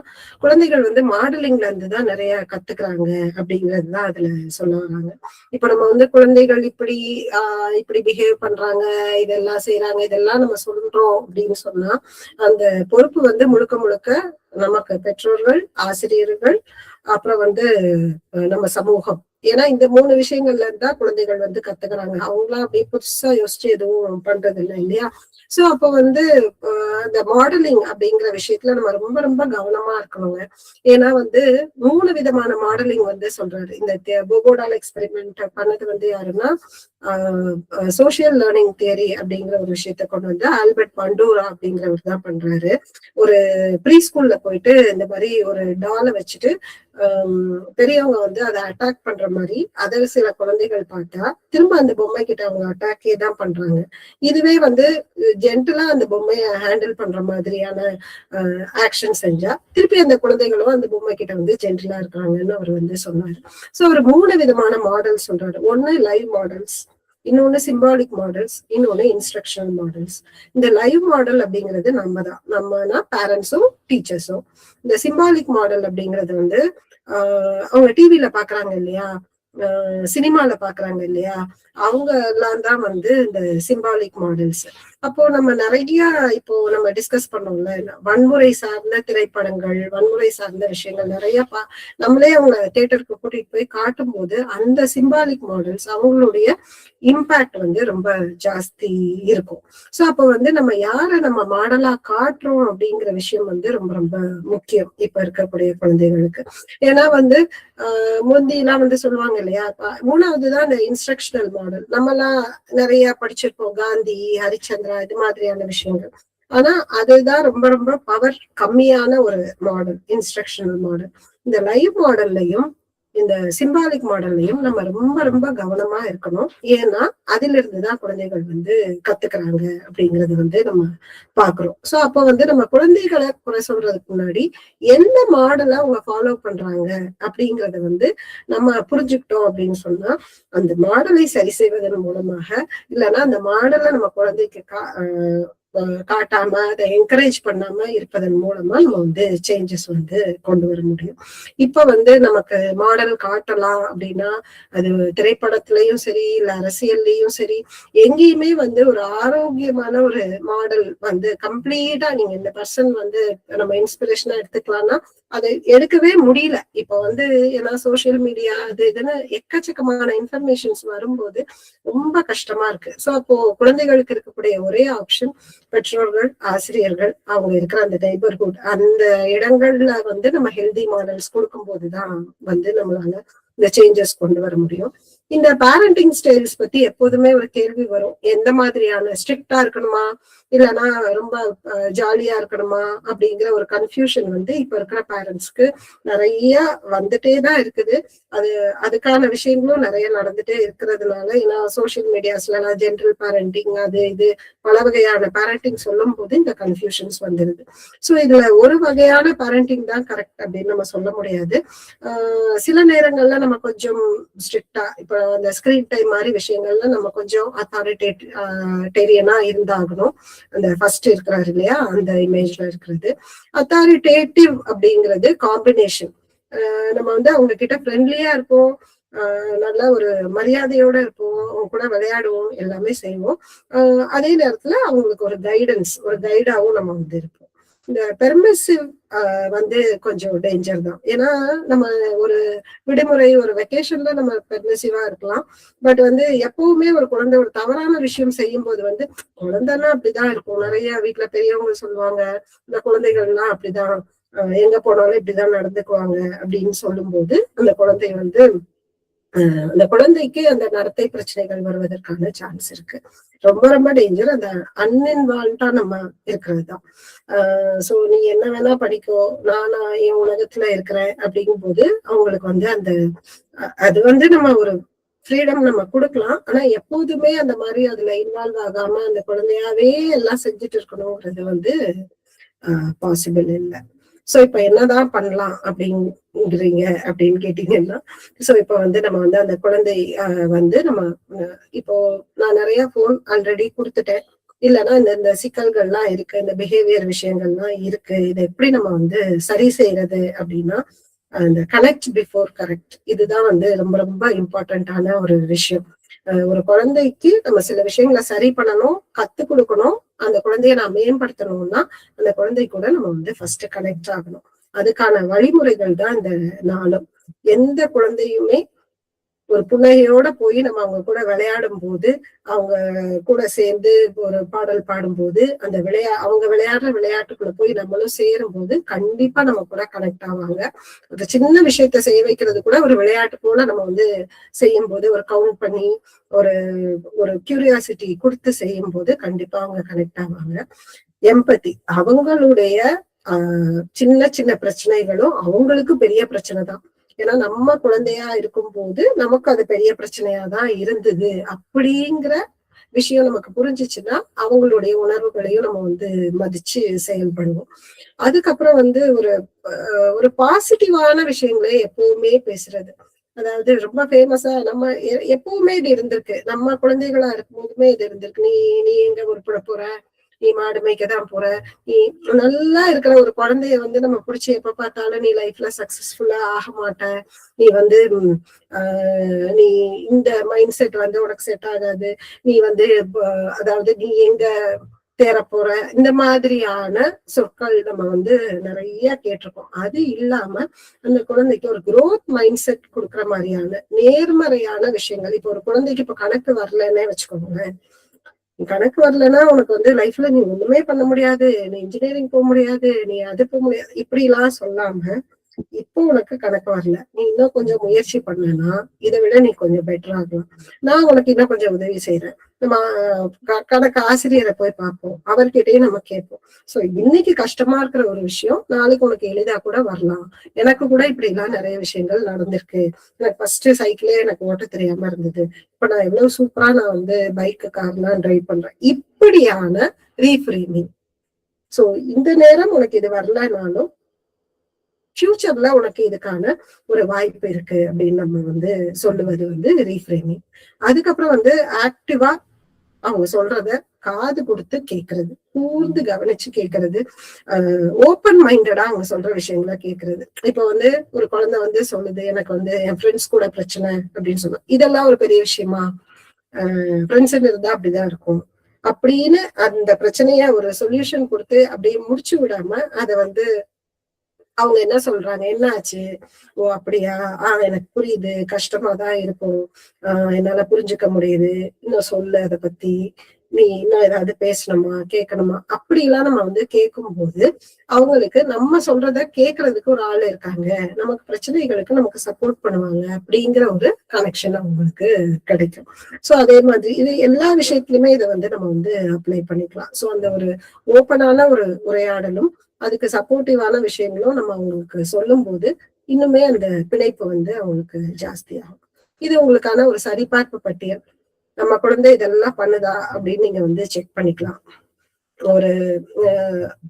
குழந்தைகள் வந்து மாடலிங்ல இருந்து தான் நிறைய கத்துக்கிறாங்க அப்படிங்கறதுதான் அதுல சொல்ல வராங்க. இப்ப நம்ம வந்து குழந்தைகள் இப்படி பிஹேவ் பண்றாங்க, இதெல்லாம் செய்யறாங்க, இதெல்லாம் நம்ம சொல்றோம் அப்படின்னு சொன்னா அந்த பொறுப்பு வந்து முழுக்க முழுக்க நமக்கு பெற்றோர்கள், ஆசிரியர்கள், அப்புறம் வந்து நம்ம சமூகம். ஏன்னா இந்த 3 விஷயங்கள்ல இருந்தா குழந்தைகள் வந்து கத்துக்கிறாங்க. அவங்களாம் அப்படியே புதுசா யோசிச்சு எதுவும் பண்றது இல்லை இல்லையா? சோ அப்ப வந்து அந்த மாடலிங் அப்படிங்கிற விஷயத்துல நம்ம ரொம்ப ரொம்ப கவனமா இருக்கணுங்க. ஏன்னா வந்து 3 விதமான மாடலிங் வந்து சொல்றாரு. இந்த போபோடால் எக்ஸ்பெரிமெண்ட் பண்ணது வந்து யாருன்னா சோசியல் லேர்னிங் தியரி அப்படிங்கிற ஒரு விஷயத்த கொண்டு வந்து ஆல்பர்ட் பண்டூரா அப்படிங்கிறவர் தான் பண்றாரு. ஒரு ப்ரீ ஸ்கூல்ல போயிட்டு இந்த மாதிரி ஒரு டாலை வச்சுட்டு பெரியவங்க வந்து அதை அட்டாக் பண்ற மாதிரி அதை சில குழந்தைகள் பார்த்தா திரும்ப அந்த பொம்மை கிட்ட அவங்க அட்டாக்கே தான் பண்றாங்க. இதுவே வந்து ஜென்டலா அந்த பொம்மையை ஹேண்டில் பண்ற மாதிரியான ஆக்ஷன் செஞ்சா திருப்பி அந்த குழந்தைகளும் அந்த பொம்மை கிட்ட வந்து ஜென்டலா இருக்காங்கன்னு அவர் வந்து சொன்னாரு. சோ அவர் 3 விதமான மாடல்ஸ் சொல்றாரு. ஒண்ணு லைவ் மாடல்ஸ், இன்னொன்னு சிம்பாலிக் மாடல்ஸ், இன்னொன்னு இன்ஸ்ட்ரக்ஷனல் மாடல்ஸ். இந்த லைவ் மாடல் அப்படிங்கிறது நம்மனா பேரண்ட்ஸும் டீச்சர்ஸும். இந்த சிம்பாலிக் மாடல் அப்படிங்கிறது வந்து அவங்க டிவில பாக்குறாங்க இல்லையா, சினிமால பாக்குறாங்க இல்லையா, அவங்க எல்லாம் தான் வந்து இந்த சிம்பாலிக் மாடல்ஸ். அப்போ நம்ம நிறைய இப்போ நம்ம டிஸ்கஸ் பண்ணோம்ல, வன்முறை சார்ந்த திரைப்படங்கள், வன்முறை சார்ந்த விஷயங்கள் நிறைய நம்மளே அவங்க தியேட்டருக்கு கூட்டிட்டு போய் காட்டும் போது அந்த சிம்பாலிக் மாடல்ஸ் அவங்களுடைய இம்பாக்ட் வந்து ரொம்ப ஜாஸ்தி இருக்கும். சோ அப்போ வந்து நம்ம யாரை நம்ம மாடலா காட்டுறோம் அப்படிங்கிற விஷயம் வந்து ரொம்ப ரொம்ப முக்கியம் இப்ப இருக்கக்கூடிய குழந்தைகளுக்கு. ஏன்னா வந்து முந்திலாம் வந்து சொல்லுவாங்க இல்லையா, மூணாவதுதான் இந்த இன்ஸ்ட்ரக்ஷனல் மாடல். நம்மலாம் நிறைய படிச்சிருப்போம், காந்தி, ஹரிச்சந்திரா, இது மாதிரியான விஷயங்கள். ஆனா அதுதான் ரொம்ப ரொம்ப பவர் கம்மியான ஒரு மாடல், இன்ஸ்ட்ரக்ஷனல் மாடல். இந்த லைவ் மாடல்லையும் இந்த சிம்பாலிக் மாடல்லையும் நம்ம ரொம்ப ரொம்ப கவனமா இருக்கணும். ஏன்னா அதுல இருந்துதான் குழந்தைகள் வந்து கத்துக்கிறாங்க அப்படிங்கறது வந்து நம்ம பாக்குறோம். சோ அப்ப வந்து நம்ம குழந்தைகளை குறை சொல்றதுக்கு முன்னாடி எந்த மாடலை அவங்க ஃபாலோ பண்றாங்க அப்படிங்கறத வந்து நம்ம புரிஞ்சுக்கிட்டோம் அப்படின்னு சொன்னா, அந்த மாடலை சரி செய்வதன் மூலமாக, இல்லைன்னா அந்த மாடலை நம்ம குழந்தைக்கு காட்டாம அதை என்கரேஜ் பண்ணாம இருப்பதன் மூலமா நம்ம வந்து சேஞ்சஸ் வந்து கொண்டு வர முடியும். இப்ப வந்து நமக்கு மாடல் காட்டலாம் அப்படின்னா அது திரைப்படத்திலயும் சரி, இல்ல அரசியல்லயும் சரி, எங்கேயுமே வந்து ஒரு ஆரோக்கியமான ஒரு மாடல் வந்து கம்ப்ளீட்டா நீங்க இந்த பர்சன் வந்து நம்ம இன்ஸ்பிரேஷனா எடுத்துக்கலாம்னா அதை எடுக்கவே முடியல. இப்ப வந்து ஏன்னா சோசியல் மீடியா அது இதுன்னு எக்கச்சக்கமான இன்ஃபர்மேஷன்ஸ் வரும்போது ரொம்ப கஷ்டமா இருக்கு. சோ அப்போ குழந்தைகளுக்கு இருக்கக்கூடிய ஒரே ஆப்ஷன் பெற்றோர்கள், ஆசிரியர்கள், அவங்க இருக்கிற அந்த நெய்பர்ஹுட், அந்த இடங்கள்ல வந்து நம்ம ஹெல்தி மாடல்ஸ் கொடுக்கும் போதுதான் வந்து நம்மளால இந்த சேஞ்சஸ் கொண்டு வர முடியும். இந்த பேரண்டிங் ஸ்டைல்ஸ் பத்தி எப்போதுமே ஒரு கேள்வி வரும். எந்த மாதிரியான ஸ்ட்ரிக்டா இருக்கணுமா, இல்லைன்னா ரொம்ப ஜாலியா இருக்கணுமா அப்படிங்கிற ஒரு கன்ஃபியூஷன் வந்து இப்ப இருக்கிற பேரண்ட்ஸ்க்கு நிறைய வந்துட்டே தான் இருக்குது. அதுக்கான விஷயங்களும் நிறைய நடந்துட்டே இருக்கிறதுனால, ஏன்னா சோசியல் மீடியாஸ்ல எல்லாம் ஜென்ரல் பேரண்டிங், அது இது பல வகையான பேரண்டிங் சொல்லும் போது இந்த கன்ஃபியூஷன்ஸ் வந்துருது. சோ இதுல ஒரு வகையான பேரண்டிங் தான் கரெக்ட் அப்படின்னு நம்ம சொல்ல முடியாது. சில நேரங்கள்ல நம்ம கொஞ்சம் ஸ்ட்ரிக்டா, இப்ப அந்த ஸ்கிரீன் டைம் மாதிரி விஷயங்கள்ல நம்ம கொஞ்சம் அத்தாரிட்டேரியனா இருந்தாகணும். அந்த ஃபர்ஸ்ட் இருக்கிறாரு இல்லையா, அந்த இமேஜ்ல இருக்கிறது அத்தாரிட்டேட்டிவ் அப்படிங்கிறது காம்பினேஷன். நம்ம வந்து அவங்க கிட்ட ஃப்ரெண்ட்லியா இருப்போம், நல்ல ஒரு மரியாதையோட இருப்போம், அவங்க கூட விளையாடுவோம், எல்லாமே செய்வோம். அதே நேரத்துல அவங்களுக்கு ஒரு கைடன்ஸ், ஒரு கைடாவும் நம்ம வந்து இருப்போம். இந்த பெர்மிசிவ் வந்து கொஞ்சம் டேஞ்சர் தான். ஏன்னா நம்ம ஒரு விடுமுறை, ஒரு வெக்கேஷன்ல நம்ம பெர்மிசிவா இருக்கலாம். பட் வந்து எப்பவுமே ஒரு குழந்தை ஒரு தவறான விஷயம் செய்யும் போது வந்து, குழந்தைன்னா அப்படிதான் இருக்கும். நிறைய வீட்டுல பெரியவங்க சொல்லுவாங்க, இந்த குழந்தைகள்லாம் அப்படிதான், எங்க போனாலும் இப்படிதான் நடந்துக்குவாங்க அப்படின்னு சொல்லும் போது அந்த குழந்தைக்கு அந்த நடத்தை பிரச்சனைகள் வருவதற்கான சான்ஸ் இருக்கு. ரொம்ப ரொம்ப டேஞ்சர். அந்த அன்இன்வால்வ்டா நம்ம இருக்கிறது தான். சோ நீ என்ன வேணா படிக்கோ, நானா என் உலகத்துல இருக்கிறேன் அப்படிங்கும் போது அவங்களுக்கு வந்து அது வந்து நம்ம ஒரு ஃப்ரீடம் நம்ம கொடுக்கலாம். ஆனா எப்போதுமே அந்த மாதிரி அதுல இன்வால்வ் ஆகாம அந்த குழந்தையாவே எல்லாம் செஞ்சுட்டு இருக்கணும்ன்றது வந்து பாசிபிள் இல்லை. சோ இப்ப என்னதான் பண்ணலாம் அப்படிங்கிறீங்க அப்படின்னு கேட்டீங்கன்னா, சோ இப்ப வந்து நம்ம வந்து அந்த குழந்தை வந்து நம்ம இப்போ நான் நிறைய போன் ஆல்ரெடி கொடுத்துட்டேன், இல்லைன்னா இந்த சிக்கல்கள்லாம் இருக்கு, இந்த பிஹேவியர் விஷயங்கள்லாம் இருக்கு, இதை எப்படி நம்ம வந்து சரி செய்யறது அப்படின்னா, அந்த கனெக்ட் பிஃபோர் கரெக்ட், இதுதான் வந்து ரொம்ப ரொம்ப இம்பார்ட்டன்டான ஒரு விஷயம். ஒரு குழந்தைக்கு நம்ம சில விஷயங்களை சரி பண்ணணும், கத்து கொடுக்கணும். அந்த குழந்தைய நான் மேம்படுத்தணும்னா அந்த குழந்தை கூட நம்ம வந்து ஃபர்ஸ்ட் கனெக்ட் ஆகணும். அதுக்கான வழிமுறைகள் தான் இந்த நாளும். எந்த குழந்தையுமே ஒரு புன்னகையோட போய் நம்ம அவங்க கூட விளையாடும் போது, அவங்க கூட சேர்ந்து ஒரு பாடல் பாடும்போது, அந்த அவங்க விளையாடுற விளையாட்டுக்குள்ள போய் நம்மளும் சேரும் போது கண்டிப்பா நம்ம கூட கனெக்ட் ஆவாங்க. ஒரு சின்ன விஷயத்த செய்ய வைக்கிறது கூட ஒரு விளையாட்டு போல நம்ம வந்து செய்யும் போது, ஒரு கவுண்ட் பண்ணி ஒரு கியூரியாசிட்டி கொடுத்து செய்யும் போது கண்டிப்பா அவங்க கனெக்ட் ஆவாங்க. எம்பத்தி, அவங்களுடைய சின்ன சின்ன பிரச்சனைகளும் அவங்களுக்கு பெரிய பிரச்சனை தான். ஏன்னா நம்ம குழந்தையா இருக்கும் போது நமக்கு அது பெரிய பிரச்சனையா தான் இருந்தது அப்படிங்கிற விஷயம் நமக்கு புரிஞ்சிச்சுன்னா அவங்களுடைய உணர்வுகளையும் நம்ம வந்து மதிச்சு செயல்படுவோம். அதுக்கப்புறம் வந்து ஒரு பாசிட்டிவான விஷயங்களே எப்பவுமே பேசுறது. அதாவது ரொம்ப ஃபேமஸா நம்ம எப்பவுமே இது இருந்திருக்கு. நம்ம குழந்தைகளா இருக்கும்போதுமே இது இருந்திருக்கு. நீ எங்க உருப்பட போற, நீ மாடு மேய்க்கதான் போற, நீ நல்லா இருக்கிற ஒரு குழந்தைய வந்து நம்ம பிடிச்சி எப்ப பார்த்தாலும் நீ லைஃப்ல சக்சஸ்ஃபுல்லா ஆக மாட்ட, நீ வந்து நீ இந்த மைண்ட் செட் வந்து உனக்கு செட் ஆகாது, நீ வந்து அதாவது நீ எங்க தேர போற, இந்த மாதிரியான சொற்கள் நம்ம வந்து நிறைய கேட்டிருக்கோம். அது இல்லாம அந்த குழந்தைக்கு ஒரு growth மைண்ட் செட் கொடுக்குற மாதிரியான நேர்மறையான விஷயங்கள். இப்போ ஒரு குழந்தைக்கு இப்ப கணக்கு வரலன்னே வச்சுக்கோங்களேன். கணக்கு வரலன்னா உனக்கு வந்து லைஃப்ல நீ ஒண்ணுமே பண்ண முடியாது, நீ இன்ஜினியரிங் போக முடியாது, நீ அது போக முடியாது, இப்படி எல்லாம் சொல்லாம இப்போ உனக்கு கணக்கு வரல, நீ இன்னும் கொஞ்சம் முயற்சி பண்ணனா இதை விட நீ கொஞ்சம் பெட்டர் ஆகலாம், நான் உனக்கு இன்னும் கொஞ்சம் உதவி செய்யறேன். நம்ம கணக்கு ஆசிரியரை போய் பார்ப்போம், அவர்கிட்டயும் நம்ம கேட்போம். சோ இன்னைக்கு கஷ்டமா இருக்கிற ஒரு விஷயம் நாளைக்கு உனக்கு எளிதா கூட வரலாம். எனக்கு கூட இப்படி எல்லாம் நிறைய விஷயங்கள் நடந்திருக்கு. எனக்கு ஃபர்ஸ்ட் சைக்கிளே எனக்கு ஓட்ட தெரியாம இருந்தது, இப்ப நான் எவ்வளவு சூப்பரா நான் வந்து பைக்கு கார்லாம் டிரைவ் பண்றேன். இப்படியான ரீஃப்ரேமிங். சோ இந்த நேரம் உனக்கு இது வரலனாலும் ஃபியூச்சர்ல உனக்கு இதுக்கான ஒரு வாய்ப்பு இருக்கு அப்படின்னு நம்ம வந்து சொல்லுவது வந்து ரீஃப்ரேமிங். அதுக்கப்புறம் வந்து ஆக்டிவா அவங்க சொல்றத காது கொடுத்து கேட்கறது, கூர்ந்து கவனிச்சு கேட்கறது, ஓப்பன் மைண்டடா அவங்க சொல்ற விஷயங்கள கேட்கறது. இப்ப வந்து ஒரு குழந்தை வந்து சொல்லுது, எனக்கு வந்து என் ஃப்ரெண்ட்ஸ் கூட பிரச்சனை அப்படின்னு சொன்னா, இதெல்லாம் ஒரு பெரிய விஷயமா? ஃப்ரெண்ட்ஸ் இருந்தா அப்படிதான் இருக்கும் அப்படின்னு அந்த பிரச்சனைய ஒரு சொல்யூஷன் கொடுத்து அப்படியே முடிச்சு விடாம அதை வந்து அவங்க என்ன சொல்றாங்க, என்ன ஆச்சு, ஓ அப்படியா, எனக்கு புரியுது, கஷ்டமாதான் இருக்கும், என்னால புரிஞ்சுக்க முடியுது, இன்னும் சொல்லு அதை பத்தி, நீ இன்னும் ஏதாவது பேசணுமா கேட்கணுமா, அப்படி எல்லாம் நம்ம வந்து கேட்கும் போது அவங்களுக்கு நம்ம சொல்றத கேட்கறதுக்கு ஒரு ஆள் இருக்காங்க, நமக்கு பிரச்சனைகளுக்கு நமக்கு சப்போர்ட் பண்ணுவாங்க அப்படிங்கிற ஒரு கனெக்ஷன் அவங்களுக்கு கிடைக்கும். சோ அதே மாதிரி இது எல்லா விஷயத்திலுமே இதை வந்து நம்ம வந்து அப்ளை பண்ணிக்கலாம். சோ அந்த ஒரு ஓப்பனான ஒரு உரையாடலும் அதுக்கு சப்போர்ட்டிவான விஷயங்களும் நம்ம அவங்களுக்கு சொல்லும் போது இன்னுமே அந்த பிணைப்பு வந்து அவங்களுக்கு ஜாஸ்தி ஆகும். இது உங்களுக்கான ஒரு சரிபார்ப்பு பட்டியல். நம்ம குழந்தை இதெல்லாம் பண்ணுதா அப்படின்னு நீங்க வந்து செக் பண்ணிக்கலாம். ஒரு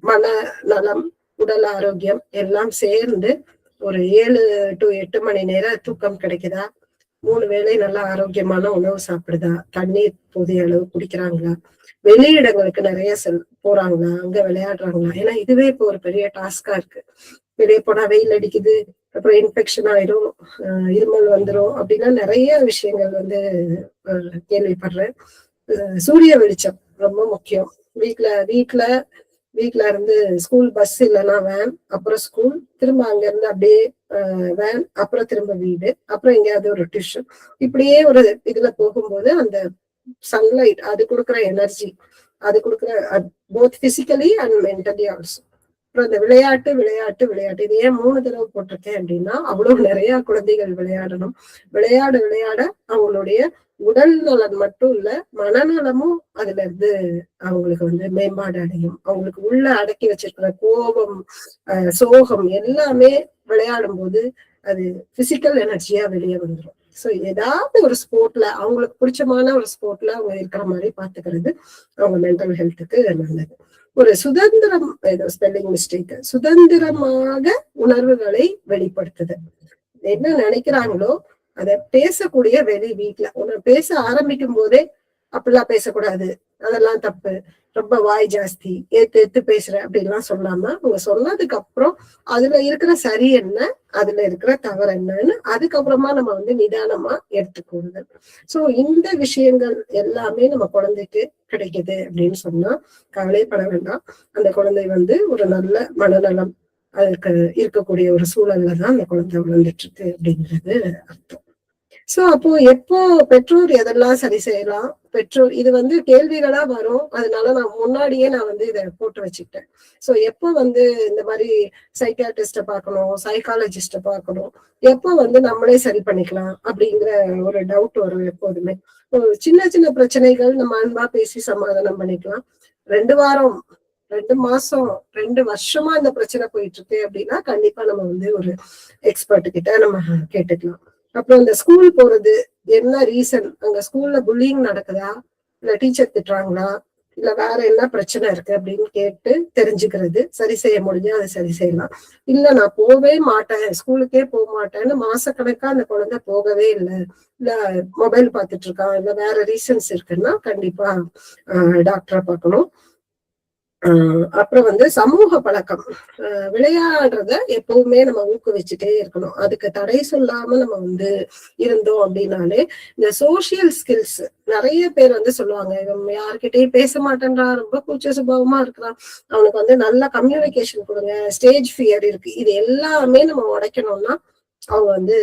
மன நலம், உடல் ஆரோக்கியம் எல்லாம் சேர்ந்து ஒரு 7 to 8 மணி நேர தூக்கம் கிடைக்குதா, 3 வேளை நல்ல ஆரோக்கியமான உணவு சாப்பிடுதா, தண்ணீர் போதிய அளவு குடிக்கிறாங்களா, வெளியிடங்களுக்கு நிறைய போறாங்களா, அங்க விளையாடுறாங்களா. ஏன்னா இதுவே இப்போ ஒரு பெரிய டாஸ்கா இருக்கு. வெளியே போனா வெயில் அடிக்குது, அப்புறம் இன்ஃபெக்ஷன் ஆயிரும், இருமல் வந்துரும் அப்படின்னா நிறைய விஷயங்கள் வந்து கேள்விப்படுறேன். சூரிய வெளிச்சம் ரொம்ப முக்கியம். வீட்டுல இருந்து ஸ்கூல் பஸ் இல்லைன்னா வேன், அப்புறம் ஸ்கூல், திரும்ப அங்க இருந்து அப்படியே வேன், அப்புறம் திரும்ப வீடு, அப்புறம் எங்கேயாவது ஒரு டியூஷன், இப்படியே ஒரு இதுல போகும்போது அந்த சன்லைட் அது கொடுக்குற எனர்ஜி, அது கொடுக்குற both physically and mentally also. அப்புறம் இந்த விளையாட்டு இது ஏன் 3 தடவை போட்டிருக்கேன் அப்படின்னா, அவ்வளவு நிறைய குழந்தைகள் விளையாடணும். விளையாட அவங்களுடைய உடல் நலன் மட்டும் இல்ல, மனநலமும் அதுல இருந்து அவங்களுக்கு வந்து மேம்பாடு அடையும். அவங்களுக்கு உள்ள அடக்கி வச்சிருக்கிற கோபம், சோகம் எல்லாமே விளையாடும் போது அது பிசிக்கல் எனர்ஜியா வெளியே வந்துடும். சோ ஏதாவது ஒரு ஸ்போர்ட்ல, அவங்களுக்கு பிடிச்சமான ஒரு ஸ்போர்ட்ல அவங்க இருக்கிற மாதிரி பாத்துக்கிறது அவங்க மென்டல் ஹெல்த்துக்கு நல்லது. ஒரு சுதந்திரம், ஸ்பெல்லிங் மிஸ்டேக், சுதந்திரமாக உணர்வுகளை வெளிப்படுத்துது. என்ன நினைக்கிறாங்களோ அத பேசக்கூடிய வீட்டுல உன்னை பேச ஆரம்பிக்கும் போதே அப்படிலாம் பேசக்கூடாது, அதெல்லாம் தப்பு, ரொம்ப வாய் ஜாஸ்தி, ஏத்து பேசுற அப்படின்லாம் சொல்லாம அவங்க சொன்னதுக்கு அப்புறம் அதுல இருக்கிற சரி என்ன, அதுல இருக்கிற தவறு என்னன்னு அதுக்கப்புறமா நம்ம வந்து நிதானமா எடுத்துக்கொள்ளுது. சோ இந்த விஷயங்கள் எல்லாமே நம்ம குழந்தைக்கு கிடைக்குது அப்படின்னு சொன்னா கவலைப்பட வேண்டாம். அந்த குழந்தை வந்து ஒரு நல்ல மனநலம் அதுக்கு இருக்கக்கூடிய ஒரு சூழல்ல தான் அந்த குழந்தை வளர்ந்துட்டு இருக்கு அப்படிங்கிறது அர்த்தம். சோ அப்போ எப்போ பெற்றோர் எதெல்லாம் சரி செய்யலாம், பெற்றோர் இது வந்து கேள்விகளா வரும், அதனால நான் முன்னாடியே வந்து இதை போட்டு வச்சுக்கிட்டேன். சோ எப்போ வந்து இந்த மாதிரி சைக்காட்ரிஸ்ட பார்க்கணும், சைக்காலஜிஸ்ட பார்க்கணும், எப்போ வந்து நம்மளே சரி பண்ணிக்கலாம் அப்படிங்கிற ஒரு டவுட் வரும் எப்போதுமே. சின்ன சின்ன பிரச்சனைகள் நம்ம அன்பா பேசி சமாதானம் பண்ணிக்கலாம். 2 வாரம், 2 மாசம், 2 வருஷமா இந்த பிரச்சனை போயிட்டு இருக்கு அப்படின்னா கண்டிப்பா நம்ம வந்து ஒரு எக்ஸ்பர்ட் கிட்ட நம்ம கேட்டுக்கலாம். அப்புறம் இந்த ஸ்கூல் போறது என்ன ரீசன், அங்க ஸ்கூல்ல புல்லிங் நடக்குதா, இல்ல டீச்சர் திட்டுறாங்களா, இல்ல வேற என்ன பிரச்சனை இருக்கு அப்படின்னு கேட்டு தெரிஞ்சுக்கிறது. சரி செய்ய முடிஞ்சா அதை சரி செய்யலாம். இல்ல நான் போவே மாட்டேன், ஸ்கூலுக்கே போக மாட்டேன்னு மாசக்கணக்கா அந்த குழந்தை போகவே இல்லை, இல்ல மொபைல் பார்த்துட்டு இருக்கான், இல்ல வேற ரீசன்ஸ் இருக்குன்னா கண்டிப்பா டாக்டரை பார்க்கணும். அப்புறம் வந்து சமூக பழக்கம், விளையாடுறத எப்பவுமே நம்ம ஊக்குவிச்சுட்டே இருக்கணும். அதுக்கு தடை சொல்லாம நம்ம வந்து இருந்தோம் அப்படின்னாலே இந்த சோசியல் ஸ்கில்ஸ் நிறைய பேர் வந்து சொல்லுவாங்க, இவன் யார்கிட்டயும் பேச மாட்டேன்றா, ரொம்ப கூச்ச சுபாவமா இருக்கிறான், அவனுக்கு வந்து நல்ல கம்யூனிகேஷன் கொடுங்க, ஸ்டேஜ் ஃபியர் இருக்கு, இது எல்லாமே நம்ம உடைக்கணும்னா அவங்க வந்து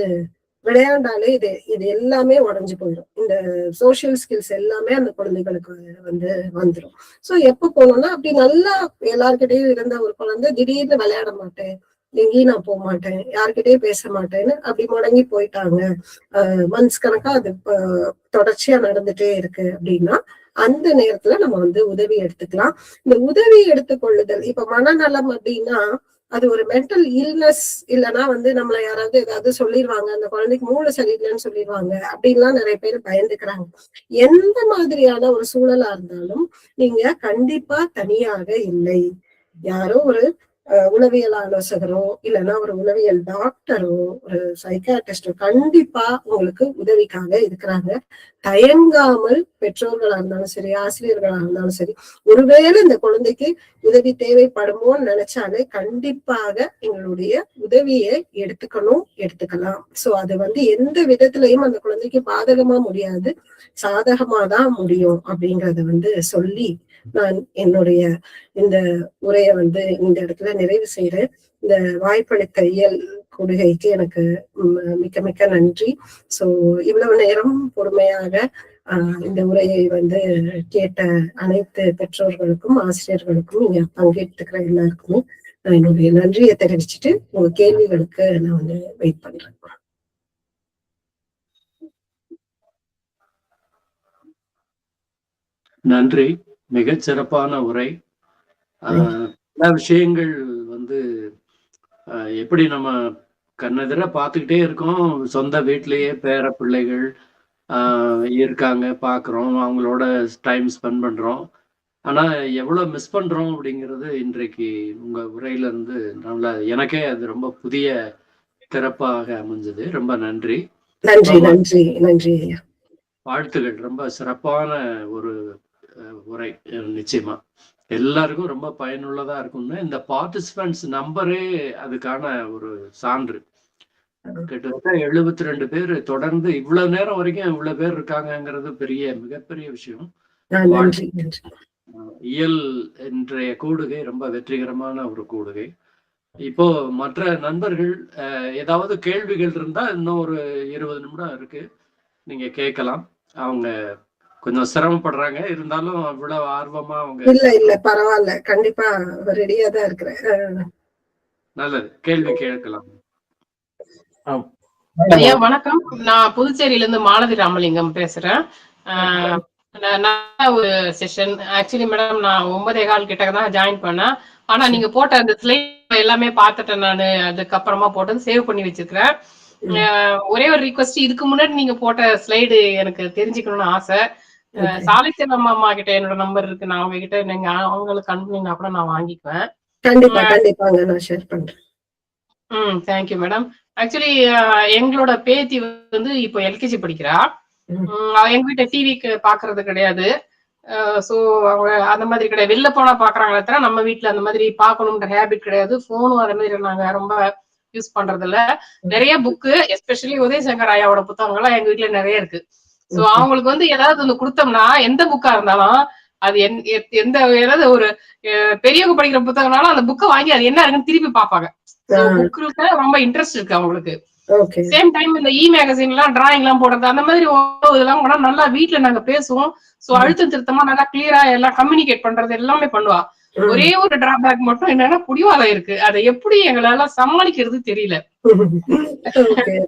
விளையாண்டாலே இது எல்லாமே உடஞ்சு போயிடும். இந்த சோசியல் ஸ்கில்ஸ் எல்லாமே அந்த குழந்தைகளுக்கு வந்து வந்துடும். சோ எப்ப போனோம்னா அப்படி நல்லா எல்லார்கிட்டையும் இருந்த ஒரு குழந்தை திடீர்னு விளையாட மாட்டேன், எங்கேயும் நான் போக மாட்டேன், யார்கிட்டயும் பேச மாட்டேன்னு அப்படி முடங்கி போயிட்டாங்க, மந்த்ஸ் கணக்கா அது தொடர்ச்சியா நடந்துட்டே இருக்கு அப்படின்னா அந்த நேரத்துல நம்ம வந்து உதவி எடுத்துக்கலாம். இந்த உதவி எடுத்துக்கொள்ளுதல், இப்ப மனநலம் அப்படின்னா அது ஒரு மென்டல் இல்னஸ், இல்லைன்னா வந்து நம்மள யாராவது ஏதாவது சொல்லிடுவாங்க, அந்த குழந்தைக்கு மூளை சரியில்லைன்னு சொல்லிடுவாங்க அப்படின்லாம் நிறைய பேர் பயந்துக்கிறாங்க. எந்த மாதிரியான ஒரு சூழலா இருந்தாலும் நீங்க கண்டிப்பா தனியாக இல்லை. யாரோ ஒரு உளவியல் ஆலோசகரோ இல்லைன்னா ஒரு உளவியல் டாக்டரோ ஒரு சைக்காட்ரிஸ்டோ கண்டிப்பா உங்களுக்கு உதவிக்காக இருக்கிறாங்க. தயங்காமல் பெற்றோர்களா இருந்தாலும் சரி, ஆசிரியர்களா இருந்தாலும் சரி, ஒருவேளை இந்த குழந்தைக்கு உதவி தேவைப்படுமோன்னு நினைச்சாலே கண்டிப்பாக எங்களுடைய உதவியை எடுத்துக்கலாம். சோ அது வந்து எந்த விதத்திலையும் அந்த குழந்தைக்கு பாதகமா முடியாது, சாதகமாதான் முடியும் அப்படிங்கறத வந்து சொல்லி நான் என்னுடைய இந்த உரையை வந்து இந்த இடத்துல நிறைவு செய்யறேன். இந்த வாய்ப்பளித்த இயல் கூடுகைக்கு எனக்கு மிக்க மிக்க நன்றி. சோ இவ்வளவு நேரம் பொறுமையாக இந்த உரையை வந்து கேட்ட அனைத்து பெற்றோர்களுக்கும் ஆசிரியர்களுக்கும் இங்க பங்கேற்றுக்கிற எல்லாருக்குமே நான் என்னுடைய நன்றியை தெரிவிச்சுட்டு உங்க கேள்விகளுக்கு நான் வந்து வெயிட் பண்றேன். நன்றி. மிகச் சிறப்பான உரை. பல விஷயங்கள் வந்து எப்படி நம்ம கண்ணெதிர பார்த்துக்கிட்டே இருக்கோம், சொந்த வீட்டிலேயே பேர பிள்ளைகள் இருக்காங்க, பார்க்குறோம், அவங்களோட டைம் ஸ்பெண்ட் பண்ணுறோம். ஆனால் எவ்வளோ மிஸ் பண்ணுறோம் அப்படிங்கிறது இன்றைக்கு உங்கள் உரையில இருந்து நல்லா எனக்கே அது ரொம்ப புதிய திறப்பாக அமைஞ்சது. ரொம்ப நன்றி. நன்றி நன்றி நன்றி. வாழ்த்துகள். ரொம்ப சிறப்பான ஒரு உரை. நிச்சயமா எல்லாருக்கும் ரொம்ப பயனுள்ளதா இருக்கும்னு இந்த பார்ட்டிசிபென்ட்ஸ் நம்பரே அதுக்கான ஒரு சான்று. கிட்டத்தட்ட 72 பேர் தொடர்ந்து இவ்வளவு நேரம் வரைக்கும் இவ்வளவு பேர் இருக்காங்கிறது மிகப்பெரிய விஷயம். இயல் இன்றைய கூடுகை ரொம்ப வெற்றிகரமான ஒரு கூடுகை. இப்போ மற்ற நண்பர்கள் ஏதாவது கேள்விகள் இருந்தா இன்னும் ஒரு 20 நிமிடம் இருக்கு, நீங்க கேட்கலாம். அவங்க கொஞ்சம் சிரமப்படுறாங்க, இருந்தாலும் அவ்வளவு ஆர்வமா அவங்க இல்ல பரவாயில்ல, கண்டிப்பா ரெடியா தான் இருக்கிறேன். நல்லது, கேள்வி கேட்கலாம். ஐயா வணக்கம், நான் புதுச்சேரியில இருந்து மாலதி ராமலிங்கம் பேசுறேன். ஒரு செஷன் ஆக்சுவலி மேடம் நான் 9:15 கிட்ட தான் ஜாயின் பண்ணேன். ஆனா நீங்க போட்ட அந்த ஸ்லைட் எல்லாமே பார்த்துட்டேன் நான். அதுக்கப்புறமா போட்டது சேவ் பண்ணி வச்சிருக்கிறேன். ஒரே ஒரு ரிக்வெஸ்ட், இதுக்கு முன்னாடி நீங்க போட்ட ஸ்லைடு எனக்கு தெரிஞ்சுக்கணும்னு ஆசை. சாலைச்செல்வம் அம்மா கிட்ட என்னோட நம்பர் இருக்கு, நான் அவங்க கிட்ட நீங்க அவங்களுக்கு அனுப்புனீங்கன்னா கூட நான் வாங்கிக்குவேன். கண்டிப்பாங்க நான் ஷேர் பண்றேன். Thank you madam. ஆக்சுவலி எங்களோட பேத்தி வந்து இப்போ எல்கேஜி படிக்கிறா. எங்க வீட்டை டிவிக்கு பாக்குறது கிடையாது. சோ அவங்க அந்த மாதிரி கிடையாது, வெளில போனா பாக்குறாங்களே தவிர நம்ம வீட்டுல அந்த மாதிரி பாக்கணும்ன்ற ஹேபிட் கிடையாது. போனும் அதே மாதிரி நாங்க ரொம்ப யூஸ் பண்றது இல்ல. நிறைய புக்கு, எஸ்பெஷலி உதயசங்கர் ஐயாவோட புத்தகங்கள்லாம் எங்க வீட்டுல நிறைய இருக்கு. சோ அவங்களுக்கு வந்து ஏதாவது ஒண்ணு கொடுத்தோம்னா, எந்த புக்கா இருந்தாலும் அது எந்த ஏதாவது ஒரு பெரியவங்க படிக்கிற புத்தகம்னாலும் அந்த புக்கை வாங்கி அது என்ன இருக்குன்னு திருப்பி பாப்பாங்க. புக்கு ரொம்ப இன்ட்ரெஸ்ட் இருக்கு அவங்களுக்கு. சேம் டைம் இந்த மேகசின் எல்லாம் டிராயிங் எல்லாம் போடுறது அந்த மாதிரி இதெல்லாம் கூட நல்லா வீட்டுல நாங்க பேசுவோம். சோ அழுத்தம் திருத்தமா நல்லா கிளியரா எல்லாம் கம்யூனிகேட் பண்றது எல்லாமே பண்ணுவா. ஒரே ஒரு டிராபேக் மட்டும் என்னன்னா பிடிவாதம் இருக்கு. அதை எப்படி எங்களால சமாளிக்கிறது தெரியல.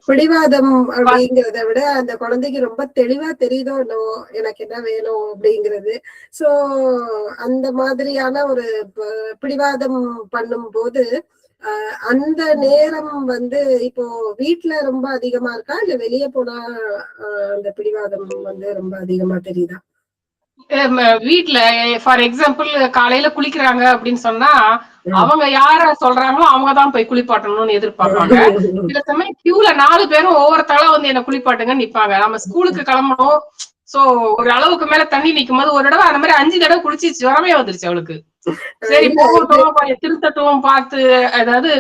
பிடிவாதம் அப்படிங்கறத விட அந்த குழந்தைக்கு ரொம்ப தெளிவா தெரியுதோ என்னவோ எனக்கு என்ன வேணும் அப்படிங்கிறது. சோ அந்த மாதிரியான ஒரு பிடிவாதம் பண்ணும் போது அந்த நேரம் வந்து இப்போ வீட்டுல ரொம்ப அதிகமா இருக்கா, இல்ல வெளியே போனா அந்த பிடிவாதம் வந்து ரொம்ப அதிகமா தெரியுதா? வீட்டுல ஃபார் எக்ஸாம்பிள் காலையில குளிக்கிறாங்க அப்படின்னு சொன்னா அவங்க யார சொல்றாங்களோ அவங்கதான் போய் குளிப்பாட்டணும்னு எதிர்பார்ப்பாங்க. சில சமயம் கியூல 4 பேரும் ஒவ்வொருத்தாளா வந்து என்ன குளிப்பாட்டுங்கன்னு நிப்பாங்க. நம்ம ஸ்கூலுக்கு கிளம்பணும். சோ ஒரு அளவுக்கு மேல தண்ணி நிக்கும் போது ஒரு தடவை அந்த மாதிரி 5 தடவை குளிச்சு ஜுரமே வந்துருச்சு அவளுக்கு. சரி போகட்டும் கொஞ்சம் திருத்தட்டும் பார்த்து, அதாவது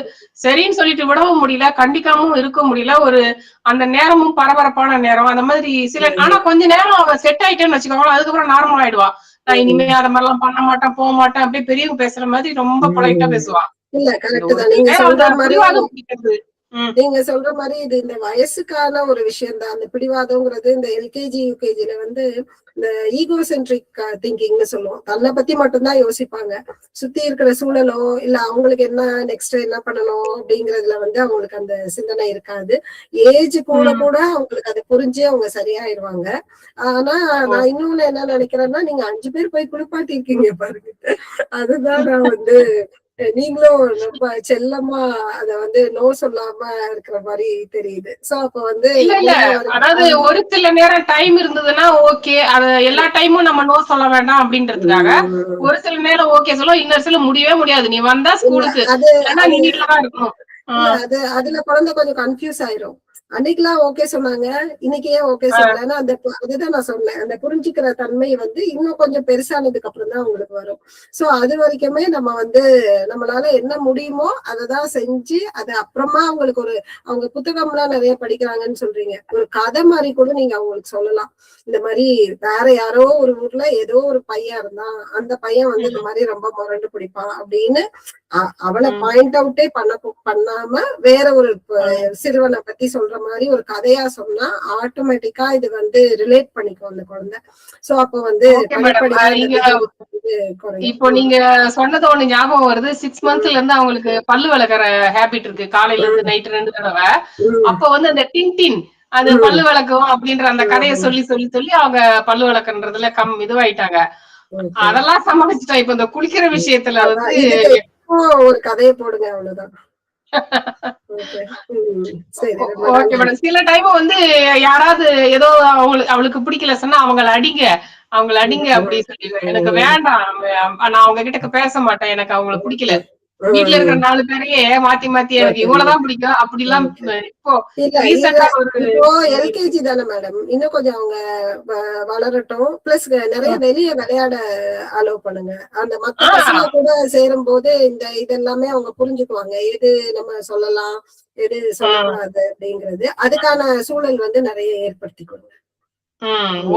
சரின்னு சொல்லிட்டு விடவும் முடியல, கண்டிக்காமவும் இருக்க முடியல. ஒரு அந்த நேரமும் பரபரப்பான நேரம் அந்த மாதிரி சில. ஆனா கொஞ்ச நேரம் அவ செட் ஆயிட்டேன்னு வச்சுக்கோங்களேன், அதுக்கப்புறம் நார்மல் ஆயிடுவா. நான் இனிமே அத மாதிரி எல்லாம் பண்ண மாட்டேன், போக மாட்டேன், அப்படியே பெரியவங்க பேசுற மாதிரி ரொம்ப பொலைட்டா பேசுவா. இல்ல கரெக்ட் தான் நீங்க சொல்ற மாதிரி. நீங்க சொல்ற மாதிரி இது இந்த வயசுக்கான ஒரு விஷயம் தான். அந்த பிடிவாதம்ங்கிறது இந்த எல்கேஜி யூகேஜில வந்து இந்த ஈகோசென்ட்ரிக் திங்கிங்னு சொல்லுவோம். தன்னை பத்தி மட்டும்தான் யோசிப்பாங்க. சுத்தி இருக்கிற சூழலோ இல்ல அவங்களுக்கு என்ன நெக்ஸ்ட் என்ன பண்ணணும் அப்படிங்கறதுல வந்து அவங்களுக்கு அந்த சிந்தனை இருக்காது. ஏஜ் கூட கூட அவங்களுக்கு அதை புரிஞ்சு அவங்க சரியாயிருவாங்க. ஆனா நான் இன்னொன்னு என்ன நினைக்கிறேன்னா, நீங்க 5 பேர் போய் குளிப்பாட்டி இருக்கீங்க பாருங்க, அதுதான் நான் வந்து நீங்களும் ரொம்ப செல்லமா அத வந்து நோ சொல்லாம இருக்கிற மாதிரி தெரியுது. சோ அப்ப வந்து அதாவது ஒரு சில நேரம் டைம் இருந்ததுன்னா ஓகே, அத எல்லா டைமும் நம்ம நோ சொல்ல வேண்டாம் அப்படின்றதுக்காக ஒரு சில நேரம் ஓகே சொல்லுவோம், இன்னொரு சில முடியவே முடியாது. நீ வந்தா ஸ்கூலுக்கு நீ வீட்டுலதான் இருக்கணும். அதுல குழந்தை கொஞ்சம் கன்ஃபியூஸ் ஆயிரும். அன்னைக்கெல்லாம் ஓகே சொன்னாங்க, இன்னைக்கு ஏன் ஓகே சொல்லலன்னா அந்த அதுதான் நான் சொன்னேன். அந்த புரிஞ்சுக்கிற தன்மை வந்து இன்னும் கொஞ்சம் பெருசானதுக்கு அப்புறம் தான் உங்களுக்கு வரும். சோ அது வரைக்குமே நம்ம வந்து நம்மளால என்ன முடியுமோ அததான் செஞ்சு அது அப்புறமா அவங்களுக்கு ஒரு அவங்க புத்தகம் எல்லாம் நிறைய படிக்கிறாங்கன்னு சொல்றீங்க, ஒரு கதை மாதிரி கூட நீங்க அவங்களுக்கு சொல்லலாம். இந்த மாதிரி வேற யாரோ ஒரு ஊர்ல ஏதோ ஒரு பையன் இருந்தான், அந்த பையன் வந்து இந்த மாதிரி ரொம்ப முரண்டு பிடிப்பான் அப்படின்னு அவளை பாயிண்ட் அவுட்டே பண்ணாம வேற ஒரு சிறுவனை பத்தி சொல்ற மாதிரி ஒரு கதையா சொன்னா ஆட்டோமேட்டிக்கா இது வந்து ரிலேட் பண்ணிக்கும் அந்த குழந்தை. சோ அப்ப வந்து இப்போ நீங்க சொன்னது ஒண்ணு ஞாபகம் வருது. 6 monthsல இருந்து அவங்களுக்கு பல்லு விளக்குற ஹேபிட் இருக்கு, காலையில இருந்து நைட் 2 தடவை. அப்ப வந்து அந்த டின் அது பல்லு விளக்கும் அப்படின்ற அந்த கதையை சொல்லி சொல்லி சொல்லி அவங்க பல்லு விளக்குன்றதுல இதுவாயிட்டாங்க. அதெல்லாம் சமாளிச்சுட்டா. இப்ப இந்த குளிக்கிற விஷயத்துல வந்து ஒரு கதையை போடுங்க, அவ்வளவுதான். Okay madam. சில டைம் வந்து யாராவது ஏதோ அவளுக்கு பிடிக்கல சொன்னா அவங்கள அடிங்க அப்படின்னு சொல்லி, எனக்கு வேண்டாம், நான் அவங்க கிட்ட பேச மாட்டேன், எனக்கு அவங்கள பிடிக்கல. வீட்டுல இருக்கிற 4 பேரையே மாத்தி மாத்தி எனக்கு இவ்வளவுதான் பிடிக்கும் அப்படி எல்லாம். இப்போ எல்கேஜி தானே மேடம், இன்னும் கொஞ்சம் அவங்க வளரட்டும். பிளஸ் நிறைய வெளியே விளையாட அலோவ் பண்ணுங்க. அந்த மத்த பசங்க கூட சேரும் போது இந்த இதெல்லாமே அவங்க புரிஞ்சுக்குவாங்க, எது நம்ம சொல்லலாம் எது சொல்லக்கூடாது அப்படிங்கிறது. அதுக்கான சூழல் வந்து நிறைய ஏற்படுத்தி கொடுங்க.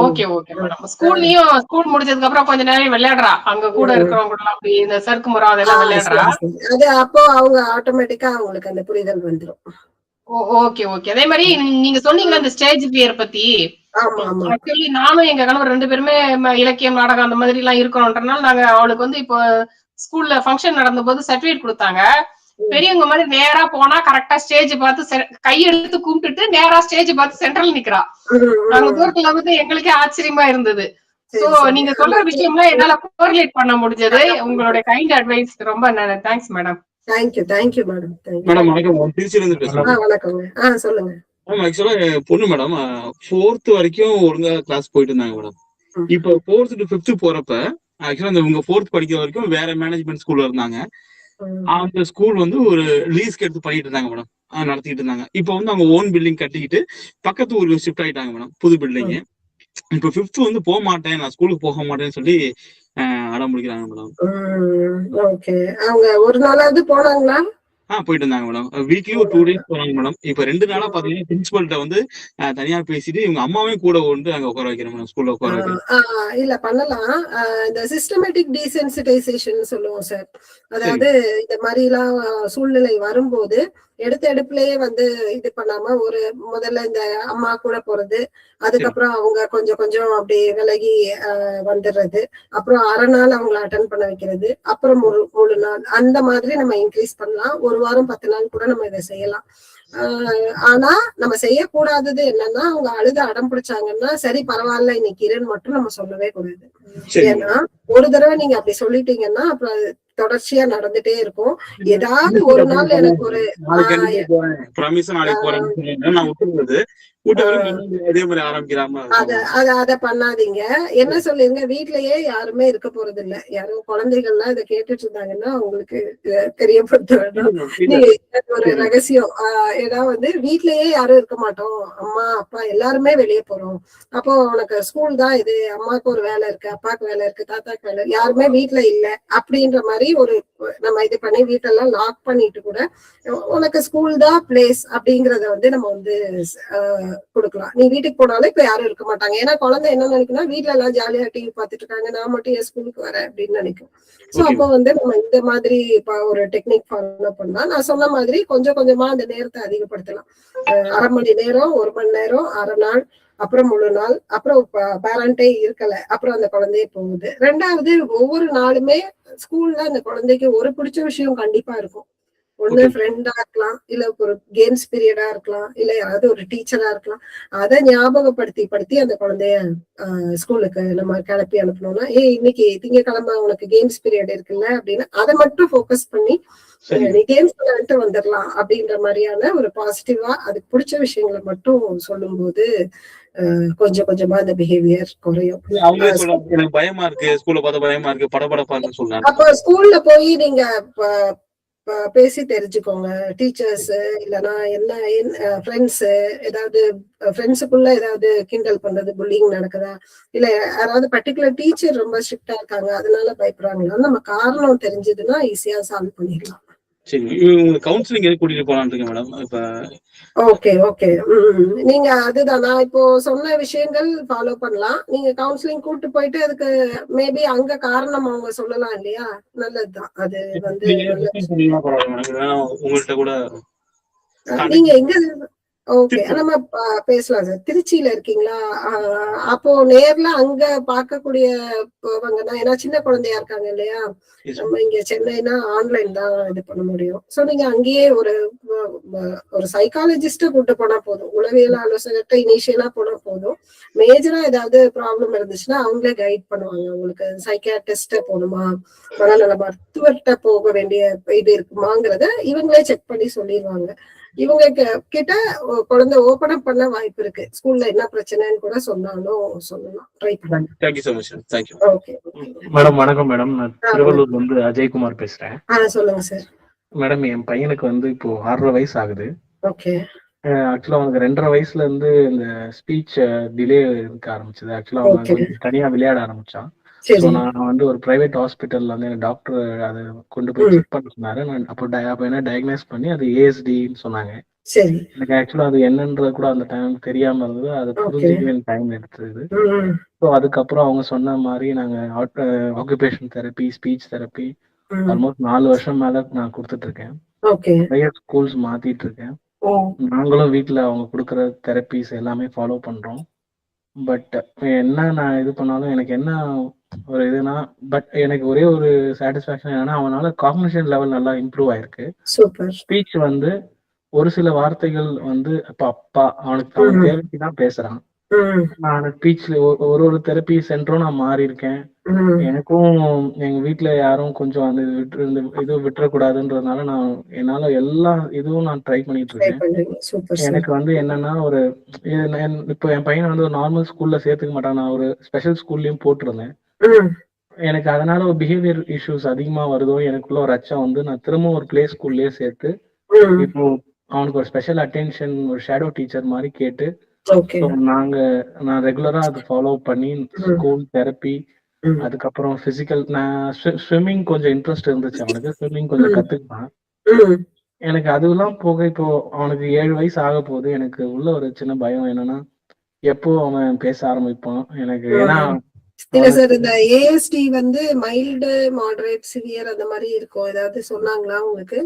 Okay okay madam. ஸ்கூல் முடிஞ்சதுக்கு அப்புறம் கொஞ்ச நேரம் விளையாடுறா, அங்க கூட இருக்கிறவங்க கூட அப்படி இந்த சறுக்கு முறை அதெல்லாம் விளையாடுறா. அது அப்போ அவங்க ஆட்டோமேட்டிக்கா அவங்களுக்கு அந்த புரிதல் வந்துடும். Okay okay. அதே மாதிரி நீங்க சொன்னீங்களா இந்த ஸ்டேஜ் பியர் பத்தி, ஆக்சுவலி நானும் எங்க கணவர் 2 பேருமே இலக்கியம் நாடகம் அந்த மாதிரி எல்லாம் இருக்கணும்ன்றனால நாங்க அவளுக்கு வந்து இப்போ ஸ்கூல்ல ஃபங்க்ஷன் நடந்த போது சர்டிபிகேட் கொடுத்தாங்க. பெரியவங்க மாதிரி நேரா போனா கரெக்டா ஸ்டேஜ் பார்த்து கையெடுத்து கும்பிட்டுட்டு நேரா ஸ்டேஜ் பார்த்து சென்ட்ரல் நிக்கிறா. நாங்க தூரத்துல வந்து எங்களுக்கே ஆச்சரியமா இருந்தது. சோ நீங்க சொல்ற விஷயம்லாம் என்னால கோரிலேட் பண்ண முடிஞ்சது. உங்களுடைய கைண்ட் அட்வைஸ் ரொம்ப thanks madam. Thank you madam. Madam வணக்கம், திருச்சியில இருந்து பேசுறேன். வணக்கங்க, சொல்லுங்க. ஆக்சுவலா பொண்ணு மேடம் 4th வரைக்கும் ஒழுங்கா கிளாஸ் போயிட்டு இருந்தாங்க மேடம். இப்போ 4th to 5th போறப்ப ஆக்சுவலா இவங்க 4th படிக்கிற வரைக்கும் வேற மேனேஜ்மெண்ட் ஸ்கூல்ல இருந்தாங்க. அந்த ஸ்கூல் வந்து ஒரு லீஸ்க்கு எடுத்து பண்ணிட்டு இருந்தாங்க மேடம், நடத்திட்டு இருந்தாங்க. இப்போ வந்து அவங்க ஓன் பில்டிங் கட்டிக்கிட்டு பக்கத்து ஊருக்கு ஷிஃப்ட் ஆயிட்டாங்க மேடம், புது பில்டிங். இப்போ 5th வந்து போக மாட்டேன், நான் ஸ்கூலுக்கு போக மாட்டேன்னு சொல்லி அடம் முடிக்கிறாங்க மேடம். ஓகே, அவங்க ஒரு நாளாவது போனாங்களா? போயிட்டு இருந்தாங்க மேடம். வீக்லி ஒரு 2 days போனாங்க மேடம். இப்ப 2 நாளா பாத்தீங்கன்னா பிரின்சிபல்ட்ட வந்து தனியா பேசிட்டு இவங்க அம்மாவையும் கூட வந்து அங்க உட்கார வைக்கிறேன் மேடம், ஸ்கூல்ல உட்கார வைக்கிறேன். இல்ல பண்ணலாம். இந்த சிஸ்டமேட்டிக் டீசென்சிடைசேஷன் சொல்லுவோம் சார். அதாவது இந்த மாதிரி எல்லாம் சூழ்நிலை வரும்போது எடுப்புலயே வந்து இது பண்ணாம ஒரு முதல்ல இந்த அம்மா கூட போறது, அதுக்கப்புறம் அவங்க கொஞ்சம் கொஞ்சம் அப்படி விலகி வந்துடுறது, அப்புறம் அரை நாள் அவங்களை அட்டென்ட் பண்ண வைக்கிறது, அப்புறம் ஒரு நாள், அந்த மாதிரி நம்ம இன்க்ரீஸ் பண்ணலாம். 1 வாரம் 10 நாள் கூட நம்ம இதை செய்யலாம். ஆனா நம்ம செய்யக்கூடாதது என்னன்னா, அவங்க அழுது அடம் பிடிச்சாங்கன்னா சரி பரவாயில்ல இன்னைக்கு இருன்னு மட்டும் நம்ம சொல்லவே கூடாது. ஏன்னா ஒரு தடவை நீங்க அப்படி சொல்லிட்டீங்கன்னா அப்புறம் தொடர்ச்சியா நடந்துட்டே இருக்கும். ஏதாவது ஒரு நாள் எனக்கு ஒரு அத பண்ணாதீங்க. என்ன சொல்லிருங்க, வீட்லயே யாருமே இருக்க போறது இல்ல. யாரும் குழந்தைகள்லாம் இதை கேட்டுட்டு இருந்தாங்கன்னா அவங்களுக்கு தெரியப்படுத்த வேண்டாம். ஒரு ரகசியம். ஏன்னா வந்து வீட்லயே யாரும் இருக்க மாட்டோம், அம்மா அப்பா எல்லாருமே வெளியே போறோம். அப்போ உனக்கு ஸ்கூல் தான் இது, அம்மாவுக்கு ஒரு வேலை இருக்கு, அப்பாவுக்கு வேலை இருக்கு, தாத்தாக்கு வேலை, யாருமே வீட்டுல இல்ல அப்படின்ற மாதிரி ஒரு நம்ம இது பண்ணி வீட்டெல்லாம் லாக் பண்ணிட்டு கூட உனக்கு ஸ்கூல் தான் பிளேஸ் அப்படிங்கறத வந்து நம்ம வந்து கொடுக்கலாம். நீ வீட்டுக்கு போனாலும் இப்ப யாரும் இருக்க மாட்டாங்க. ஏன்னா குழந்தை என்ன நினைக்கணும், வீட்டுல எல்லாம் ஜாலியா டிவி பார்த்துட்டு இருக்காங்க, நான் மட்டும் என் ஸ்கூலுக்கு வரேன் அப்படின்னு நினைக்கும். சோ அப்போ வந்து நம்ம இந்த மாதிரி ஒரு டெக்னிக் ஃபாலோ பண்ணா, நான் சொன்ன மாதிரி கொஞ்சம் கொஞ்சமா அந்த நேரத்தை அதிகப்படுத்தலாம். 1/2 மணி நேரம், 1 மணி நேரம், அரை நாள், அப்புறம் முழு நாள், அப்புறம் பேரண்டே இருக்கல, அப்புறம் அந்த குழந்தைய போகுது. 2வது, ஒவ்வொரு நாளுமே ஸ்கூல்ல அந்த குழந்தைக்கு ஒரு பிடிச்ச விஷயம் கண்டிப்பா இருக்கும். ஒண்ணு ஃப்ரெண்டா இருக்கலாம், இல்ல ஒரு கேம்ஸ் பீரியடா இருக்கலாம், இல்ல யாராவது ஒரு டீச்சரா இருக்கலாம். அதை ஞாபகப்படுத்தி அந்த குழந்தைய ஸ்கூலுக்கு நம்ம கிளப்பி அனுப்பணும்னா, இன்னைக்கு திங்கக்கிழமை உனக்கு கேம்ஸ் பீரியட் இருக்குல்ல அப்படின்னு அதை மட்டும் ஃபோக்கஸ் பண்ணி நீ கேம்ஸ் விளையாட்டு வந்துடலாம் அப்படின்ற மாதிரியான ஒரு பாசிட்டிவா அதுக்கு பிடிச்ச விஷயங்களை மட்டும் சொல்லும் போது கொஞ்சம் கொஞ்சமா அந்த பிஹேவியர் குறையும். எனக்கு பயமா இருக்கு, ஸ்கூல்ல பார்த்தா பயமா இருக்கு, படபடப்பா இருக்கு சொல்றாங்க. அப்போ ஸ்கூல்ல போய் நீங்க பேசி தெரிஞ்சுக்கோங்க. டீச்சர்ஸ் இல்லைன்னா என்ன ஃப்ரெண்ட்ஸ், ஏதாவது ஃப்ரெண்ட்ஸுக்குள்ள ஏதாவது கிண்டல் பண்றது, புல்லிங் நடக்குதா, இல்ல யாராவது பர்டிகுலர் டீச்சர் ரொம்ப ஸ்ட்ரிக்டா இருக்காங்க அதனால பயப்படுறாங்களா, நம்ம காரணம் தெரிஞ்சதுன்னா ஈஸியா சால்வ் பண்ணிடலாம். சரி, கவுன்சிலிங் கூட்டிட்டு போலான்னு மேடம். இப்ப ஓகே நீங்க அதுதான் நான் இப்போ சொன்ன விஷயங்கள் ஃபாலோ பண்ணலாம். நீங்க கவுன்சிலிங் கூட்டு போயிட்டு அதுக்கு மேபி அங்க காரணம் அவங்க சொல்லலாம் இல்லையா, நல்லதுதான். அது வந்து உங்கள்கிட்ட கூட நீங்க எங்க ஓகே நம்ம பேசலாம் சார். திருச்சியில இருக்கீங்களா? அப்போ நேர்ல அங்க பார்க்கக்கூடியவங்கன்னா, ஏன்னா சின்ன குழந்தையா இருக்காங்க இல்லையா, நம்ம இங்க சென்னைனா ஆன்லைன் தான் இது பண்ண முடியும். சோ நீங்க அங்கேயே ஒரு சைக்காலஜிஸ்ட கூட்டு போனா போதும், உளவியல் ஆலோசகர்கிட்ட இனிஷியலா போனா போதும். மேஜரா ஏதாவது ப்ராப்ளம் இருந்துச்சுன்னா அவங்களே கைட் பண்ணுவாங்க. உங்களுக்கு சைக்கியாட்ரிஸ்ட போகணுமா, மனநல மருத்துவர்கிட்ட போக வேண்டிய இது இருக்குமாங்கிறத இவங்களே செக் பண்ணி சொல்லிடுவாங்க. இவங்க கிட்ட குழந்தை ஓபன் அப் பண்ண வாய்ப்பு இருக்கு. ஸ்கூல்ல என்ன பிரச்சனைன்னு கூட சொன்னாலும் சொல்லலாம். ட்ரை பண்ணுங்க. Thank you so much. Thank you. Okay madam வணக்கம் மேடம். நான் திருவள்ளூர்ல இருந்து அஜய்குமார் பேசுறேன். சொல்லுங்க சார். மேடம் என் பையனுக்கு வந்து இப்போ 6.5 வயசு ஆகுது. ஓகே. ஆக்சுவலா அவனுக்கு 2.5 வயசுல இருந்து இந்த ஸ்பீச் டிலே இருக்க ஆரம்பிச்சது. ஆக்சுவலா அவன் கொஞ்சம் தனியா விளையாட ஆரம்பிச்சான். ஸோ நான் வந்து ஒரு பிரைவேட் ஹாஸ்பிட்டல்ல வந்து எனக்கு டாக்டர் அதை கொண்டு போய் செக் பண்ண சொன்னாரு. நான் அப்போ என்ன டயக்னைஸ் பண்ணி அது ஏஎஸ்டின்னு சொன்னாங்க. எனக்கு ஆக்சுவலா அது என்னன்றது கூட அந்த டைம் தெரியாம இருந்தது. அது புரிஞ்சுக்கவே டைம் எடுத்தது. ஸோ அதுக்கப்புறம் அவங்க சொன்ன மாதிரி நாங்க occupation therapy, speech therapy almost 4 வருஷம் மேல நான் கொடுத்துட்டு இருக்கேன். நிறைய ஸ்கூல்ஸ் மாத்திட்டு இருக்கேன். நாங்களும் வீட்டுல அவங்க கொடுக்குற தெரப்பிஸ் எல்லாமே ஃபாலோ பண்றோம். பட் என்ன நான் இது பண்ணாலும் எனக்கு என்ன ஒரு இதுனா, பட் எனக்கு ஒரே ஒரு சாட்டிஸ்ஃபேக்ஷன் என்னன்னா, அவனால காக்னிஷன் லெவல் நல்லா இம்ப்ரூவ் ஆயிருக்கு. ஸ்பீச் வந்து ஒரு சில வார்த்தைகள் வந்து அப்பா அவனுக்கு அவன் தேவைக்கு தான் பேசுறான். நான் ஸ்பீச்ல ஒரு தெரப்பி சென்டரும் நான் மாறி இருக்கேன். எனக்கும் எங்க வீட்டுல யாரும் கொஞ்சம் அந்த இது விட்டுறக்கூடாதுன்றதுனால நான் என்னால எல்லா இதுவும் நான் ட்ரை பண்ணிட்டு இருக்கேன். எனக்கு வந்து என்னன்னா, ஒரு இப்போ என் பையனை வந்து ஒரு நார்மல் ஸ்கூல்ல சேர்த்துக்க மாட்டான். நான் ஒரு ஸ்பெஷல் ஸ்கூல்லயும் போட்டிருந்தேன். எனக்கு அதனால ஒரு பிஹேவியர் இஷ்யூஸ் அதிகமா வருதோ எனக்குள்ள ஒரு அச்சம் வந்து நான் திரும்ப ஒரு பிளே ஸ்கூல்லயே சேர்த்து இப்போ அவனுக்கு ஒரு ஸ்பெஷல் அட்டென்ஷன், ஒரு ஷேடோ டீச்சர் மாதிரி கேட்டு நான் ரெகுலரா அதை ஃபாலோ பண்ணி ஸ்கூல் தெரப்பி, அதுக்கப்புறம் பிசிக்கல், நான் ஸ்விம்மிங் கொஞ்சம் இன்ட்ரெஸ்ட் இருந்துச்சு அவனுக்கு, ஸ்விம்மிங் கொஞ்சம் கத்துக்கிட்டான். எனக்கு அதெல்லாம் போக இப்போ அவனுக்கு 7 வயசு ஆக போகுது. எனக்கு உள்ள ஒரு சின்ன பயம் என்னன்னா, எப்போ அவன் பேச ஆரம்பிப்பான் எனக்கு. ஏன்னா இல்ல சார், இந்த ஏஎஸ்டி வந்து மைல்டு, மாடரேட், சிவியர் அந்த மாதிரி இருக்கும். ஏதாவது சொன்னாங்களா உங்களுக்கு?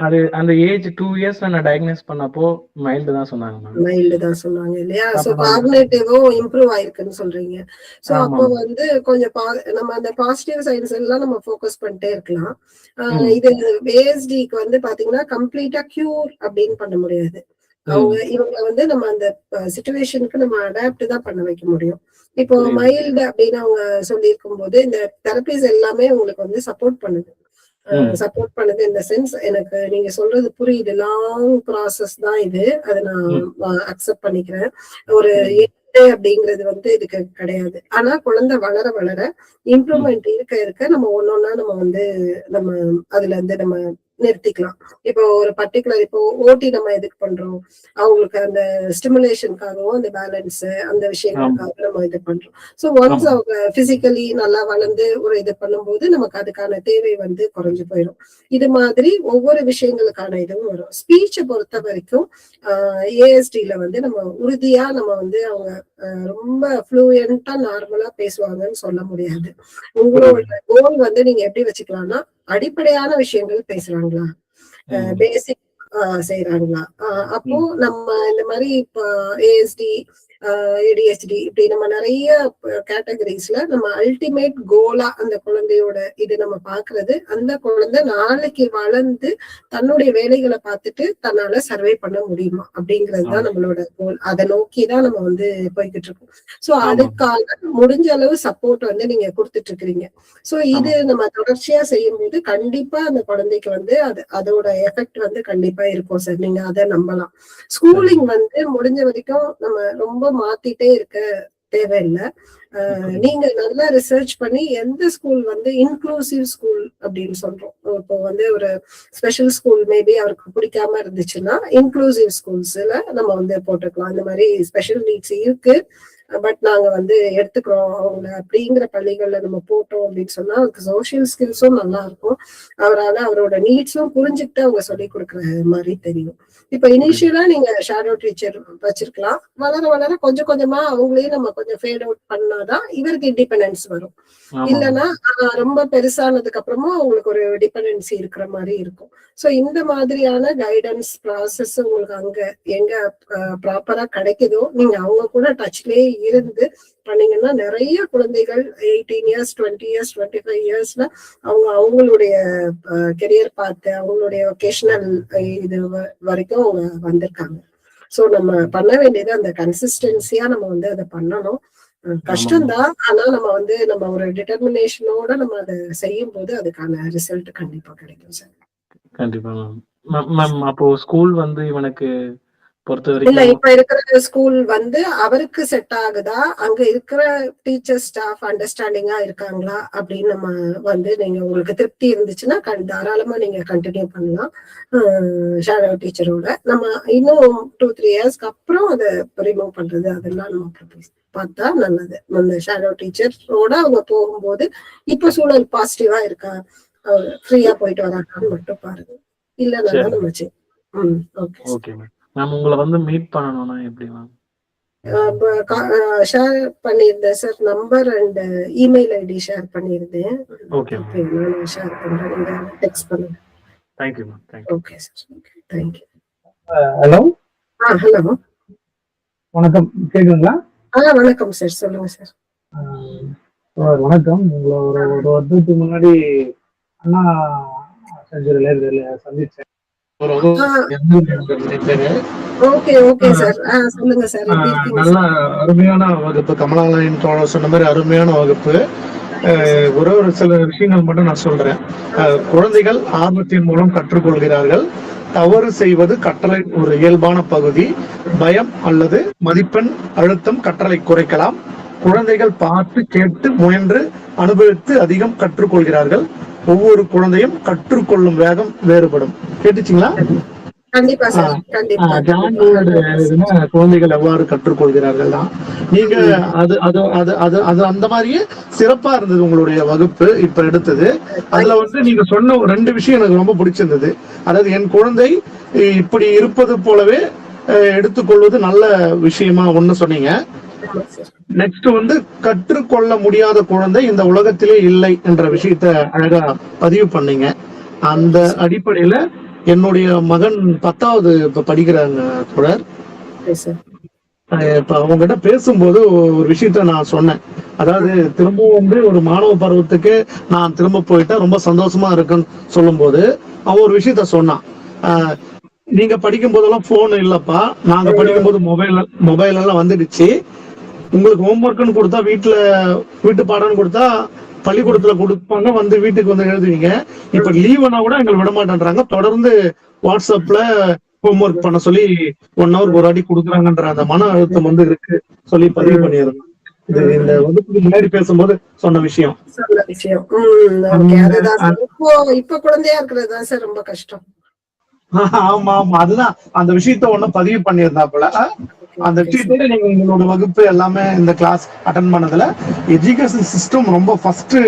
அது அந்த ஏஜ் 2 இயர்ஸ்ல நான் டயக்னைஸ் பண்ணப்போ மைல்டு தான் சொன்னாங்க. மைல்டு தான் சொன்னாங்க இல்லையா? சோ காக்னிட்டிவும் இம்ப்ரூவ் ஆயிருக்குன்னு சொல்றீங்க. சோ அப்போ வந்து கொஞ்சம் நம்ம அந்த பாசிட்டிவ் சைன்ஸ் எல்லாம் நம்ம ஃபோக்கஸ் பண்ணிட்டே இருக்கலாம். இது ஏஎஸ்டிக்கு வந்து பாத்தீங்கன்னா கம்ப்ளீட்டா கியூர் அப்படின்னு பண்ண முடியாது. இவங்க வந்து நம்ம அந்த சிச்சுவேஷனுக்கு நம்ம அடாப்ட் தான் பண்ண வைக்க முடியும். இப்போ மைல்டு அப்படின்னு அவங்க சொல்லியிருக்கும் போது இந்த தெரபிஸ் எல்லாமே உங்களுக்கு வந்து சப்போர்ட் பண்ணுது. சப்போர்ட் பண்ணுது. இந்த சென்ஸ் எனக்கு நீங்க சொல்றது புரியுது. லாங் ப்ராசஸ் தான் இது, அதை நான் அக்செப்ட் பண்ணிக்கிறேன். ஒரு அப்படிங்கிறது வந்து இதுக்கு கிடையாது. ஆனா குழந்தை வளர வளர இம்ப்ரூவ்மெண்ட் இருக்க இருக்க நம்ம ஒன்னொன்னா நம்ம வந்து நம்ம அதுல இருந்து நம்ம நிறுத்திக்கலாம். இப்போ ஒரு பர்டிகுலர் இப்போ ஓட்டி நம்ம எதுக்கு பண்றோம், அவங்களுக்கு அந்த ஸ்டிமுலேஷனுக்காகவும் அந்த பேலன்ஸ் அந்த விஷயங்களுக்காக நம்ம இது பண்றோம். ஸோ ஒன்ஸ் அவங்க பிசிக்கலி நல்லா வளர்ந்து ஒரு இது பண்ணும்போது நமக்கு அதுக்கான தேவை வந்து குறைஞ்சு போயிடும். இது மாதிரி ஒவ்வொரு விஷயங்களுக்கான இதுவும் வரும். ஸ்பீச்சை பொறுத்த வரைக்கும் ஏஎஸ்டில வந்து நம்ம உறுதியா நம்ம வந்து அவங்க ரொம்ப ஃப்ளூயண்டா நார்மலா பேசுவாங்கன்னு சொல்ல முடியாது. உங்களோட கோல் வந்து நீங்க எப்படி வச்சுக்கலாம்னா, அடிப்படையான விஷயங்கள் பேசுறாங்களா, பேசிக் செய்யறாங்களா. அப்போ நம்ம இந்த மாதிரி இப்ப ஏஎஸ்டி ஏடிஎஸ்டி இப்படி நம்ம நிறைய கேட்டகரிஸ்ல நம்ம அல்டிமேட் கோலா அந்த குழந்தையோட இது நம்ம பாக்குறது, அந்த குழந்தை நாளைக்கு வளர்ந்து தன்னுடைய வேலைகளை பார்த்துட்டு தன்னால சர்வே பண்ண முடியுமா அப்படிங்கிறது தான் நம்மளோட கோல். அதை நோக்கிதான் நம்ம வந்து போய்கிட்டு இருக்கோம். சோ அதுக்காக முடிஞ்ச அளவு சப்போர்ட் வந்து நீங்க கொடுத்துட்டு இருக்கிறீங்க. சோ இது நம்ம தொடர்ச்சியா செய்யும் போது கண்டிப்பா அந்த குழந்தைக்கு வந்து அதோட எஃபெக்ட் வந்து கண்டிப்பா இருக்கும் சார். நீங்க அதை நம்பலாம். ஸ்கூலிங் வந்து முடிஞ்ச வரைக்கும் நம்ம ரொம்ப மாத்திட்டே இருக்க தேவையில்லை. நீங்க நல்லா ரிசர்ச் பண்ணி எந்த ஸ்கூல் வந்து இன்க்ளூசிவ் ஸ்கூல் அப்படின்னு சொல்றோம். இப்போ வந்து ஒரு ஸ்பெஷல் ஸ்கூல் மேபி அவருக்கு பிடிக்காம இருந்துச்சுன்னா இன்க்ளூசிவ் ஸ்கூல்ஸ்ல நம்ம வந்து போட்டுக்கலாம். இந்த மாதிரி ஸ்பெஷல் நீட்ஸ் இருக்கு பட் நாங்க வந்து எடுத்துக்கிறோம் அவங்கள அப்படிங்கிற பள்ளிகள்ல நம்ம போட்டோம் அப்படின்னு சொன்னா அவருக்கு சோசியல் ஸ்கில்ஸும் நல்லா இருக்கும். அவரோட நீட்ஸும் புரிஞ்சுக்கிட்டு அவங்க சொல்லி கொடுக்குற மாதிரி தெரியும். இப்ப இனிஷியலா நீங்க ஷேடோ டீச்சர் வச்சிருக்கலாம். வளர வளர கொஞ்சம் கொஞ்சமா அவங்களையும் நம்ம கொஞ்சம் ஃபேட் அவுட் பண்ணாதான் இவருக்கு இண்டிபெண்டன்ஸ் வரும். இல்லைன்னா ரொம்ப பெருசானதுக்கு அப்புறமா அவங்களுக்கு ஒரு டிபெண்டன்சி இருக்கிற மாதிரி இருக்கும். சோ இந்த மாதிரியான கைடன்ஸ் ப்ராசஸ் உங்களுக்கு அங்க எங்க ப்ராப்பரா கிடைக்குதோ நீங்க அவங்க கூட டச்லயே இருந்து பண்ணீங்கன்னா நிறைய குழந்தைகள் 18 இயர்ஸ் 20 இயர்ஸ் 25 இயர்ஸ்ல அவங்களுடைய கெரியர் பார்த்து அவங்களுடைய ஒகேஷனல் இது வரைக்கும் அவங்க வந்திருக்காங்க. சோ நம்ம பண்ண வேண்டியது அந்த கன்சிஸ்டன்சியா நம்ம வந்து அதை பண்ணணும். கஷ்டம்தான், ஆனா நம்ம வந்து நம்ம ஒரு டிட்டர்மினேஷனோட நம்ம அதை செய்யும் போது அதுக்கான ரிசல்ட் கண்டிப்பா கிடைக்கும் சார். கண்டிப்பா மேம். அப்போ ஸ்கூல் வந்து இவனுக்கு பொறுத்த இல்ல, வரைக்கும் இப்ப இருக்கிற ஸ்கூல் வந்து அவருக்கு செட் ஆகுதா, அங்க இருக்கிற டீச்சர் ஸ்டாஃப் அண்டர்ஸ்டாண்டிங்கா இருக்காங்களா அப்படின்னு நம்ம வந்து நீங்க உங்களுக்கு திருப்தி இருந்துச்சுன்னா தாராளமா நீங்க கண்டினியூ பண்ணலாம் ஷேடோ டீச்சரோட. நம்ம இன்னும் 2-3 இயர்ஸ்க்கு அப்புறம் அதை ரிமூவ் பண்றது அதெல்லாம் நம்ம பார்த்தா நல்லது. அந்த ஷேடோ டீச்சரோட அவங்க போகும்போது இப்ப சூழல் பாசிட்டிவா இருக்கா, ஃப்ரீயா போயிட்டு வராங்கன்னு மட்டும் பாருங்க. இல்லைன்னா நம்ம ஓகே மேம். உங்களை வந்து மீட் பண்ணணும்னா எப்படி மேம்? ஷேர் பண்ணியிருந்தேன் sir, number and email ID share பண்ணியிருந்தேன். ஓகே ஷேர் பண்றேன், நீங்க டெக்ஸ்ட் பண்ணுங்க. Thank you ma'am. Thank you. Okay sir, thank you. Hello hello, வணக்கம், கேக்குதுங்களா? வணக்கம் சார், சொல்லுங்க சார். வணக்கம். உங்களை ஒரு வருடத்துக்கு முன்னாடி அண்ணா செஞ்சுரியில சந்திச்சேன். நல்ல அருமையான வகுப்பு. கமலாலயன் தோழர் சொன்ன மாதிரி அருமையான வகுப்பு. ஒரு சில விஷயங்கள் மட்டும் நான் சொல்றேன். குழந்தைகள் ஆர்வத்தின் மூலம் கற்றுக்கொள்கிறார்கள். தவறு செய்வது கற்றலை ஒரு இயல்பான பகுதி. பயம் அல்லது மதிப்பெண் அழுத்தம் கற்றலை குறைக்கலாம். குழந்தைகள் பார்த்து கேட்டு முயன்று அனுபவித்து அதிகம் கற்றுக்கொள்கிறார்கள். ஒவ்வொரு குழந்தையும் கற்றுக்கொள்ளும் வேகம் வேறுபடும். கேட்டுச்சிங்களா? குழந்தைகள் எவ்வாறு கற்றுக்கொள்கிறார்கள் தான் நீங்க அது அந்த மாதிரியே சிறப்பா இருந்தது உங்களுடைய வகுப்பு இப்ப எடுத்தது. அதுல வந்து நீங்க சொன்ன 2 விஷயம் எனக்கு ரொம்ப பிடிச்சிருந்தது. அதாவது என் குழந்தை இப்படி இருப்பது போலவே எடுத்துக்கொள்வது நல்ல விஷயமா ஒண்ணு சொன்னீங்க. நெக்ஸ்ட் வந்து கற்றுக்கொள்ள முடியாத குழந்தை இந்த உலகத்திலே இல்லை என்ற விஷயத்த அழகா பதிவு பண்ணீங்க. அந்த அடிப்படையில என்னுடைய மகன் 10வது இப்ப படிக்கிறாங்க தொடர். இப்ப அவங்க கிட்ட பேசும்போது ஒரு விஷயத்த நான் சொன்னேன். அதாவது திரும்பவும் வந்து ஒரு மாணவ பருவத்துக்கு நான் திரும்ப போயிட்டா ரொம்ப சந்தோஷமா இருக்குன்னு சொல்லும் போது அவன் ஒரு விஷயத்த சொன்னான். நீங்க படிக்கும் போதெல்லாம் போன் இல்லப்பா, நாங்க படிக்கும் போது மொபைல் எல்லாம் வந்துடுச்சு. உங்களுக்கு ஹோம்ஒர்க்னு கொடுத்தா வீட்டு பாடம்னு கொடுத்தா பள்ளிக்கூடத்துல கொடுப்பாங்க, வந்து வீட்டுக்கு வந்து எழுதுவீங்க. இப்ப லீவ்னா கூட எங்களை விட மாட்டேன்றாங்க. தொடர்ந்து வாட்ஸ்அப்ல ஹோம்ஒர்க் பண்ண சொல்லி 1 hour ஒரு அடி கொடுக்குறாங்கன்ற அந்த மன அழுத்தம் வந்து இருக்கு சொல்லி பதிவு பண்ணியிருந்தோம். இது இந்த வகுப்புக்கு முன்னாடி பேசும்போது சொன்ன விஷயம். இப்ப குழந்தையா இருக்கிறது தான் சார் ரொம்ப கஷ்டம். ஆமா ஆமா, அதுதான் அந்த விஷயத்த ஒண்ணு பதிவு பண்ணியிருந்தாப்புல. அந்த விஷயத்தோட நீங்க உங்களோட வகுப்பு எல்லாமே இந்த கிளாஸ் அட்டன் பண்ணதுல எஜுகேஷன் சிஸ்டம் ரொம்ப ஃபர்ஸ்ட்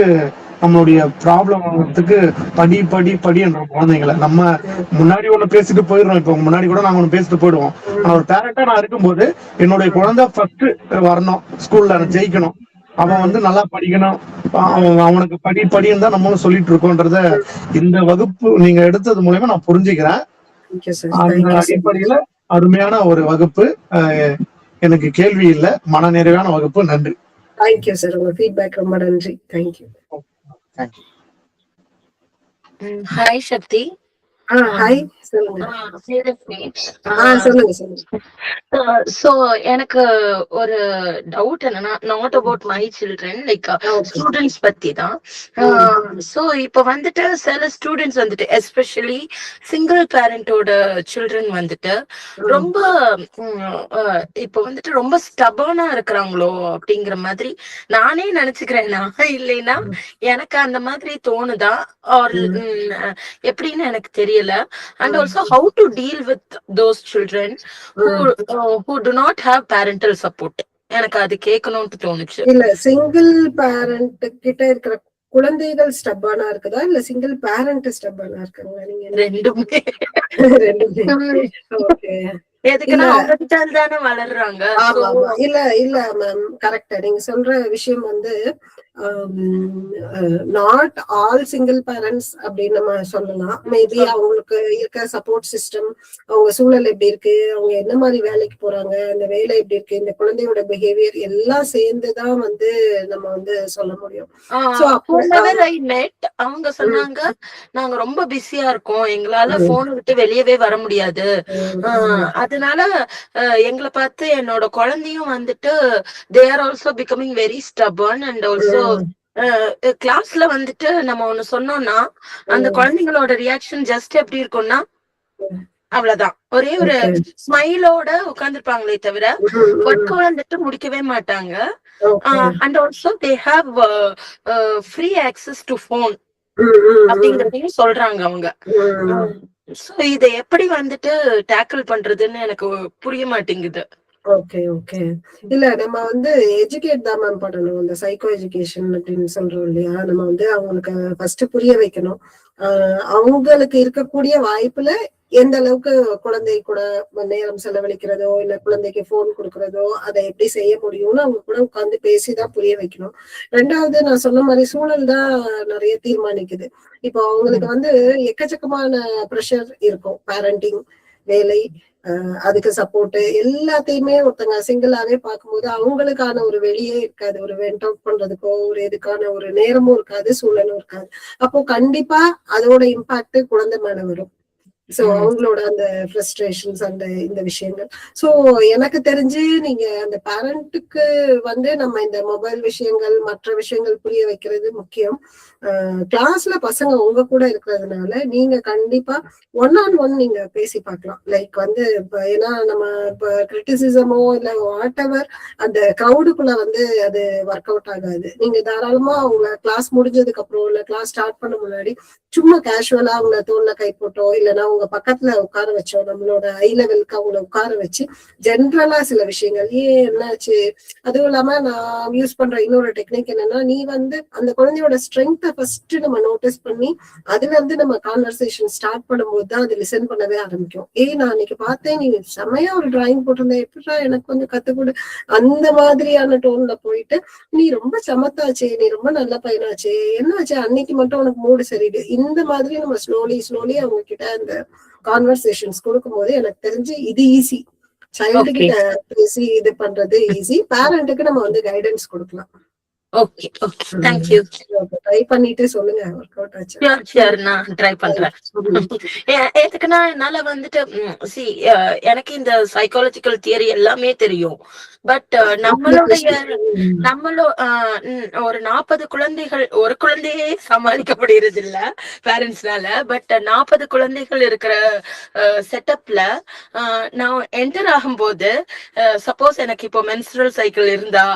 நம்மளுடைய ப்ராப்ளத்துக்கு படி படி படின்ற குழந்தைங்களை நம்ம முன்னாடி ஒண்ணு பேசிட்டு போயிடுறோம். இப்ப முன்னாடி கூட நாங்க ஒண்ணு பேசிட்டு போயிடுவோம். ஆனா ஒரு பேரண்டா நான் இருக்கும்போது என்னுடைய குழந்தை ஃபர்ஸ்ட் வரணும், ஸ்கூல்ல ஜெயிக்கணும், அவன் வந்து நல்லா படிக்கணும், அவனுக்கு படி படின்னு தான் நம்மளும் சொல்லிட்டு இருக்கோன்றத இந்த வகுப்பு நீங்க எடுத்தது மூலமா நான் புரிஞ்சுக்கிறேன். அந்த அடிப்படையில அருமையான ஒரு வகுப்பு, எனக்கு கேள்வி இல்ல, மன நிறைவான வகுப்பு. நன்றி. தேங்க்யூ சார், உங்க ஃபீட்பேக் ரொம்ப நன்றி. தேங்க்யூ. ஹாய் சக்தி. ஹாய், சொல்லுங்க. சோ எனக்கு ஒரு டவுட் என்னன்னா, not about my children, like students பத்தி தான். சோ இப்ப வந்துட்டு சில ஸ்டூடெண்ட்ஸ் வந்துட்டு எஸ்பெஷலி சிங்கிள் பேரண்டோட சில்ட்ரன் வந்துட்டு ரொம்ப இப்ப வந்துட்டு ரொம்ப ஸ்டபர்னா இருக்கிறாங்களோ அப்படிங்கிற மாதிரி நானே நினைச்சுக்கிறேன். நான் இல்லைன்னா எனக்கு அந்த மாதிரி தோணுதா ஆர் எப்படின்னு எனக்கு தெரியல. And also how to deal with those children who do not have parental support. எனக்கு அது கேட்கணும்னு தோணுச்சு. இல்ல, சிங்கிள் பேரண்ட் கிட்ட இருக்கிற குழந்தைகள் ஸ்டப்பானா இருக்குதா இல்ல சிங்கிள் பேரண்ட் ஸ்டப்பானா இருக்காங்களா? நீங்க ரெண்டுமே. ஓகே. எதுக்குன்னா அவங்க கிட்ட தானே வளர்றாங்க. இல்ல இல்ல மேம், கரெக்டா நீங்க சொல்ற விஷயம் வந்து நாட் ஆல் சிங்கிள் பேரண்ட்ஸ் அப்படின்னு நம்ம சொல்லலாம். மேபி அவங்களுக்கு இருக்க சப்போர்ட் சிஸ்டம், அவங்க சூழல் எப்படி இருக்கு, அவங்க என்ன மாதிரி வேலைக்கு போறாங்க, அந்த வேலை எப்படி இருக்கு, இந்த குழந்தையோட பிஹேவியர் எல்லாம் சேர்ந்துதான் வந்து நம்ம வந்து சொல்ல முடியும். அவங்க சொன்னாங்க, நாங்க ரொம்ப பிஸியா இருக்கோம், எங்களால போன் விட்டு வெளியவே வர முடியாது, அதனால எங்களை பார்த்து என்னோட குழந்தையும் வந்துட்டு they are also becoming very stubborn and also கிளாஸ்ல வந்துட்டு நம்ம ஒண்ணு சொன்னோம்னா அந்த குழந்தைங்களோட ரியாக்ஷன் ஜஸ்ட் எப்படி இருக்கும்னா அவ்வளவுதான், ஒரே ஒரு ஸ்மைலோட உட்கார்ந்துருப்பாங்களே தவிர ஒர்க் வந்துட்டு முடிக்கவே மாட்டாங்க. And also they have free access to phone அப்படிங்கறதையும் சொல்றாங்க அவங்க. சோ இத எப்படி வந்துட்டு டேக்கிள் பண்றதுன்னு எனக்கு புரிய மாட்டேங்குது. Okay okay. இல்ல நம்ம வந்து எஜுகேட் தான் மேம் பண்ணணும். இந்த சைக்கோ எஜுகேஷன் அப்படின்னு சொல்றோம் இல்லையா, நம்ம வந்து அவங்களுக்கு ஃபர்ஸ்ட் புரிய வைக்கணும். அவங்களுக்கு இருக்கக்கூடிய வாய்ப்புல எந்த அளவுக்கு குழந்தை கூட நேரம் செலவழிக்கிறதோ இல்ல குழந்தைக்கு போன் கொடுக்கறதோ அதை எப்படி செய்ய முடியும்னு அவங்க கூட உட்கார்ந்து பேசிதான் புரிய வைக்கணும். ரெண்டாவது நான் சொன்ன மாதிரி சூழல் தான் நிறைய தீர்மானிக்குது. இப்போ அவங்களுக்கு வந்து எக்கச்சக்கமான ப்ரெஷர் இருக்கும், பேரண்டிங், வேலை, அதுக்கு சப்போர்ட் எல்லாத்தையுமே ஒருத்தங்க சிங்கிளாவே பார்க்கும்போது அவங்களுக்கான ஒரு வெளியே இருக்காது, ஒரு வெண்ட் அவுட் பண்றதுக்கோ ஒரு இதுக்கான ஒரு நேரமும் இருக்காது, சூழலும் இருக்காது. அப்போ கண்டிப்பா அதோட இம்பாக்ட் குழந்தை மேல வரும். சோ அவங்களோட அந்த ஃப்ரஸ்ட்ரேஷன்ஸ் அந்த இந்த விஷயங்கள். சோ எனக்கு தெரிஞ்சு நீங்க அந்த பேரண்ட்டுக்கு வந்து நம்ம இந்த மொபைல் விஷயங்கள் மற்ற விஷயங்கள் புரிய வைக்கிறது முக்கியம். கிளாஸ்ல பசங்க உங்க கூட இருக்கிறதுனால நீங்க கண்டிப்பா 1-on-1 நீங்க பேசி பார்க்கலாம். லைக் வந்து ஏன்னா நம்ம இப்ப கிரிட்டிசிசமோ இல்ல வாட் எவர் அந்த கிரௌடுக்குள்ள வந்து அது ஒர்க் அவுட் ஆகாது. நீங்க தாராளமா அவங்க கிளாஸ் முடிஞ்சதுக்கு அப்புறம் இல்ல கிளாஸ் ஸ்டார்ட் பண்ண முன்னாடி சும்மா கேஷுவலா அவங்க தோல்ல கை போட்டோ இல்லைன்னா அவங்க பக்கத்துல உட்கார வச்சோம், நம்மளோட ஐ லெவலுக்கு அவங்கள உட்கார வச்சு ஜென்ரலா சில விஷயங்கள் என்னாச்சு. அதுவும் இல்லாம நான் யூஸ் பண்ற இன்னொரு டெக்னிக் என்னன்னா, நீ வந்து அந்த குழந்தையோட ஸ்ட்ரென்த்தை ஃபர்ஸ்ட் நம்ம நோட்டீஸ் பண்ணி அதுல இருந்து நம்ம கான்வர்சேஷன் ஸ்டார்ட் பண்ணும்போது தான் அது லிசன் பண்ணவே ஆரம்பிக்கும். நான் அன்னைக்கு பார்த்தேன், நீ செமையா ஒரு டிராயிங் போட்டிருந்தேன், எப்படா எனக்கு கொஞ்சம் கத்துக்கொடு, அந்த மாதிரியான டோன்ல போயிட்டு நீ ரொம்ப சமத்தாச்சே, நீ ரொம்ப நல்ல பையனாச்சே, என்னாச்சு அன்னைக்கு மட்டும் உனக்கு மூடு சரியிடு, இந்த மாதிரி நம்ம ஸ்லோலி அவங்க கிட்ட அந்த கான்வர்சேஷன்ஸ் கொடுக்கும் போது எனக்கு தெரிஞ்சு இது ஈஸி. சைல்டு கிட்ட பேசி இது பண்றது ஈஸி, பேரண்ட்டுக்கு நம்ம வந்து கைடன்ஸ் கொடுக்கலாம். Okay okay, thank you. Try பண்ணிட்டு சொல்லுங்க வொர்க் அவுட் ஆச்சு. ஷூர், நான் ட்ரை பண்றேன். எதுக்குன்னா என்னால வந்துட்டு எனக்கு இந்த சைக்காலஜிக்கல் தியரி எல்லாமே தெரியும். பட் நம்மளுடைய ஒரு 40 குழந்தைகள், ஒரு குழந்தையே சமாளிக்க முடியறது இல்ல பேரண்ட்ஸ்னால. பட் 40 குழந்தைகள் இருக்கிற செட்டப்ல நான் என்டர் ஆகும்போது சப்போஸ் எனக்கு இப்போ மென்ஸ்ட்ரல் சைக்கிள் இருந்தா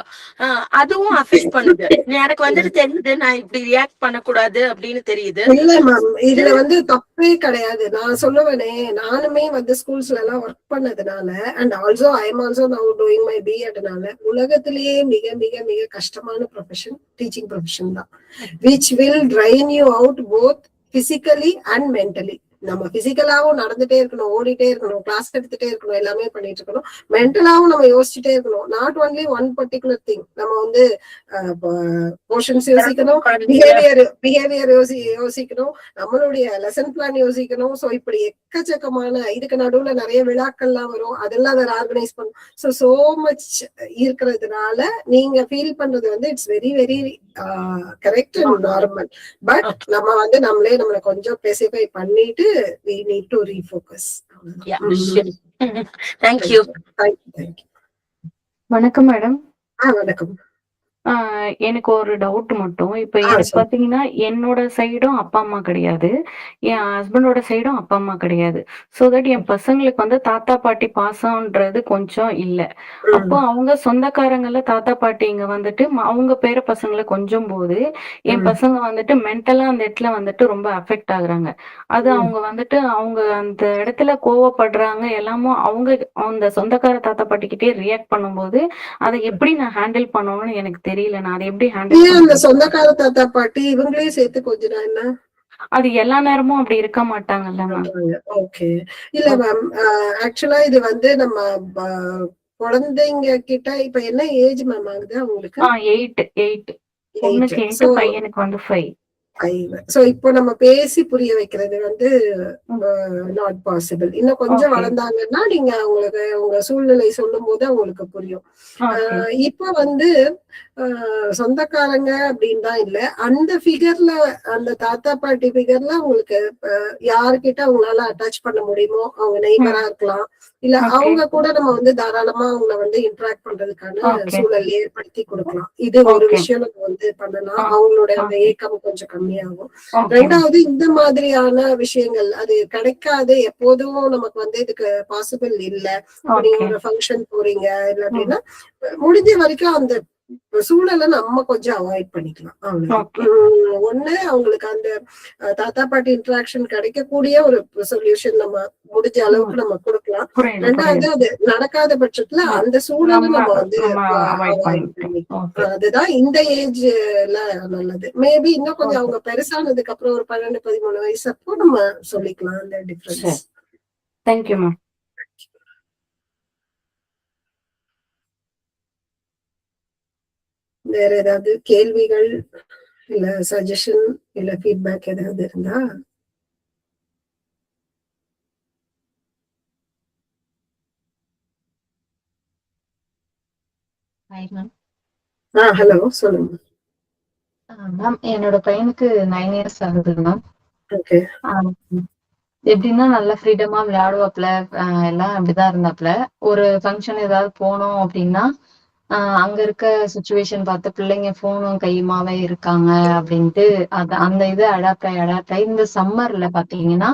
அதுவும் அஃபெக்ட் பண்ணுது. எனக்கு வந்துட்டு தெரியுது நான் இப்படி ரியாக்ட் பண்ணக்கூடாது அப்படின்னு தெரியுது. இல்ல மேம், இதுல வந்து தப்பே கிடையாது. நான் சொல்லுவேனே, நானுமே வந்து ஸ்கூல்ஸ்ல எல்லாம் ஒர்க் பண்ணதுனால and also I am also now doing my பிஎட்னால உலகத்திலேயே மிக மிக மிக கஷ்டமான ப்ரொஃபஷன் டீச்சிங் ப்ரொஃபஷன் தான். Which will train you out both physically and mentally. நம்ம பிசிக்கலாவும் நடந்துட்டே இருக்கணும், ஓடிட்டே இருக்கணும், கிளாஸ் எடுத்துட்டே இருக்கணும், எல்லாமே பண்ணிட்டு இருக்கணும். மென்டலாவும் நம்ம யோசிச்சுட்டே இருக்கணும். Not only one particular thing. நம்ம வந்து போர்ஷன்ஸ் யோசிக்கணும், பிஹேவியர் யோசிக்கணும், நம்மளுடைய லெசன் பிளான் யோசிக்கணும். சோ இப்படி எக்கச்சக்கமான, இதுக்கு நடுவுல நிறைய விழாக்கள்லாம் வரும், அதெல்லாம் வேற ஆர்கனைஸ் பண்ணும். சோ மச் இருக்கிறதுனால நீங்க ஃபீல் பண்றது வந்து it's very very correct and normal. But நம்ம வந்து நம்மளை கொஞ்சம் ஸ்பெசிஃபை பண்ணிட்டு we need to refocus. Thank you. வணக்கம் மேடம். வணக்கம். எனக்கு ஒரு டவுட் மட்டும். இப்ப எனக்கு பாத்தீங்கன்னா என்னோட சைடும் அப்பா அம்மா கிடையாது, என் ஹஸ்பண்டோட சைடும் அப்பா அம்மா கிடையாது. சோ தட் என் பசங்களுக்கு வந்து தாத்தா பாட்டி பாசம்ன்றது கொஞ்சம் இல்ல. அப்போ அவங்க சொந்தக்காரங்கள்ல தாத்தா பாட்டி இங்க வந்துட்டு அவங்க பேர பசங்களை கொஞ்சம் போது என் பசங்க வந்துட்டு மென்டலா அந்த இடத்துல வந்துட்டு ரொம்ப அஃபெக்ட் ஆகுறாங்க. அது அவங்க வந்துட்டு அவங்க அந்த இடத்துல கோவப்படுறாங்க எல்லாமும் அவங்க அந்த சொந்தக்கார தாத்தா பாட்டிக்கிட்டே ரியாக்ட் பண்ணும்போது அதை எப்படி நான் ஹேண்டில் பண்ணணும்னு எனக்கு தெரியல. நான் அதை எப்படி ஹேண்டில் அந்த சொந்தக்கார தாத்தா பாட்டி இவங்களையும் சேர்த்து கொஞ்சம் என்ன அது எல்லா நேரமும் அப்படி இருக்க மாட்டாங்கல்ல மேம். ஓகே. இல்ல மேம், ஆக்சுவலா இது வந்து நம்ம குழந்தைங்க கிட்ட இப்ப என்ன ஏஜ் மேம் ஆகுது அவங்களுக்கு? 8 பொண்ணுக்கு 8 பையனுக்கு வந்து 5. சோ இப்போ நம்ம பேசி புரிய வைக்கிறது வந்து நாட் பாசிபிள். இன்னும் கொஞ்சம் வளர்ந்தாங்கன்னா நீங்க அவங்களுக்கு உங்க சூழ்நிலை சொல்லும் போது அவங்களுக்கு புரியும். இப்ப வந்து சொந்தக்காரங்க அப்படின்னு தான் இல்ல, அந்த ஃபிகர்ல, அந்த தாத்தா பாட்டி ஃபிகர்ல உங்களுக்கு யாருக்கிட்ட அவங்களால அட்டாச் பண்ண முடியுமோ, அவங்க நெய்பரா இருக்கலாம், இல்ல அவங்க கூட நம்ம வந்து தாராளமா அவங்கள வந்து இன்டராக்ட் பண்றதுக்கான சூழல் ஏற்படுத்தி கொடுக்கலாம். இது ஒரு விஷயம் நம்ம வந்து பண்ணலாம். அவங்களோட அந்த ஏக்கம் கொஞ்சம் கம்மியாகும். ரெண்டாவது, இந்த மாதிரியான விஷயங்கள் அது கிடைக்காது, எப்போதும் நமக்கு வந்து இதுக்கு பாசிபிள் இல்ல. நீங்க ஒரு ஃபங்க்ஷன் போறீங்க இல்ல அப்படின்னா முடிஞ்ச வரைக்கும் அந்த சூழலை நம்ம கொஞ்சம் அவாய்ட் பண்ணிக்கலாம். ஒண்ணு அவங்களுக்கு அந்த தாத்தா பாட்டி இன்டராக்ஷன் கிடைக்கக்கூடிய ஒரு சொல்யூஷன் நம்ம முடிஞ்ச அளவுக்கு நம்ம கொடுக்கலாம். ரெண்டாவது, அது நடக்காத பட்சத்துல அந்த சூழலை நம்ம வந்து அவாய்ட் பண்ணிக்கலாம். அதுதான் இந்த ஏஜ்ல நல்லது. மேபி இன்னும் கொஞ்சம் அவங்க பெருசானதுக்கு அப்புறம் ஒரு 12-13 வயசு அப்போ நம்ம சொல்லிக்கலாம் அந்த டிஃபரன்ஸ். Thank you ma'am. வேற ஏதாவது கேள்விகள் இல்ல சஜஷன் இல்ல ஃபீட்பேக் ஏதாவது இருந்தா? ஹலோ, சொல்லுங்க மேம். என்னோட பையனுக்கு 9 இயர்ஸ் ஆகுது மேம். ஓகே. எப்படின்னா நல்லா ஃப்ரீடமா விளையாடுவாப்ல, எல்லாம் அப்படிதான் இருந்தாப்ல. ஒரு ஃபங்க்ஷன் ஏதாவது போனோம் அப்படின்னா அங்க இருக்க சுச்சுவேஷன் பார்த்து பிள்ளைங்க போனும் கையுமாவே இருக்காங்க அப்படின்ட்டு அந்த இது அடாப்ட் ஆகி இந்த சம்மர்ல பாத்தீங்கன்னா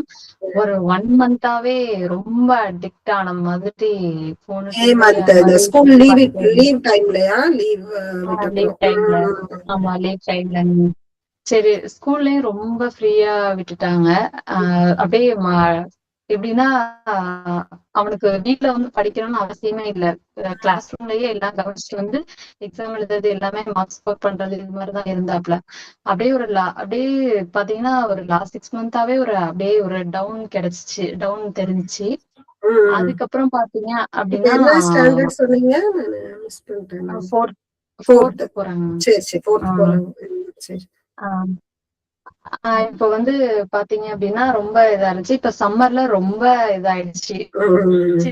ஒரு 1 மந்தாவே ரொம்ப அடிக்ட் ஆன மாதிரி ஆமா லீவ் டைம்ல. சரி, ஸ்கூல்லயும் ரொம்ப ஃப்ரீயா விட்டுட்டாங்க. அப்படியே எப்படின்னா அவனுக்கு வீட்டுல வந்து படிக்கணும்னு அவசியமே இல்ல. கிளாஸ் ரூம்லயே எல்லாம் கவனிச்சுட்டு வந்து எக்ஸாம் எழுதுறது எல்லாமே மார்க்ஸ் ஸ்கோர் பண்றது இது மாதிரிதான் இருந்தாப்ல. அப்படியே அப்படியே பாத்தீங்கன்னா ஒரு லாஸ்ட் 6 மந்தாவே அப்படியே ஒரு டவுன் தெரிஞ்சிச்சு. அதுக்கப்புறம் பாத்தீங்க அப்படின்னா இப்ப வந்து பாத்தீங்க அப்படின்னா ரொம்ப இதா இருந்துச்சு. இப்ப சம்மர்ல ரொம்ப இதாயிடுச்சு.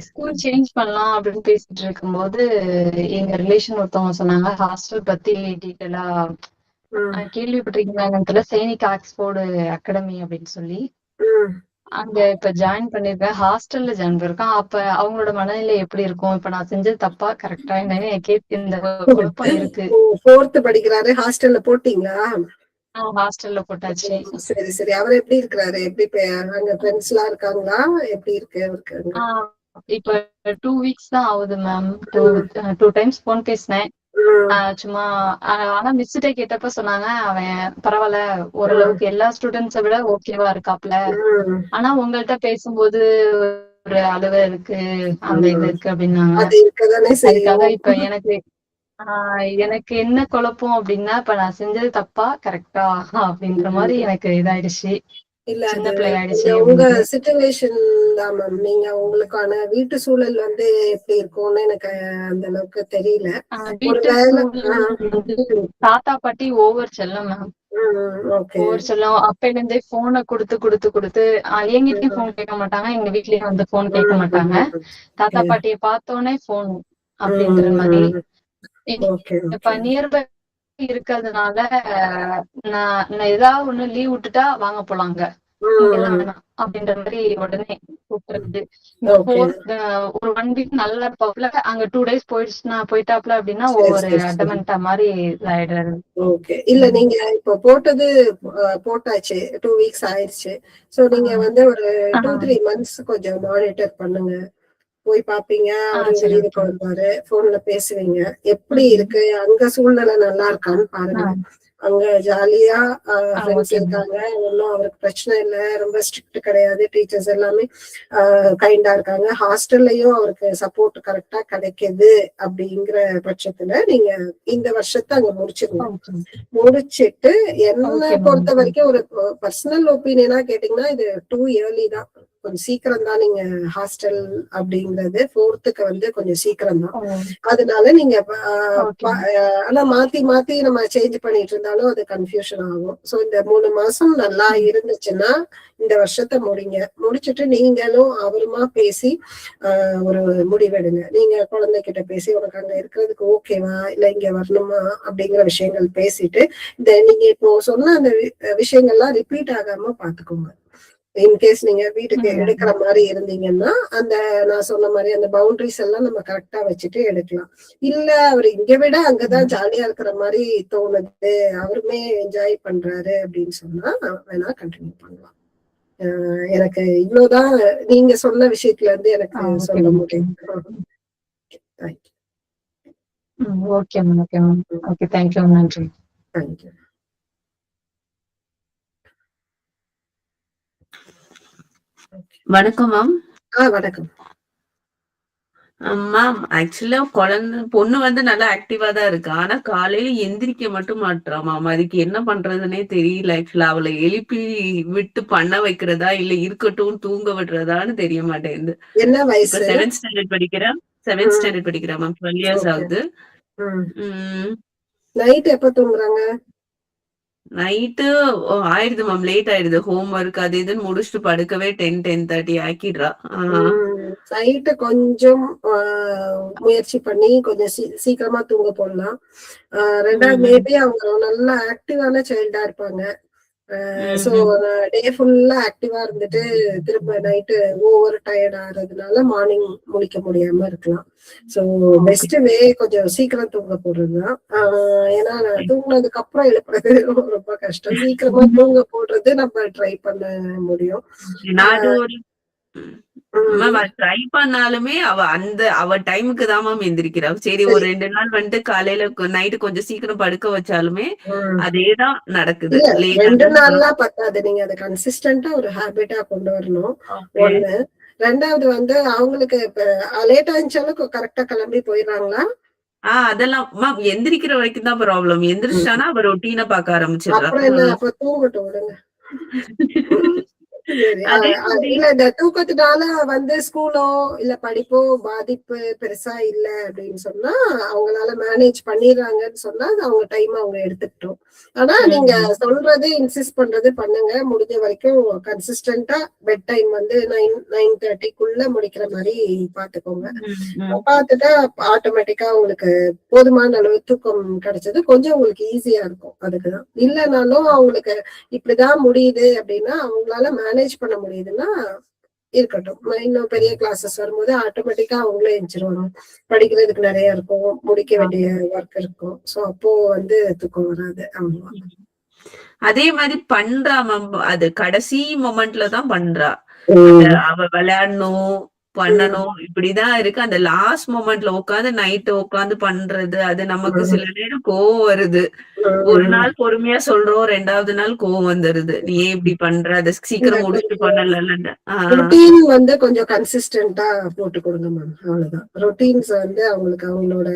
ஸ்கூல் சேஞ்ச் பண்ணலாம் அப்படின்னு பேசிட்டு இருக்கும்போது எங்க ரிலேஷன் ஒருத்தவங்க சொன்னாங்க ஹாஸ்டல் பத்தி டீட்டெயிலா கேள்விப்பட்டிருக்கீங்கன்னு தெரியல, சைனிக் ஆக்ஸ்போர்டு அகாடமி அப்படின்னு சொல்லி. அங்க இப்ப ஜாயின் பண்ணிருக்கேன். ஹாஸ்டல்ல ஜாயின் பண்ணிருக்கேன். அப்ப அவங்களோட மனநிலை எப்படி இருக்கும்? இப்ப நான் செஞ்சது தப்பா கரெக்டா என்னன்னு இந்த குழப்பம் இருக்கு. 4th படிக்கிறாரு. ஹாஸ்டல்ல போட்டீங்களா? ஹாஸ்டல்ல போட்டாச்சு. சரி சரி. அவர் எப்படி இருக்கிறாரு? எப்படி அங்க ஃப்ரெண்ட்ஸ் எல்லாம் இருக்காங்களா? எப்படி இருக்கு அவருக்கு? இப்ப 2 வீக்ஸ் தான் ஆகுது மேம். 2 டைம்ஸ் போன் பேசினேன். சும்மா ஆனா மிஸ்கிட்ட கேட்டப்ப சொன்னாங்க அவன் பரவாயில்ல ஓரளவுக்கு எல்லா ஸ்டூடெண்ட்ஸை விட ஓகேவா இருக்காப்ல. ஆனா உங்கள்கிட்ட பேசும்போது ஒரு அளவு இருக்கு அந்த இது இருக்கு அப்படின்னாங்க. அதுக்காக இப்ப எனக்கு என்ன குழப்பம் அப்படின்னா இப்ப நான் செஞ்சது தப்பா கரெக்டா அப்படின்ற மாதிரி எனக்கு இதாயிடுச்சு. இல்ல சின்ன பிள்ளை ஆயிடுச்சு. உங்க சிச்சுவேஷன் தான் மேம். நீங்க உங்களுக்கான வீட்டு சூழல் வந்து எப்படி இருக்கும்னு எனக்கு அந்த அளவுக்கு தெரியல. தாத்தா பாட்டி ஓவர் செல்லம் மேம். ஓவர் செல்லம். அப்பையில இருந்தே போனை கொடுத்து எங்கிட்டயும் போன் கேட்க மாட்டாங்க, எங்க வீட்லயும் வந்து போன் கேட்க மாட்டாங்க. தாத்தா பாட்டிய பார்த்தோன்னே போன் அப்படின்ற மாதிரி. இப்ப நியர்பை இருக்கிறதுனால நான் ஏதாவது ஒண்ணு லீவ் விட்டுட்டா வாங்க போலாங்க அப்படின்ற மாதிரி உடனே கூப்பிடுறது. ஒரு 1 வீக் நல்லா இருப்பாப்ல, அங்க 2 days போயிட்டாப்ல அப்படின்னா ஒவ்வொரு அடமெண்டா மாதிரி ஆயிடுறாரு. ஓகே. இல்ல நீங்க இப்ப போட்டாச்சு 2 வீக்ஸ் ஆயிடுச்சு. சோ நீங்க வந்து ஒரு 2-3 months கொஞ்சம் மானிட்டர் பண்ணுங்க. போய் பாப்பீங்க, அவரு லீவுக்கு வருவாரு, போன்ல பேசுவீங்க, எப்படி இருக்கு அங்க சூழ்நிலை நல்லா இருக்கான்னு பாருங்க. அங்க ஜாலியா ஃப்ரெண்ட்ஸ் இருக்காங்க, ஒன்னும் அவருக்கு பிரச்சனை இல்லை, ரொம்ப ஸ்ட்ரிக்ட் கிடையாது, டீச்சர்ஸ் எல்லாமே கைண்டா இருக்காங்க, ஹாஸ்டல்லையும் அவருக்கு சப்போர்ட் கரெக்டா கிடைக்குது அப்படிங்கிற பட்சத்துல நீங்க இந்த வருஷத்தை அங்க முடிச்சிட்டு என்ன பொறுத்த வரைக்கும் ஒரு பர்சனல் ஒப்பீனியனா கேட்டீங்கன்னா இது டூ இயர்லி தான். கொஞ்சம் சீக்கிரம் தான் நீங்க ஹாஸ்டல் அப்படிங்கிறது 4th வந்து கொஞ்சம் சீக்கிரம் தான். அதனால நீங்க ஆனா மாத்தி நம்ம சேஞ்ச் பண்ணிட்டு இருந்தாலும் அது கன்ஃபியூஷன் ஆகும். சோ இந்த 3 மாசம் நல்லா இருந்துச்சுன்னா இந்த வருஷத்தை முடிச்சிட்டு நீங்களும் அவருமா பேசி ஒரு முடிவெடுங்க. நீங்க குழந்தைகிட்ட பேசி உனக்கு அங்க இருக்கிறதுக்கு ஓகேவா இல்ல இங்க வரணுமா அப்படிங்கிற விஷயங்கள் பேசிட்டு இந்த நீங்க இப்போ சொன்ன அந்த விஷயங்கள்லாம் ரிப்பீட் ஆகாம பாத்துக்கோங்க. இன்கேஸ் நீங்க வீட்டுக்கு எடுக்கிற மாதிரி இருந்தீங்கன்னா அந்த நான் சொன்ன மாதிரி அந்த பவுண்டரிஸ் எல்லாம் நம்ம கரெக்டா வச்சுட்டு எடுக்கலாம். இல்ல அவர் இங்க விட அங்கதான் ஜாலியா இருக்கிற மாதிரி தோணுது, அவருமே என்ஜாய் பண்றாரு அப்படின்னு சொன்னா வேணா கண்டினியூ பண்ணலாம். எனக்கு இவ்வளவுதான் நீங்க சொன்ன விஷயத்துல இருந்து எனக்கு சொல்ல முடியும். Okay ma'am. Okay ma'am. Okay, thank you. நன்றி. தேங்க்யூ. வணக்கம் மேம். வணக்கம் மேம். ஆக்சுவலா பொண்ணு வந்து நல்லா ஆக்டிவா தான் இருக்கு. ஆனா காலையில எந்திரிக்க மட்டும் மாட்டா மேம். அதுக்கு என்ன பண்றதுன்னே தெரியல. ஆக்சுவலா அவளை எழுப்பி விட்டு பண்ண வைக்கிறதா இல்ல இருக்கட்டும் தூங்க விடுறதான்னு தெரிய மாட்டேங்குது. என்ன வயசு? 7th ஸ்டாண்டர்ட் படிக்கிறேன். 7th ஸ்டாண்டர்ட் படிக்கிறேன் மேம். 12 years ஆகுது. நைட் எப்ப தூங்குறாங்க? நைட்டு ஆயிடுது மேம், லேட் ஆயிடுது. ஹோம் ஒர்க் அது இதுன்னு முடிச்சுட்டு படுக்கவே 10-10:30 ஆக்கிடுறா. நைட்டு கொஞ்சம் முயற்சி பண்ணி கொஞ்சம் சீக்கிரமா தூங்க போடலாம். 2வது மேபி அவங்க நல்ல ஆக்டிவான சைல்டா இருப்பாங்க. சோ டே ஃபுல்லா ஆக்டிவா இருந்துட்டு திரும்ப நைட்டு ஓவர் டயர்ட் ஆறதுனால மார்னிங் முழிக்க முடியாம இருக்கலாம். சோ பெஸ்ட் வே கொஞ்சம் சீக்கிரம் தூங்க போடுறதுதான். ஏன்னா தூங்கினதுக்கு அப்புறம் எழுப்புறது ரொம்ப கஷ்டம். சீக்கிரமா தூங்க போடுறது நம்ம ட்ரை பண்ண முடியும். ட்ரை பண்ணாலுமே அவ டைமுக்கு தான் மேம் எந்திரிக்கிறா. சரி ஒரு 2 நாள் வந்துட்டு காலையில நைட்டு கொஞ்சம் சீக்கிரம் படுக்க வச்சாலுமே அதேதான் நடக்குது. 2 நாள்லாம் பத்தாது. நீங்க அதை கன்சிஸ்டன்டா ஒரு ஹேபிட்டா கொண்டு வரணும். 1. 2வது வந்து அவங்களுக்கு இப்ப லேட்டா இருந்துச்சாலும் கரெக்டா கிளம்பி போயிடுறாங்களா? அதெல்லாம் மேம் எந்திரிக்கிற வரைக்கும் தான் ப்ராப்ளம். எந்திரிச்சானா அவ ரொட்டீனா பாக்க ஆரம்பிச்சிடுறா. அப்புறம் என்ன, அப்ப தூங்கட்டும் விடுங்க. இல்ல இந்த தூக்கத்தினால வந்து ஸ்கூலோ இல்ல படிப்போ பாதிப்பு பெருசா இல்ல அப்படின்னு சொன்னா அவங்களால மேனேஜ் பண்ணிடுறாங்கன்னு சொன்னா அவங்க டைம் அவங்க எடுத்துக்கிட்டோம். ஆனா நீங்க சொல்றது இன்சிஸ்ட் பண்றது பண்ணுங்க. முடிஞ்ச வரைக்கும் கன்சிஸ்டன்டா பெட் டைம் வந்து 9:30க்குள்ள முடிக்கிற மாதிரி பாத்துக்கோங்க. பாத்துட்டா ஆட்டோமேட்டிக்கா உங்களுக்கு போதுமான அளவு தூக்கம் கிடைச்சது கொஞ்சம் உங்களுக்கு ஈஸியா இருக்கும். அதுக்குதான். இல்லைனாலும் அவங்களுக்கு இப்படிதான் முடியுது அப்படின்னா அவங்களால மேனேஜ் மேனேஜ் பண்ண முடியுதுன்னா இருக்கட்டும். இன்னும் பெரிய கிளாஸஸ் வரும்போது ஆட்டோமேட்டிக்கா அவங்களே எழுந்திருவாங்க. படிக்கிறதுக்கு நிறைய இருக்கும், முடிக்க வேண்டிய ஒர்க் இருக்கும். சோ அப்போ வந்து தூக்கம் வராது. ஆமா. அதே மாதிரி பண்றா மேம், அது கடைசி மொமெண்ட்ல தான் பண்றா. அவ விளையாடணும் பண்ணணும் இப்படிதான் இருக்கு. அந்த லாஸ்ட் மொமெண்ட்ல உட்காந்து நைட்டு உட்காந்து பண்றது, அது நமக்கு சில நேரம் கோவம் வருது. ஒரு நாள் பொறுமையா சொல்றோம், 2வது நாள் கோவம் வந்துருது. நீ ஏன் இப்படி பண்ற, அதை சீக்கிரம் முடிச்சுட்டு பண்ணல. ரொட்டீன் வந்து கொஞ்சம் கன்சிஸ்டன்டா போட்டு கொடுங்க மேம். அவ்வளவுதான். ரொட்டீன்ஸ் வந்து அவங்களுக்கு அவங்களோட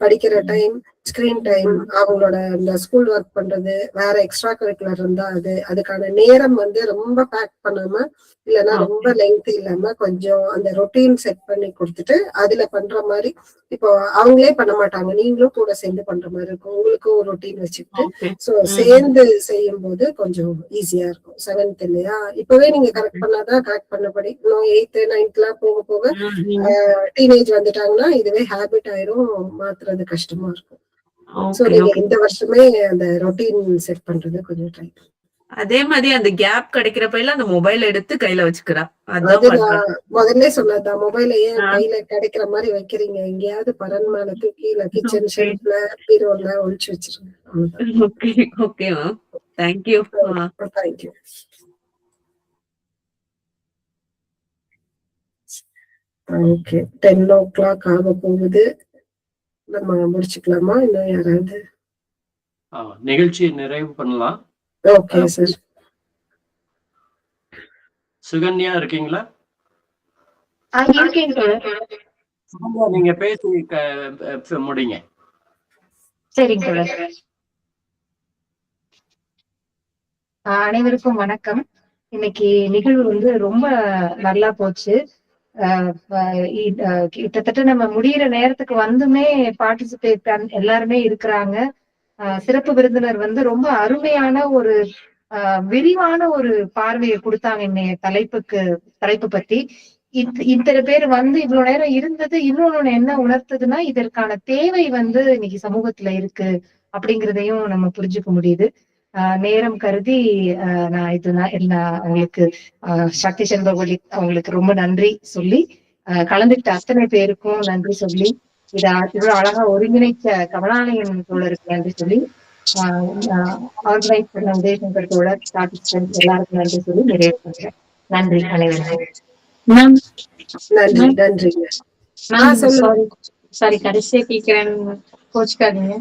படிக்கிற டைம், ஸ்கிரீன் டைம், அவங்களோட இந்த ஸ்கூல் ஒர்க் பண்றது, வேற எக்ஸ்ட்ரா கரிக்குலர் இருந்தா அதுக்கான நேரம் வந்து ரொம்ப பேக் பண்ணாம, இல்லைன்னா ரொம்ப லெங்க் இல்லாம கொஞ்சம் அந்த ரொட்டீன் செட் பண்ணி கொடுத்துட்டு அதுல பண்ற மாதிரி. இப்போ அவங்களே பண்ண மாட்டாங்க, நீங்களும் கூட சேர்ந்து பண்ற மாதிரி இருக்கும். உங்களுக்கும் ஒரு ரொட்டீன் வச்சுக்கிட்டு சோ சேர்ந்து செய்யும் போது கொஞ்சம் ஈஸியா இருக்கும். 7th இல்லையா, இப்பவே நீங்க கரெக்ட் பண்ணாதான் கரெக்ட் பண்ணபடி. இன்னும் 8th 9th போக போக டீனேஜ் வந்துட்டாங்கன்னா இதுவே ஹேபிட் ஆயிரும், மாத்துறது கஷ்டமா இருக்கும். சோ நீங்க இந்த வருஷமே அந்த ரொட்டீன் செட் பண்றது கொஞ்சம் ட்ரை. அதே மாதிரி அந்த கேப் கிடைக்கிறப்ப எல்லாம் அந்த மொபைல் எடுத்து கையில வச்சுக்கிறா. அது நான் முதல்ல சொன்னதான், மொபைல ஏன் கையில கிடைக்கிற மாதிரி வைக்கிறீங்க, எங்கேயாவது பரன் மேல தூக்கி இல்ல கிச்சன் ஷெல்ஃப்ல பீரோல ஒழிச்சு வச்சிருங்க. Okay okay ma'am, thank you. Thank you. Okay, 10 o'clock ஆக போகுது. நம்ம முடிச்சுக்கலாமா? இன்னும் யாராவது நிகழ்ச்சியை நிறைவு பண்ணலாம். Okay sir. சுகன்யா இருக்கீங்களா? இருக்கேன். நீங்க பேசி முடிங்க. சரிங்க. அனைவருக்கும் வணக்கம். இன்னைக்கு நிகழ்வு வந்து ரொம்ப நல்லா போச்சு. கிட்டத்தட்ட நம்ம முடியிற நேரத்துக்கு வந்துமே பார்ட்டிசிபேட் எல்லாருமே இருக்கிறாங்க. சிறப்பு விருந்தினர் வந்து ரொம்ப அருமையான ஒரு விரிவான ஒரு பார்வையை கொடுத்தாங்க இன்னைய தலைப்பு பத்தி. இத்தனை பேர் வந்து இவ்வளவு நேரம் இருந்தது இன்னொன்னு என்ன உணர்த்துதுன்னா, இதற்கான தேவை வந்து இன்னைக்கு சமூகத்துல இருக்கு அப்படிங்கிறதையும் நம்ம புரிஞ்சுக்க முடியுது. நேரம் கருதி நான் அவங்களுக்கு சக்தி செல்வகொலி அவங்களுக்கு ரொம்ப நன்றி சொல்லி, கலந்துக்கிட்ட அத்தனை பேருக்கும் நன்றி சொல்லி, இவ்வளவு அழகா ஒருங்கிணைச்ச கமலாலயன் தோழருக்கு நன்றி சொல்லி, ஆர்கனைஸ் பண்ண உதயசங்கர் தோழர், பார்ட்டிசிபென்ட் எல்லாருக்கும் நன்றி சொல்லி நிறைவு பண்றேன். நன்றி அனைவருக்கும். நன்றிங்க. சாரி கடைசியா கேட்கிறேன், கோச்சுக்காதீங்க.